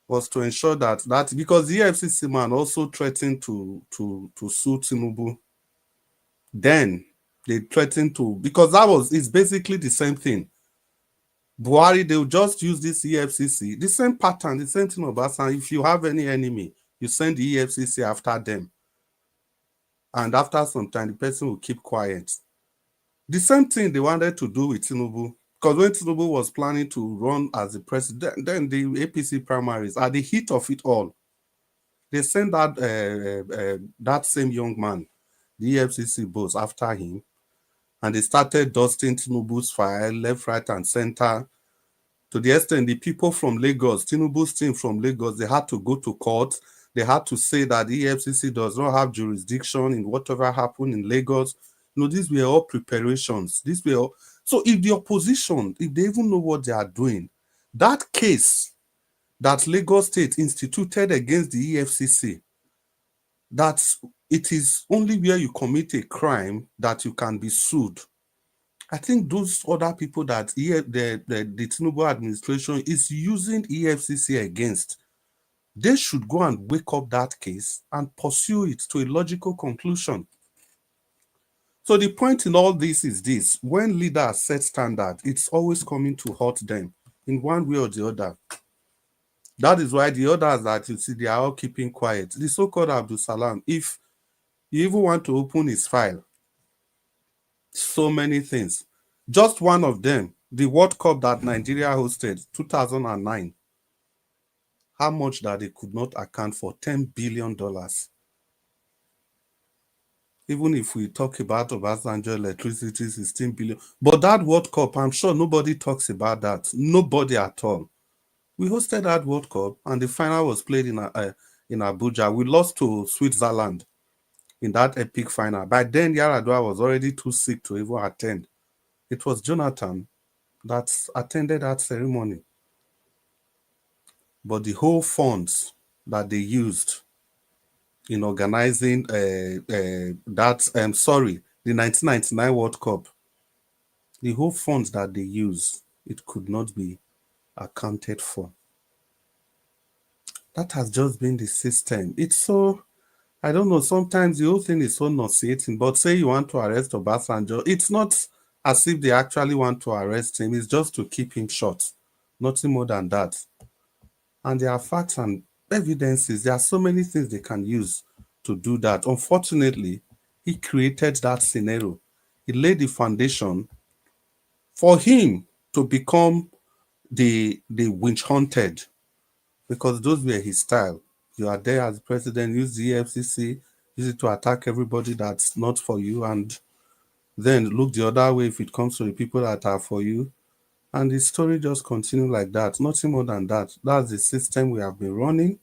was to ensure that because the EFCC man also threatened to sue Tinubu. Then they threatened to, because it's basically the same thing. Buhari, they'll just use this EFCC, the same pattern, the same thing about Obasanjo. If you have any enemy, you send the EFCC after them. And after some time, the person will keep quiet. The same thing they wanted to do with Tinubu. Because when Tinubu was planning to run as the president, then the APC primaries, at the heat of it all, they sent that same young man, the EFCC boss, after him, and they started dusting Tinubu's file left, right, and center. To the extent the people from Lagos, Tinubu's team from Lagos, they had to go to court. They had to say that the EFCC does not have jurisdiction in whatever happened in Lagos. These were all preparations. So if the opposition, if they even know what they are doing, that case that Lagos State instituted against the EFCC, that it is only where you commit a crime that you can be sued. I think those other people that the Tinubu administration is using EFCC against, they should go and wake up that case and pursue it to a logical conclusion. So the point in all this is this: when leaders set standard, it's always coming to hurt them in one way or the other. That is why the others that you see, they are all keeping quiet. The so-called Abdul Salam, if you even want to open his file, so many things. Just one of them, the World Cup that Nigeria hosted, 2009, how much that they could not account for, $10 billion. Even if we talk about Obasanjo electricity, 16 billion. But that World Cup, I'm sure nobody talks about that. Nobody at all. We hosted that World Cup and the final was played in Abuja. We lost to Switzerland in that epic final. By then, Yaradua was already too sick to even attend. It was Jonathan that attended that ceremony. But the whole funds that they used in organizing the 1999 World Cup, the whole funds that they use, it could not be accounted for. That has just been the system. It's so, I don't know, sometimes the whole thing is so nauseating, but say you want to arrest Obasanjo, it's not as if they actually want to arrest him, it's just to keep him short. Nothing more than that. And there are facts and evidences. There are so many things they can use to do that. Unfortunately, he created that scenario. He laid the foundation for him to become the witch hunted, because those were his style. You are there as president, use the EFCC, use it to attack everybody that's not for you, and then look the other way if it comes to the people that are for you. And the story just continues like that. Nothing more than that. That's the system we have been running,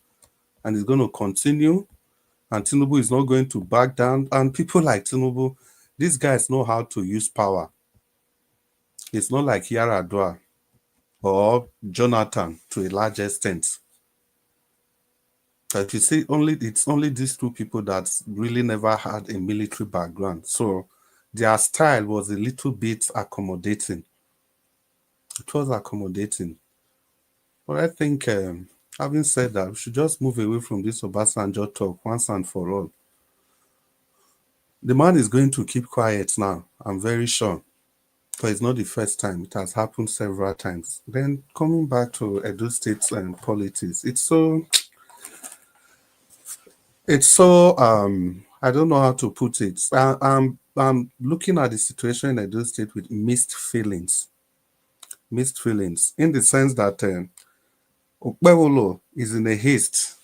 and it's going to continue. And Tinubu is not going to back down. And people like Tinubu, these guys know how to use power. It's not like Yaradua or Jonathan to a large extent. But you see, it's only these two people that really never had a military background. So their style was a little bit accommodating. It was accommodating. But I think, having said that, we should just move away from this Obasanjo talk once and for all. The man is going to keep quiet now, I'm very sure. But it's not the first time. It has happened several times. Then coming back to Edo State and politics, it's so I don't know how to put it. I'm looking at the situation in Edo State with mixed feelings. Mixed feelings in the sense that Okpewolo is in a haste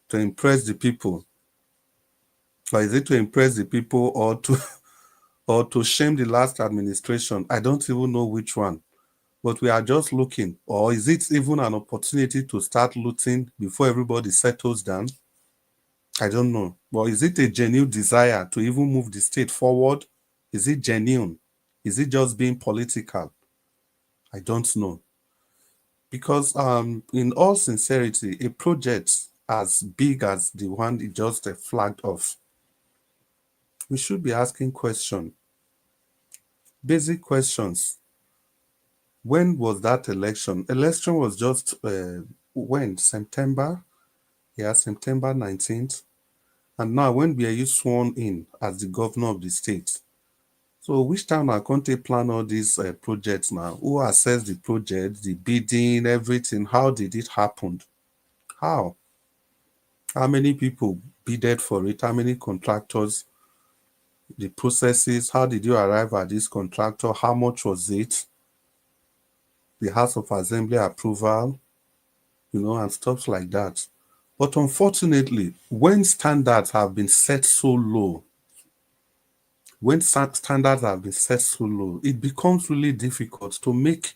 to impress the people. Or is it to impress the people or to shame the last administration? I don't even know which one. But we are just looking. Or is it even an opportunity to start looting before everybody settles down? I don't know. But is it a genuine desire to even move the state forward? Is it genuine? Is it just being political? I don't know. Because in all sincerity, a project as big as the one it just flagged off, we should be asking questions. Basic questions. When was that election? Election was just when? September? Yeah, September 19th. And now when were you sworn in as the governor of the state? So which time are going to plan all these projects now? Who assessed the project, the bidding, everything? How did it happen? How? How many people bidded for it? How many contractors? The processes? How did you arrive at this contractor? How much was it? The House of Assembly approval, and stuff like that. But unfortunately, when standards have been set so low, it becomes really difficult to make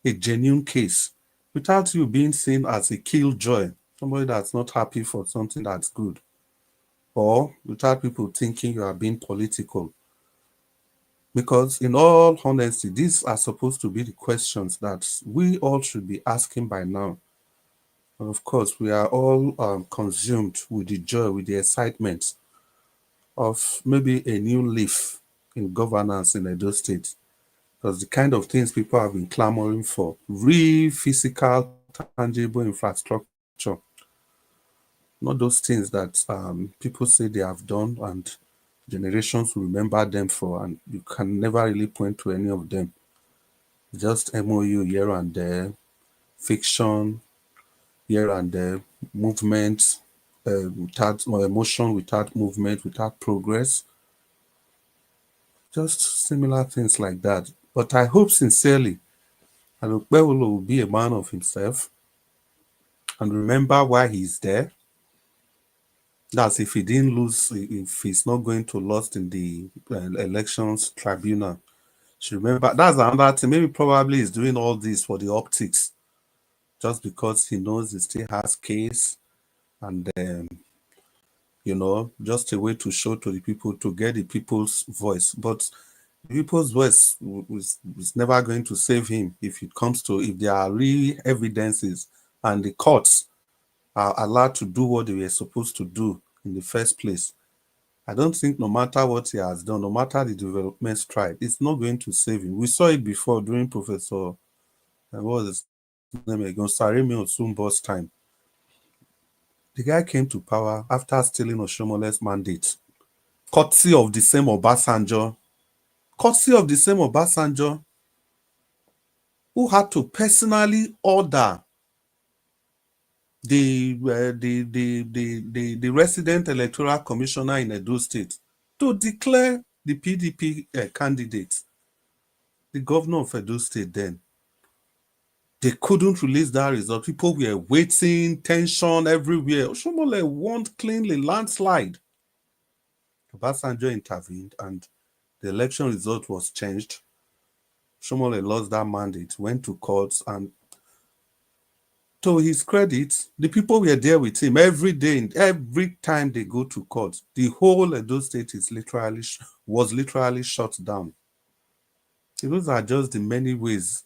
a genuine case without you being seen as a killjoy, somebody that's not happy for something that's good, or without people thinking you are being political. Because in all honesty, these are supposed to be the questions that we all should be asking by now. And of course, we are all consumed with the joy, with the excitement of maybe a new leaf in governance in Edo State. Because the kind of things people have been clamoring for, real physical, tangible infrastructure, not those things that people say they have done and generations will remember them for, and you can never really point to any of them. Just MOU here and there, fiction here and there, movement without or emotion, without movement, without progress. Just similar things like that. But I hope sincerely Alukbewolo will be a man of himself and remember why he's there. That's if he didn't lose, if he's not going to lose in the elections tribunal. Should remember that's another thing. Maybe probably he's doing all this for the optics, just because he knows he still has case, and just a way to show to the people, to get the people's voice. But the people's voice is never going to save him if there are real evidences and the courts are allowed to do what they were supposed to do in the first place. I don't think no matter what he has done, no matter the development tried, it's not going to save him. We saw it before during Professor, what was his name again, Saremi Osunbo's time. The guy came to power after stealing Oshiomole's mandate, courtesy of the same Obasanjo, who had to personally order the resident electoral commissioner in Edo State to declare the PDP candidate, the governor of Edo State then. They couldn't release that result. People were waiting, tension everywhere. Oshiomhole won cleanly, landslide. Obasanjo intervened and the election result was changed. Oshiomhole lost that mandate, went to courts, and to his credit, the people were there with him every day. Every time they go to court, the whole Edo State was literally shut down. Those are just the many ways,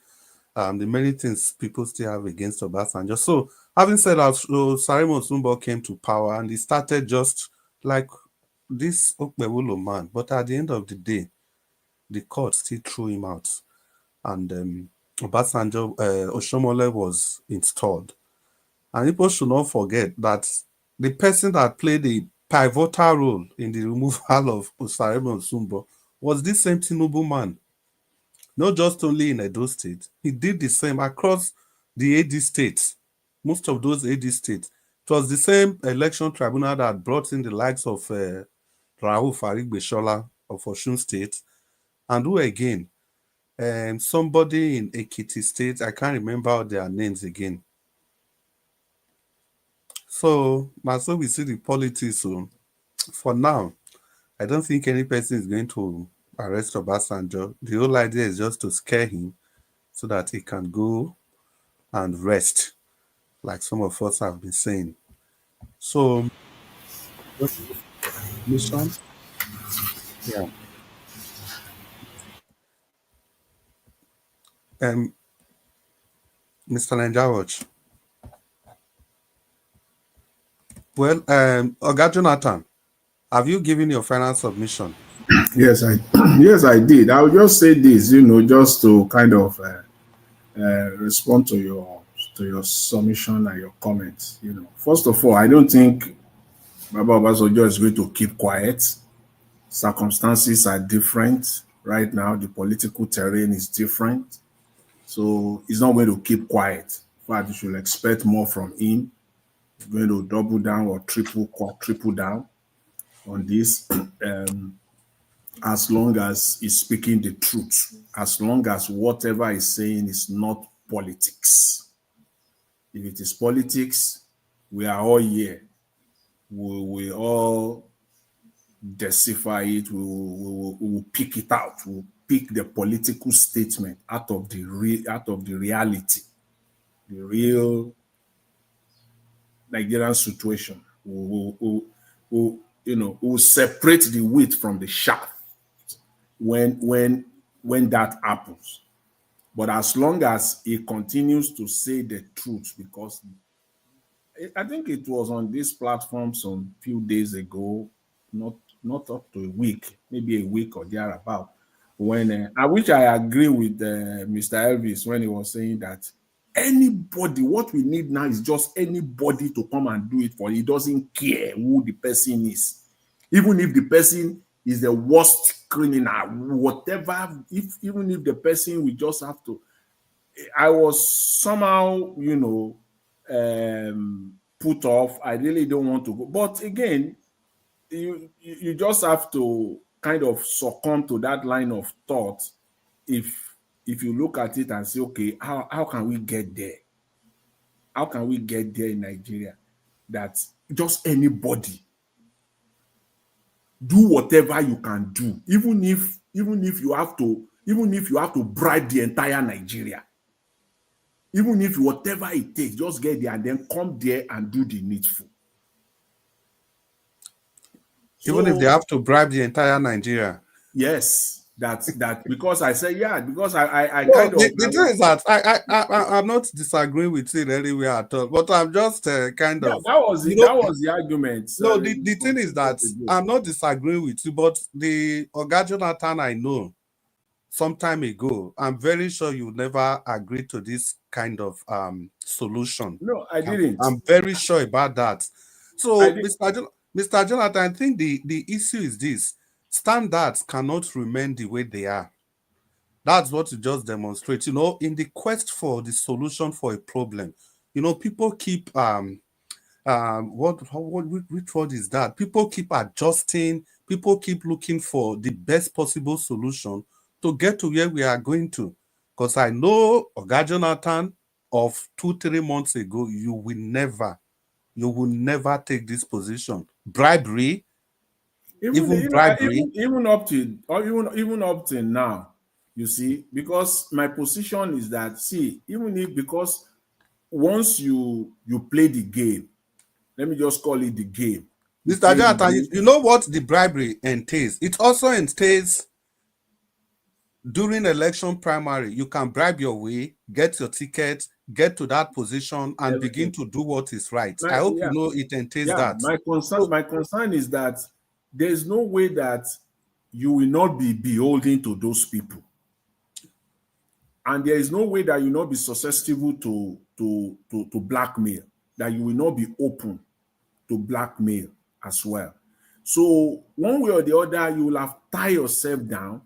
the many things people still have against Obasanjo. So, having said that, Sarimo Osunbo came to power and he started just like this Okpewolo man. But at the end of the day, the court still threw him out. And Obasanjo, Oshiomhole was installed. And people should not forget that the person that played a pivotal role in the removal of Sarimo Osunbo was this same Tinubu man. Not just only in Edo State, he did the same across the AD states, most of those AD states. It was the same election tribunal that brought in the likes of Rahul Farik-Beshola of Osun State, and who again? Somebody in Ekiti State, I can't remember their names again. So we see the politics. So for now, I don't think any person is going to arrest Obasanjo. The whole idea is just to scare him so that he can go and rest, like some of us have been saying. So, mission, yeah. Mr. Ninja, well, Oga Jonathan, have you given your final submission? Yes, yes, I did. I'll just say this, just to kind of respond to your submission and your comments. First of all, I don't think Baba Obasanjo is going to keep quiet. Circumstances are different right now. The political terrain is different, so he's not going to keep quiet. In fact, you should expect more from him. He's going to double down or triple down on this. As long as he's speaking the truth, as long as whatever he's saying is not politics. If it is politics, we are all here. We all decipher it. We will pick it out. We'll pick the political statement out of the reality, the real Nigerian situation. We'll separate the wheat from the chaff when that happens. But as long as he continues to say the truth, because I think it was on this platform some few days ago, not up to a week, maybe a week or thereabout, when I wish I agree with Mr. Elvis when he was saying that anybody, what we need now is just anybody to come and do it for. He doesn't care who the person is, even if the person is the worst criminal, whatever. Even if the person, we just have to. I was somehow, put off. I really don't want to go, but again, you just have to kind of succumb to that line of thought. If you look at it and say, okay, how can we get there? How can we get there in Nigeria? That just anybody do whatever you can do, even if you have to bribe the entire Nigeria, even if whatever it takes, just get there and then come there and do the needful. Even if they have to bribe the entire Nigeria. Yes, that's because I say, yeah, because I no, kind of. The thing is that I'm not disagreeing with it anywhere at all, but I'm just kind of. That was the argument. No, the thing is that I'm not disagreeing with you, but the Oga Jonathan I know some time ago, I'm very sure you never agreed to this kind of solution. No, I didn't. I'm very sure about that. So, Mr. Jonathan, I think the issue is this: standards cannot remain the way they are. That's what you just demonstrate. In the quest for the solution for a problem, people keep which word is that? People keep adjusting, people keep looking for the best possible solution to get to where we are going to. Because I know, Oga Jonathan, of 2-3 months ago, you will never take this position. Bribery, even bribery. Even up to now, you see, because my position is that, see, because once you play the game, let me just call it the game. Mr. Jonathan, you know what the bribery entails? It also entails during election primary, you can bribe your way, get your ticket, get to that position, and begin to do what is right. I hope you know it entails that. My concern is that there is no way that you will not be beholden to those people, and there is no way that you will not be susceptible to blackmail, that you will not be open to blackmail as well. So one way or the other, you will have tied yourself down.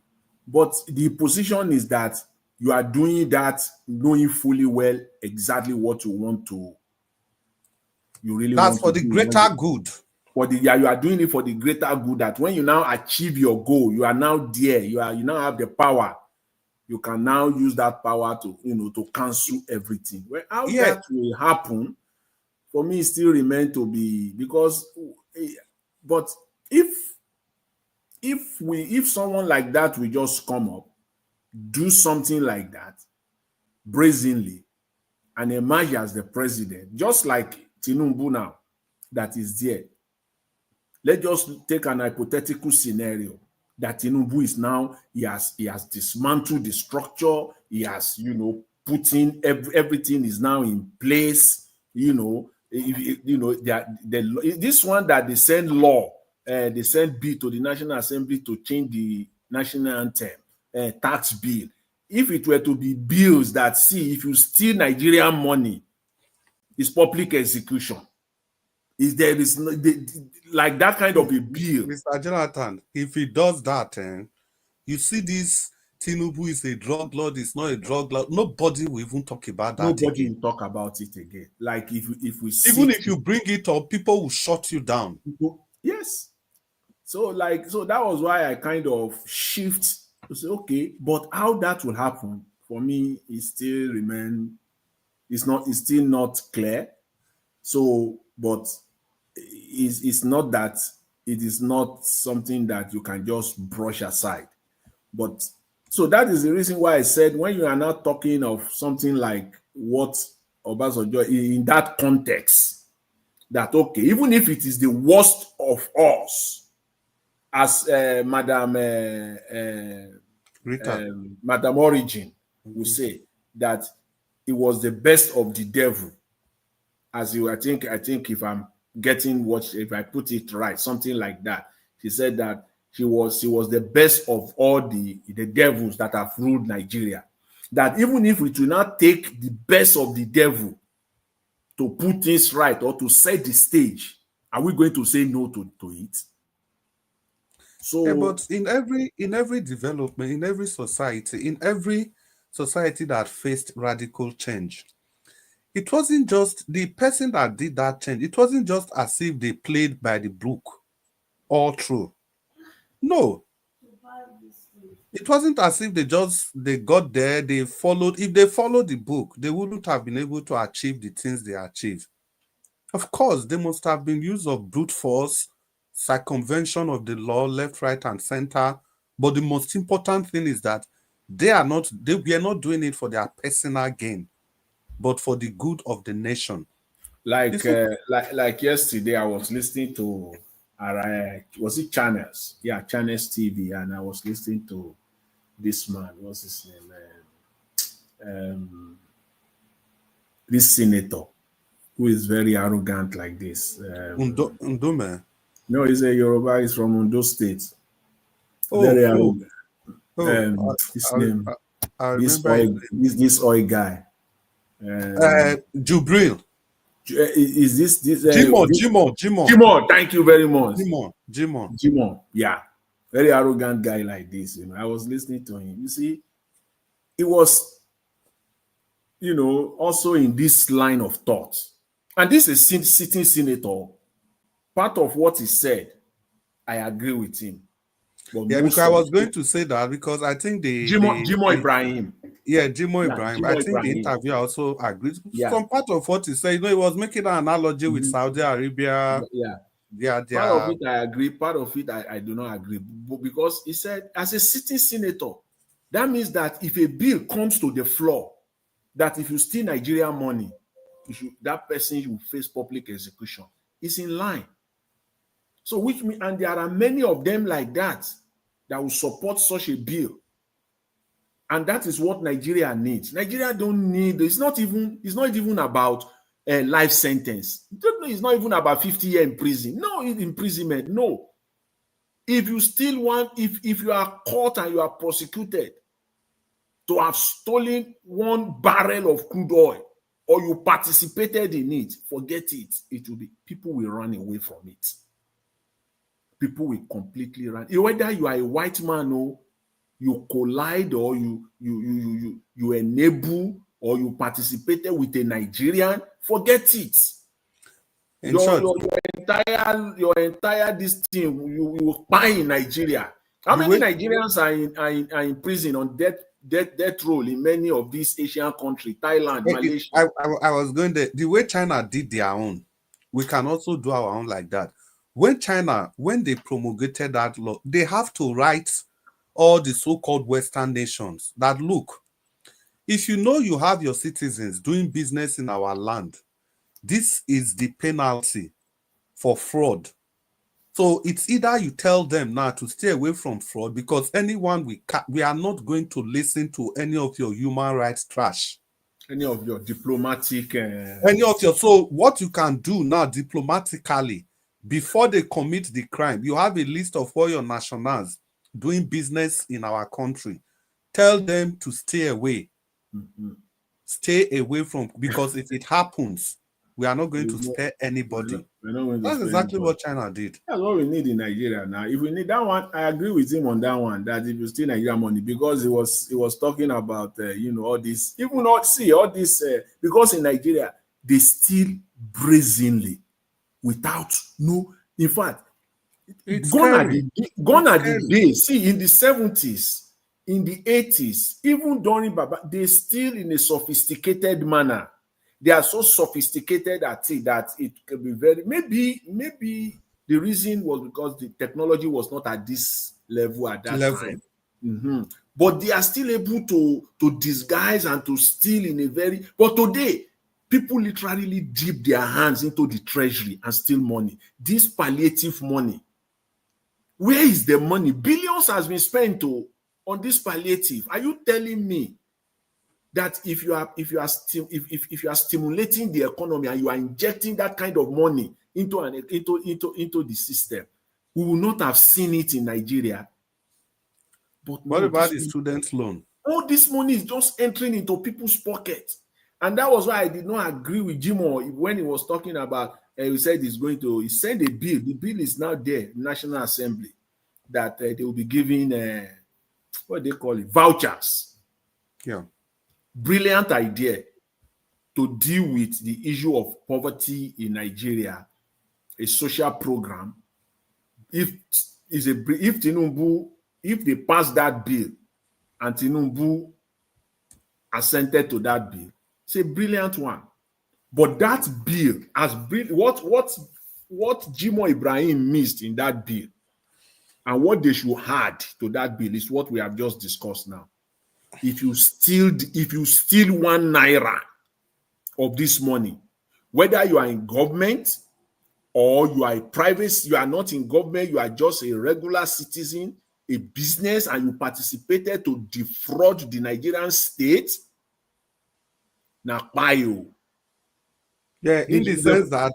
But the position is that you are doing that knowing fully well exactly what you want to. You really that's want for the greater good. You are doing it for the greater good. That when you now achieve your goal, you are now there. You now have the power. You can now use that power to to cancel everything. Well, how that will happen for me still remain to be, because. But if someone like that will just come up, do something like that brazenly, and emerge as the president, just like Tinubu now that is there. Let's just take an hypothetical scenario that Tinubu is now, he has dismantled the structure, he has put in everything is now in place. This one that they send law, they send bill to the National Assembly to change the national anthem, tax bill. If it were to be bills that, see, if you steal Nigerian money, it's public execution. Is like that kind of a bill? Mr. Jonathan, if he does that, you see this Tinubu is a drug lord, it's not a drug lord. Nobody will even talk about that. Nobody will talk about it again. Like if we see, even if you bring it up, people will shut you down. Yes. So that was why I kind of shift to say, okay, but how that will happen for me is still still not clear. So, but it's not that it is not something that you can just brush aside. But so that is the reason why I said, when you are not talking of something like what Obasanjo in that context, that okay, even if it is the worst of us, as Madam Origin will say, that it was the best of the devil. As I think if I'm getting if I put it right, something like that. She said that he was the best of all the devils that have ruled Nigeria. That even if it will not take the best of the devil to put things right or to set the stage, are we going to say no to it? So, but in every development, in every society that faced radical change, it wasn't just the person that did that change. It wasn't just as if they played by the book all through. No. It wasn't as if they got there, they followed. If they followed the book, they wouldn't have been able to achieve the things they achieved. Of course, there must have been use of brute force, circumvention of the law, left, right, and center. But the most important thing is that we are not doing it for their personal gain, but for the good of the nation. Like yesterday, I was listening to was it Channels? Yeah, Channels TV, and I was listening to this man. What's his name? This senator who is very arrogant like this. Ndume. No, he's a Yoruba. He's from Edo State. Oh, very arrogant. His name. I this remember oil guy. Jubril. Is this Jimon? Thank you very much. Jimon. Yeah, very arrogant guy like this. You know, I was listening to him. You see, it was, you know, also in this line of thought, and this is sitting senator. Part of what he said, I agree with him. But yeah, because I was going to say that because I think Jimo Ibrahim. Yeah, Jimo Ibrahim. I think the interviewer also agreed. Yeah. Some part of what he said, you know, he was making an analogy with Saudi Arabia. Yeah. Part of it I agree. Part of it I do not agree. Because he said, as a sitting senator, that means that if a bill comes to the floor, that if you steal Nigerian money, that person will face public execution. It's in line. So which means, and there are many of them like that will support such a bill. And that is what Nigeria needs. Nigeria don't need, it's not even about a life sentence. It's not even about 50 years in prison. No, imprisonment. No. If you still want, if you are caught and you are prosecuted to have stolen 1 barrel of crude oil, or you participated in it, forget it. It will be, people will run away from it. People will completely run. Whether you are a white man or you collide or you enable or you participated with a Nigerian, forget it. Your entire this thing, you will buy in Nigeria. How many Nigerians are in prison on death row in many of these Asian countries, Thailand, Malaysia? I was going there. The way China did their own, we can also do our own like that. When they promulgated that law, they have to write all the so-called Western nations that, look, if you know you have your citizens doing business in our land, this is the penalty for fraud. So it's either you tell them now to stay away from fraud, because anyone we are not going to listen to any of your human rights trash. Any of your diplomatic... So what you can do now diplomatically, before they commit the crime, you have a list of all your nationals doing business in our country. Tell them to stay away. Stay away from, because if it happens, we are not going to spare anybody. That's exactly what China did. That's what we need in Nigeria now. If we need that one, I agree with him on that one, that if you steal Nigerian money, because he was talking about all this, all this, because in Nigeria they steal brazenly without in fact, gone are the days. See, in the 70s, in the 80s, even during Baba, they steal in a sophisticated manner. They are so sophisticated at it that it can be very, maybe the reason was because the technology was not at this level at that time. But they are still able to disguise and to steal in a very, but today, people literally dip their hands into the treasury and steal money. This palliative money, where is the money? Billions has been spent on this palliative. Are you telling me that if you are stimulating the economy and you are injecting that kind of money into the system, we will not have seen it in Nigeria? But what about the student loan? All this money is just entering into people's pockets. And that was why I did not agree with Jimo when he was talking about, he said he sent a bill. The bill is now there, National Assembly, that they will be giving, what they call it, vouchers. Yeah. Brilliant idea to deal with the issue of poverty in Nigeria, a social program. If they pass that bill and Tinubu assented to that bill, it's a brilliant one. But that bill, what Jimo Ibrahim missed in that bill and what they should add to that bill is what we have just discussed now. If you steal 1 naira of this money, whether you are in government or you are a private, you are not in government, you are just a regular citizen, a business, and you participated to defraud the Nigerian state, now buy you. Yeah, in the sense that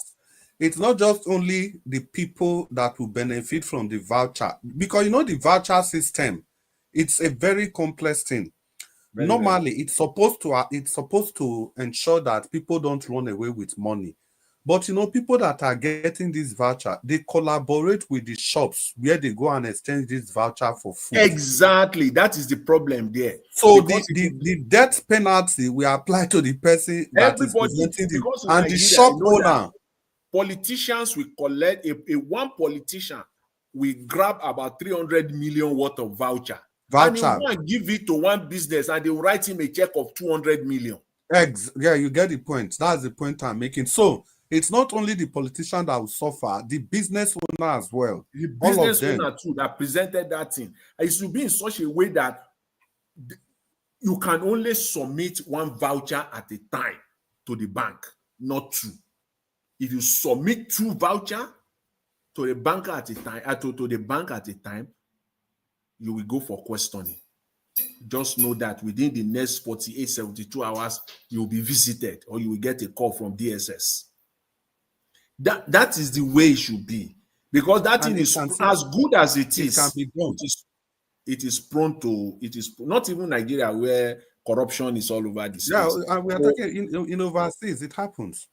it's not just only the people that will benefit from the voucher, because the voucher system, it's a very complex thing. Normally, it's supposed to ensure that people don't run away with money. But people that are getting this voucher, they collaborate with the shops where they go and exchange this voucher for food. Exactly. That is the problem there. So the death penalty will apply to the person that is presenting because in and Nigeria, the shop I know that owner. Politicians will collect one politician will grab about 300 million worth of voucher. And he will go and give it to one business and they will write him a check of 200 million. Yeah, you get the point. That's the point I'm making. So it's not only the politician that will suffer, the business owner as well. The business owner too that presented that thing. It should be in such a way that you can only submit one voucher at a time to the bank, not two. If you submit two voucher to the bank at a time, to the bank at a time, you will go for questioning. Just know that within the next 48, 72 hours, you will be visited or you will get a call from DSS. That is the way it should be. Because that thing is as good as it is. It can be done. It is prone to, it is not even Nigeria where corruption is all over the space. Yeah, and we are talking in overseas, it happens.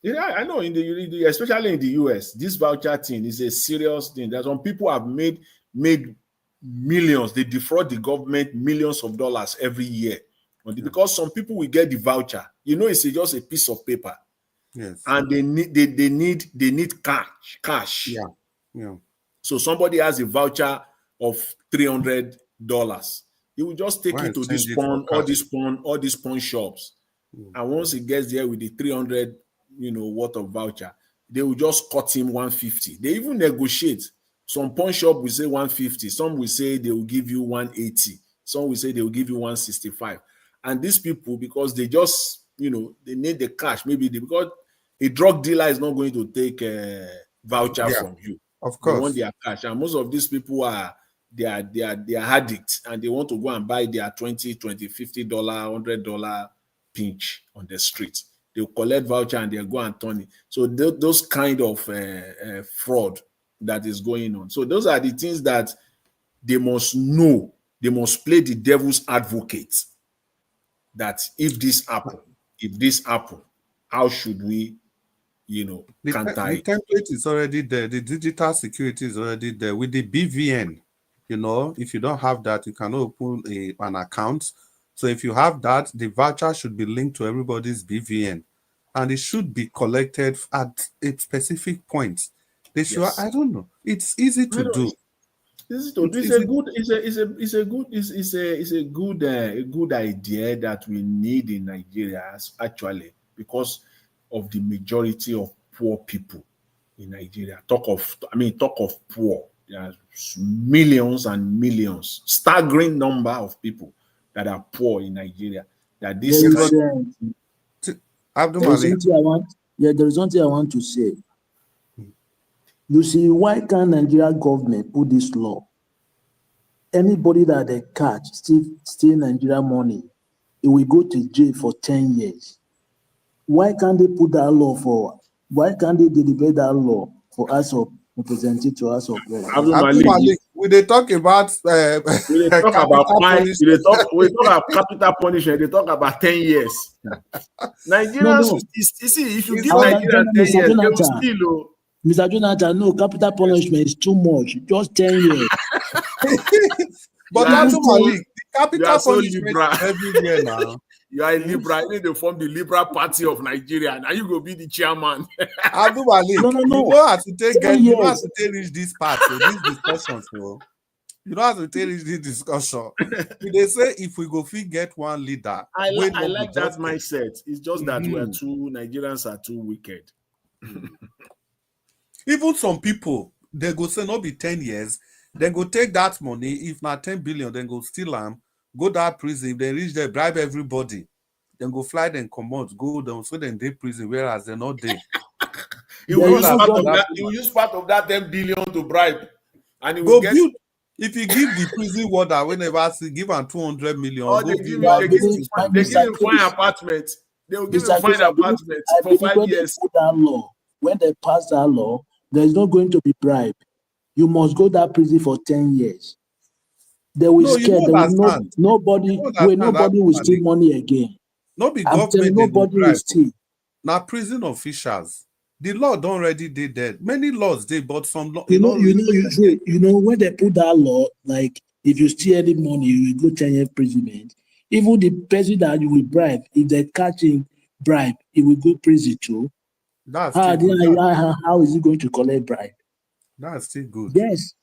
Yeah, I know, especially in the US, this voucher thing is a serious thing. That some people have made millions. They defraud the government millions of dollars every year. Because some people will get the voucher. It's just a piece of paper. Yes. And they need cash. Yeah. So somebody has a voucher of $300. He will just take it to this pawn, all these pawn shops. And once he gets there with the 300 worth of voucher, they will just cut him 150. They even negotiate. Some pawn shop will say 150. Some will say they will give you 180. Some will say they will give you 165. And these people, because they just, they need the cash. Maybe because a drug dealer is not going to take a voucher from you. Of course. They want their cash. And most of these people they are addicts and they want to go and buy their $20, $50, $100 pinch on the street. They'll collect voucher and they'll go and turn it. So those kind of fraud that is going on. So those are the things that they must know. They must play the devil's advocate. That if this happen, how should we, counter it? The template is already there. The digital security is already there with the BVN. If you don't have that, you can open an account. So if you have that, the voucher should be linked to everybody's BVN, and it should be collected at a specific point. They should. Yes. I don't know. It's easy to do. It's a good idea that we need in Nigeria, actually, because of the majority of poor people in Nigeria. Talk of poor. There are millions and millions, staggering number of people that are poor in Nigeria. That this there is something I want to say. You see, why can't Nigeria government put this law? Anybody that they catch steal Nigeria money, it will go to jail for 10 years. Why can't they put that law for? Why can't they deliberate that law for us of representative to us of we they talk about we talk about capital punishment. They talk about 10 years. Nigerians, you see, if you give Nigerians 10 years, they will steal. Mr. Jonathan, no, capital punishment is too much. Just 10 years. But that's the capital punishment is everywhere now. You are a Libra. You need to form the Liberal Party of Nigeria. Now you go be the chairman. Abdul Malik, no. You don't have to reach this part, this discussion. You don't have to reach this discussion. They say if we go get one leader. I like that mindset. It's just that Nigerians are too wicked. Even some people, they go say no be 10 years. Then go take that money. If not 10 billion, then go steal them. Go that prison. If they reach there, bribe everybody. Then go fly, then come out, go down. So then they prison, whereas they're not there. You will use part of that 10 billion to bribe. And you will build. If you give the prison warder, whenever give them 200 million. Or they give him fine apartment. They will give him fine apartment for 5 years. When they pass that law, there is not going to be bribe. You must go that prison for 10 years. They will scare. Nobody will steal money again. No be government. Nobody will steal. Now prison officials, The law don't already did that. Many laws did, but some law, When they put that law, like if you steal any money, you will go 10 year imprisonment. Even the person that you will bribe, if they catch him bribe, he will go prison too. That's still good. How is he going to collect bribe? That's still good. Yes,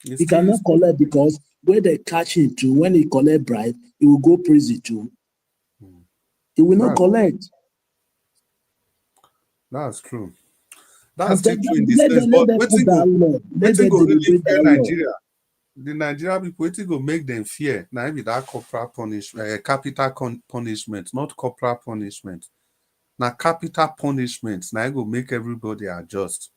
he cannot collect because when they catch him too, when he collect bribe, he will go prison too. He will not collect. That's true. That's still true in Let this sense. them But put that law. Let waiting them go really deliberate fear that law. Nigeria. The Nigerian people, waiting go make them fear. Now with that corporal punishment, capital punishment, not corporal punishment. Now capital punishment. Now go make everybody adjust.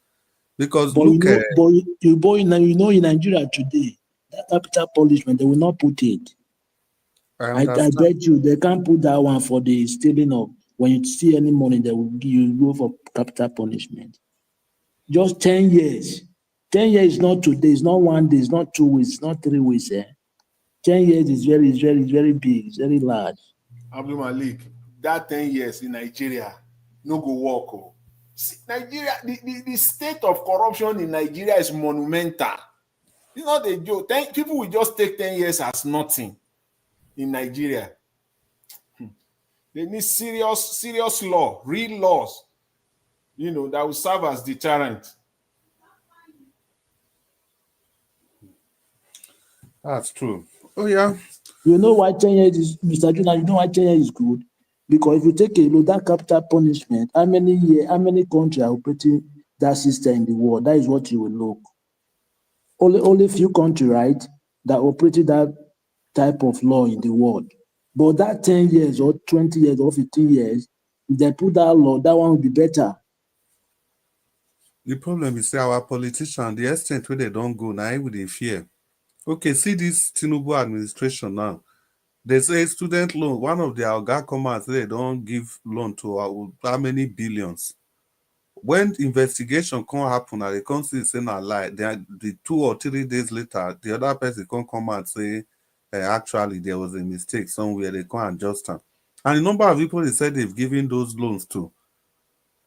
Because But look, in Nigeria today, that capital punishment, they will not put it. I bet you they can't put that one for the stealing of, when you steal any money, they will give you go for capital punishment. Just 10 years. 10 years is not today, it's not 1 day, it's not 2 weeks, it's not 3 weeks. 10 years is very big, it's very large. Abdul Malik, that 10 years in Nigeria, no go work. Oh. See, Nigeria, the state of corruption in Nigeria is monumental. It's not a joke. People will just take 10 years as nothing in Nigeria. They need serious law, real laws, that will serve as deterrent. That's true. Oh, yeah. You know why 10 years is, Mr. Juna, you know why 10 years is good? Because if you take a look at capital punishment, how many countries are operating that system in the world? That is what you will look. Only few countries, right, that operated that type of law in the world. But that 10 years or 20 years or 15 years, if they put that law, that one will be better. The problem is our politicians, the extent where they don't go, now with they fear. Okay, see this Tinubu administration now. They say student loan, one of their Oga commands, they don't give loan to how many billions. When investigation can't happen, and they can't say a lie, the 2 or 3 days later, the other person can come and say, actually, there was a mistake somewhere, they can't adjust them. And the number of people they said they've given those loans to,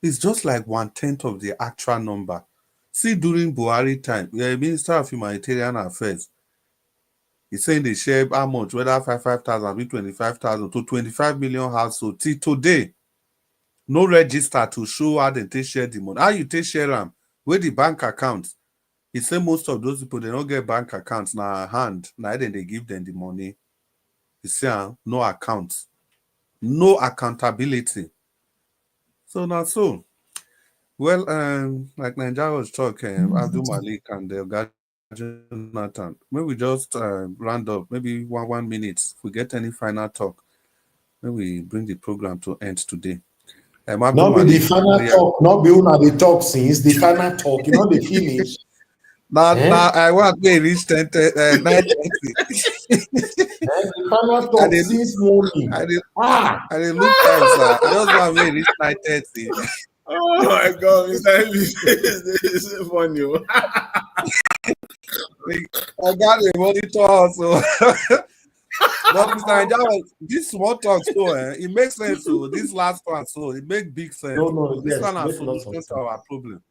it's just like 1/10 of the actual number. See, during Buhari time, the Minister of Humanitarian Affairs, he's saying they share how much, whether 5,000, 25,000 to 25 million households. Till today, no register to show how they take share the money. How you take share them? Where the bank account? He said most of those people, they don't get bank accounts now hand. Now then they give them the money. He said, no accounts. No accountability. So now so. Well, like Nigeria was talking, Abdul Malik and the Jonathan. Maybe we just round up, maybe one minute. If we get any final talk, maybe we bring the program to end today. Not be the final talk, not be una the talk since the final talk, the finish. Now I want to reach 9:30. The final talk since morning. I didn't look time, sir. I just want to reach 9:30. Oh my God, Mr. This is funny. I got a monitor also. But Mr. Nigeria, this small talk, so it makes sense. So this last one, so it makes big sense. No, this yes, one has lots of solution to our problem.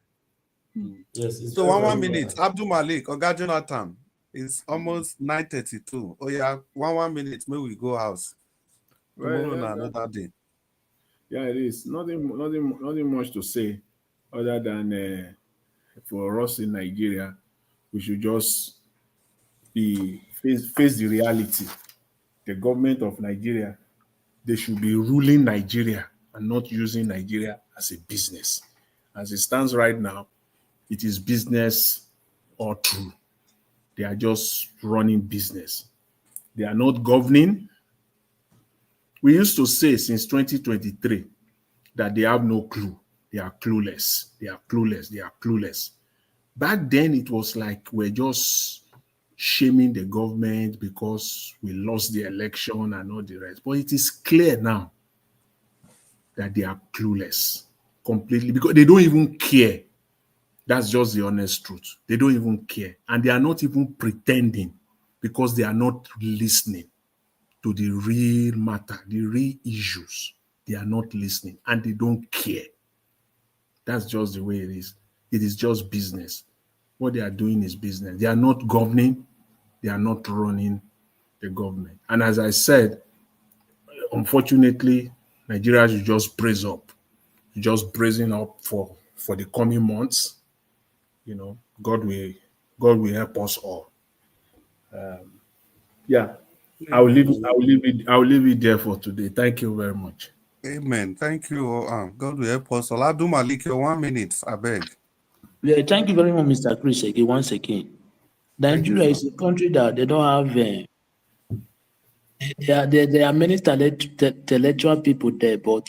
Yes. So one minute. Abdul Malik, Oga Jonathan, it's almost 9:32. Oh yeah, one minute. Maybe we go house. Tomorrow another day. Yeah, it is. Nothing much to say other than for us in Nigeria, we should just face the reality. The government of Nigeria, they should be ruling Nigeria and not using Nigeria as a business. As it stands right now, it is business all through. They are just running business. They are not governing. We used to say since 2023 that they have no clue. They are clueless. They are clueless. They are clueless. Back then, it was like we're just shaming the government because we lost the election and all the rest. But it is clear now that they are clueless completely because they don't even care. That's just the honest truth. They don't even care. And they are not even pretending because they are not listening to the real matter, the real issues. They are not listening and they don't care. That's just the way it is. It is just business. What they are doing is business. They are not governing. They are not running the government. And as I said, unfortunately, Nigeria should just brace up, just bracing up for the coming months. You know, God will help us all. Yeah, I will leave it there for today. Thank you very much. Amen. Thank you. God will help us. Oladu Malik, 1 minute, I beg. Yeah, thank you very much, Mr. Chris, again, once again. Thank you, Nigeria sir. is a country that they don't have, there are many intellectual people there, but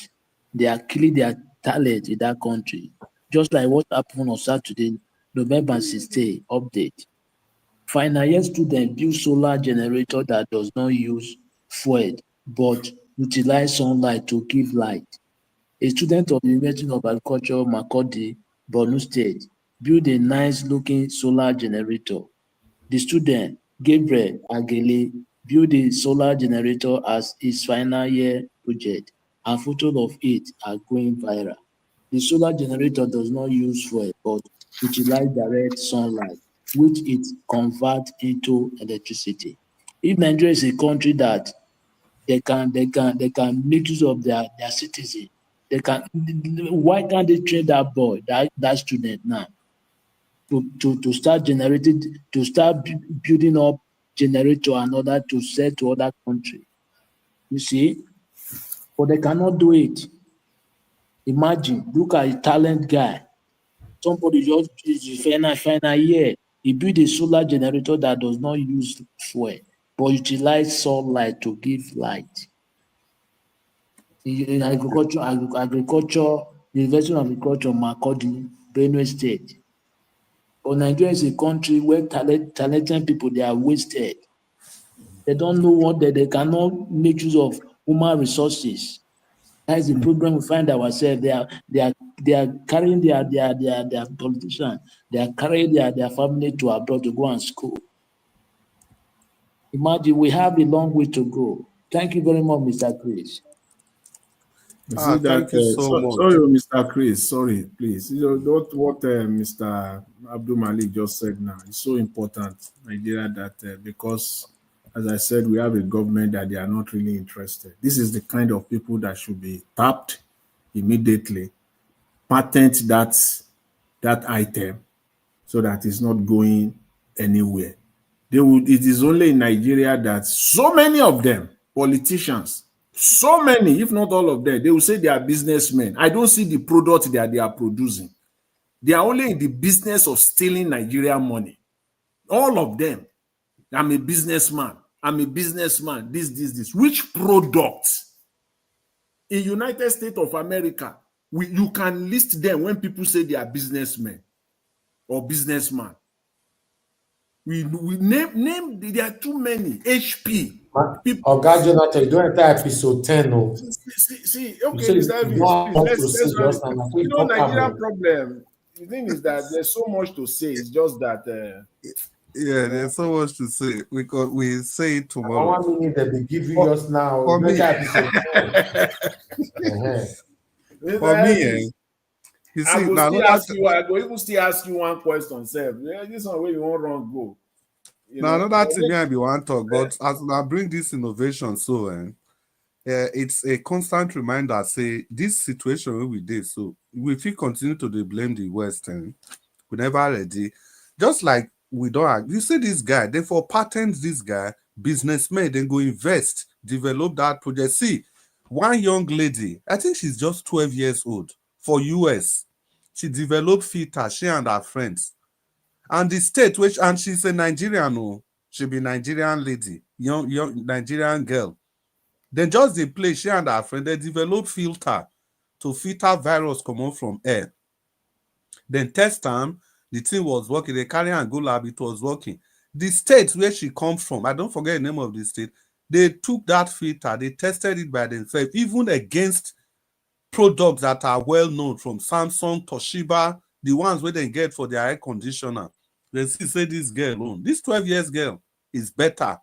they are killing their talent in that country. Just like what happened on Saturday, November 16 update. Final year student build solar generator that does not use fuel, but utilize sunlight to give light. A student of the University of Agriculture, Makurdi, Borno State, built a nice-looking solar generator. The student, Gabriel Agele, built a solar generator as his final year project, and photos of it are going viral. The solar generator does not use fuel, but utilizes direct sunlight, which it converts into electricity. If Nigeria is a country that they can make use of their citizen, why can't they train that boy, that student now to start generating, to start building up generator in order to sell to other country? You see, but they cannot do it. Imagine, look at a talent guy. Somebody just is final year. He built a solar generator that does not use fuel, but utilize sunlight to give light. In agriculture, University of Agriculture, Makurdi, Benue State. But Nigeria is a country where talented people, they are wasted. They don't know what they cannot make use of human resources. That is the problem we find ourselves. They are carrying their politicians, they are carrying their family to abroad to go and school. Imagine, we have a long way to go. Thank you very much, Mr. Chris. You see that? Thank you so much. Sorry, Mr. Chris. Sorry, please. You know what Mr. Abdul Malik just said now is so important, Nigeria, that because, as I said, we have a government that they are not really interested. This is the kind of people that should be tapped immediately, patent that item, so that it's not going anywhere. It is only in Nigeria that so many of them, politicians, so many, if not all of them, they will say they are businessmen. I don't see the product that they are producing. They are only in the business of stealing Nigerian money. All of them. I'm a businessman. I'm a businessman. This. Which product? In United States of America, you can list them when people say they are businessmen or businessman. We name there are too many. HP. God, Jonathan, you don't enter episode 10. No. See, okay, Mr. Evans, let's you know, Nigerian problem. The thing is that there's so much to say. It's just that. There's so much to say. We say it tomorrow. 1 minute they be give you just now. For me, for me, you see, I go even still ask you one question, sir. This one where you want wrong go. Now, another thing I be want to talk, but as I bring this innovation, so it's a constant reminder. Say this situation where we did, so if we continue to blame the West, and we never ready. Just like we don't. You see this guy, therefore patent this guy, businessman, then go invest, develop that project. See, one young lady, I think she's just 12 years old, for US. She developed filter, she and her friends. And the state, and she's a Nigerian, she be Nigerian lady, young Nigerian girl. Then just the place, she and her friend, they develop filter to filter virus come out from air. Then test time, the thing was working. They carry and go lab, it was working. The state where she comes from, I don't forget the name of the state, they took that filter, they tested it by themselves, even against products that are well known from Samsung, Toshiba, the ones where they get for their air conditioner. They say this girl, this 12 years girl is better.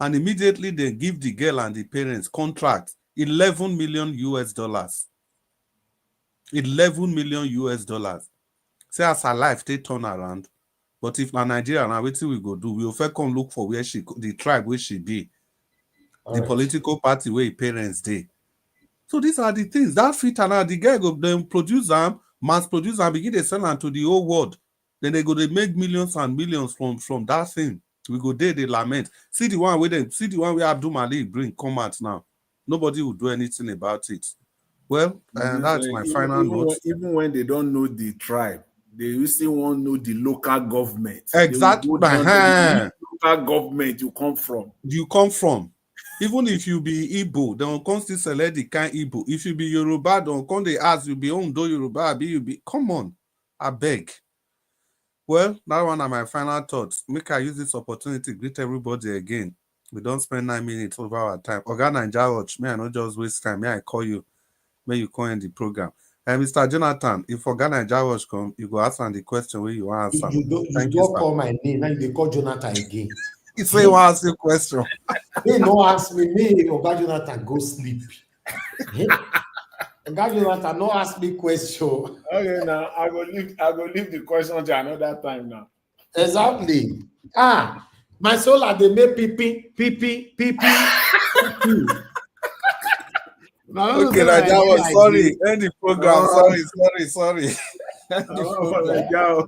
And immediately they give the girl and the parents contract $11 million US. 11 million US dollars. Say as her life take turn around. But if na Nigeria, now wetin we go do? We will first come look for where the tribe where she be, the political party where her parents dey. So these are the things that fit and now the guy go then produce them, mass produce and begin to sell them to the whole world. Then they go to make millions and millions from that thing. We go there, they lament. See the one where Abdul Malik bring come out now. Nobody will do anything about it. Well, and that's my final note. Even when they don't know the tribe, they still want to know the local government. Exactly. The local government you come from. Even if you be Igbo, they will come still select the kind Igbo. If you be Yoruba, don't come they ask you be Ondo Yoruba, you be. Come on, I beg. Well, that one are my final thoughts. Make I use this opportunity to greet everybody again. We don't spend 9 minutes over our time. Oga Naija Watch, may I not just waste time. May I call you? May you call in the program. And Mr. Jonathan, if Oga Naija Watch come, you go answer the question where you answer. You don't call my name. Now they call Jonathan again. He say you ask your question. They no ask me. Oga Jonathan go sleep. Oga Jonathan no ask me question. Okay, now I go leave the question to another time now. Exactly. My soul are they make pee. Okay, Naija was sorry. End the program. Sorry. End the program.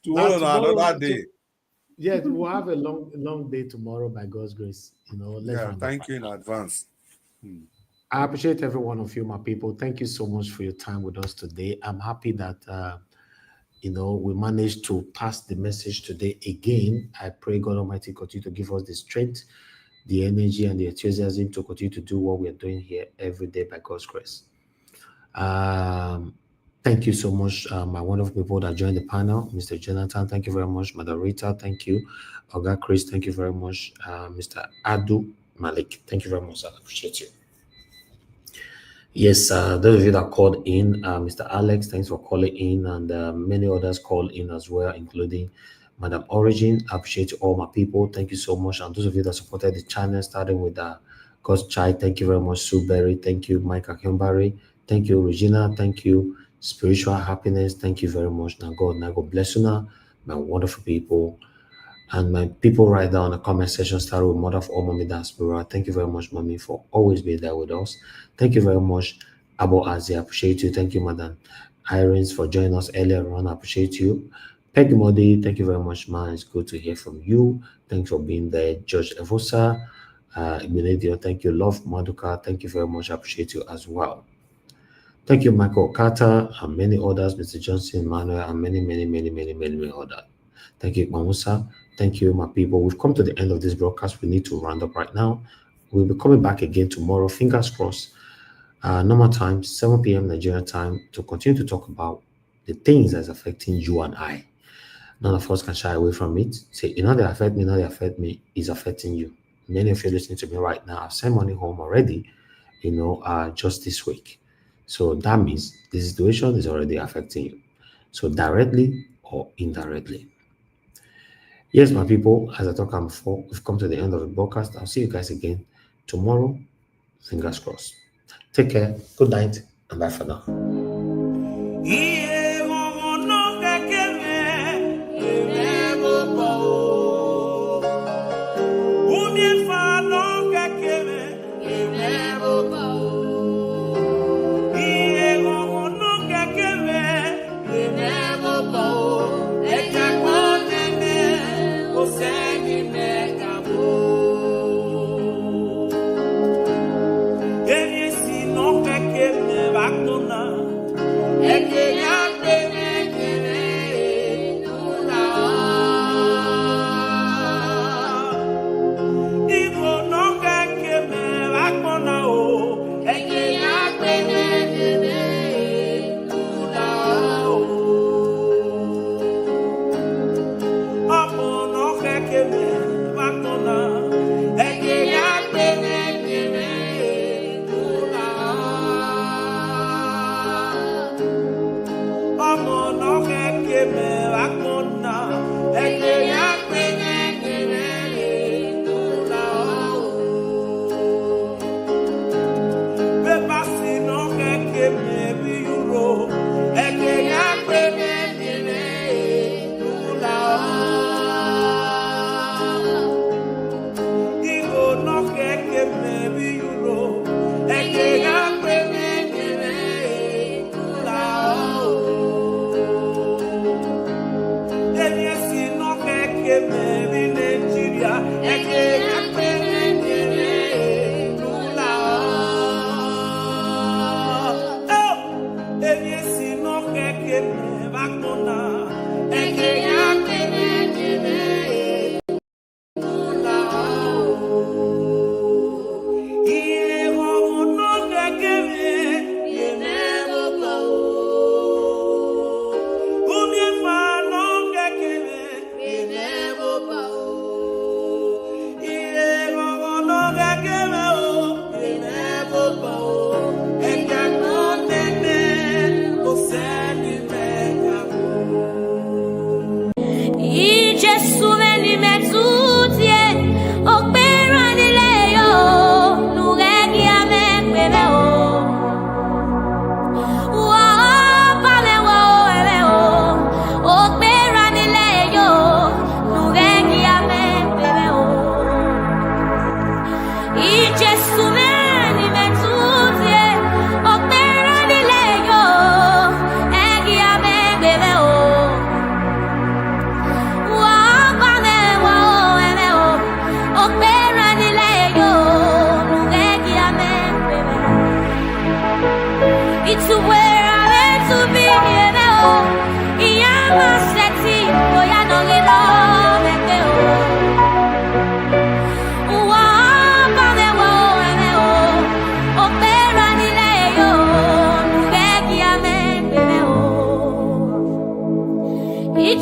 Tomorrow another day. Yeah, we'll have a long day tomorrow by God's grace. Thank you in advance. I appreciate every one of you, my people. Thank you so much for your time with us today. I'm happy that we managed to pass the message today again. I pray God Almighty continue to give us the strength, the energy, and the enthusiasm to continue to do what we are doing here every day by God's grace. Thank you so much, my wonderful people that joined the panel. Mr. Jonathan, thank you very much. Mother Rita, thank you. Oga Chris, thank you very much. Mr. Adu Malik, thank you very much. I appreciate you. Yes, those of you that called in, Mr. Alex, thanks for calling in, and many others called in as well, including Madam Origin. I appreciate you all, my people. Thank you so much. And those of you that supported the channel, starting with God's Child, thank you very much. Sue Berry, thank you. Mike Akimbari, thank you. Regina, thank you. Spiritual Happiness, thank you very much. Now God bless you now, my wonderful people. And my people right down in the comment section, started with Mother of all Mommy Diaspora. Thank you very much, Mommy, for always being there with us. Thank you very much, Abo Azi. I appreciate you. Thank you, Madam Irons, for joining us earlier on. I appreciate you. Peggy Modi, thank you very much, man. It's good to hear from you. Thanks for being there. George Evosa, Ibinedio, thank you. Love Maduka, thank you very much. I appreciate you as well. Thank you, Michael Carter, and many others, Mr. Johnson, Manuel, and many others. Thank you, Mamusa. Thank you, my people. We've come to the end of this broadcast. We need to round up right now. We'll be coming back again tomorrow, fingers crossed. Normal time, 7 p.m. Nigerian time, to continue to talk about the things that's affecting you and I. None of us can shy away from it. Say, they affect me, it's affecting you. Many of you listening to me right now, I've sent money home already, just this week. So that means the situation is already affecting you. So directly or indirectly. Yes, my people, as I talked about before, we've come to the end of the broadcast. I'll see you guys again tomorrow. Fingers crossed. Take care. Good night and bye for now. Baby,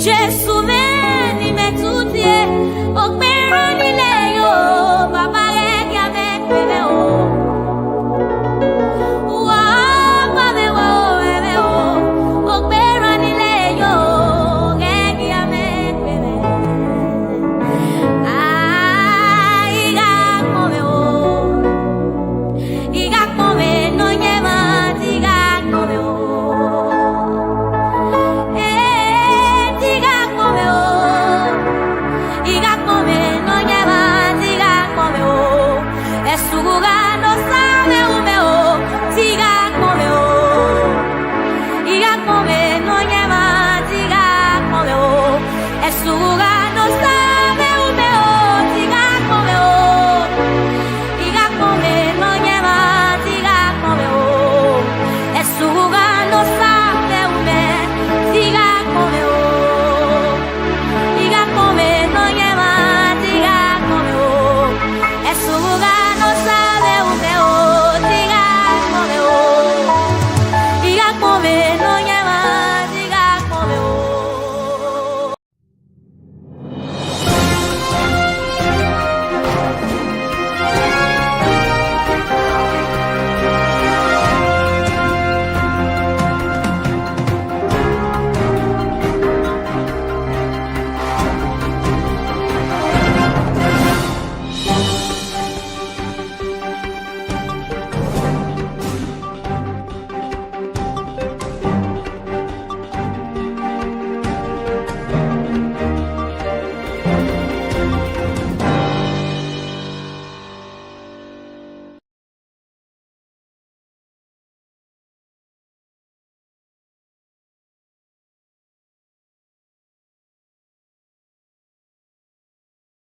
Jesu me ni metudie, okpera nile yo, Baba.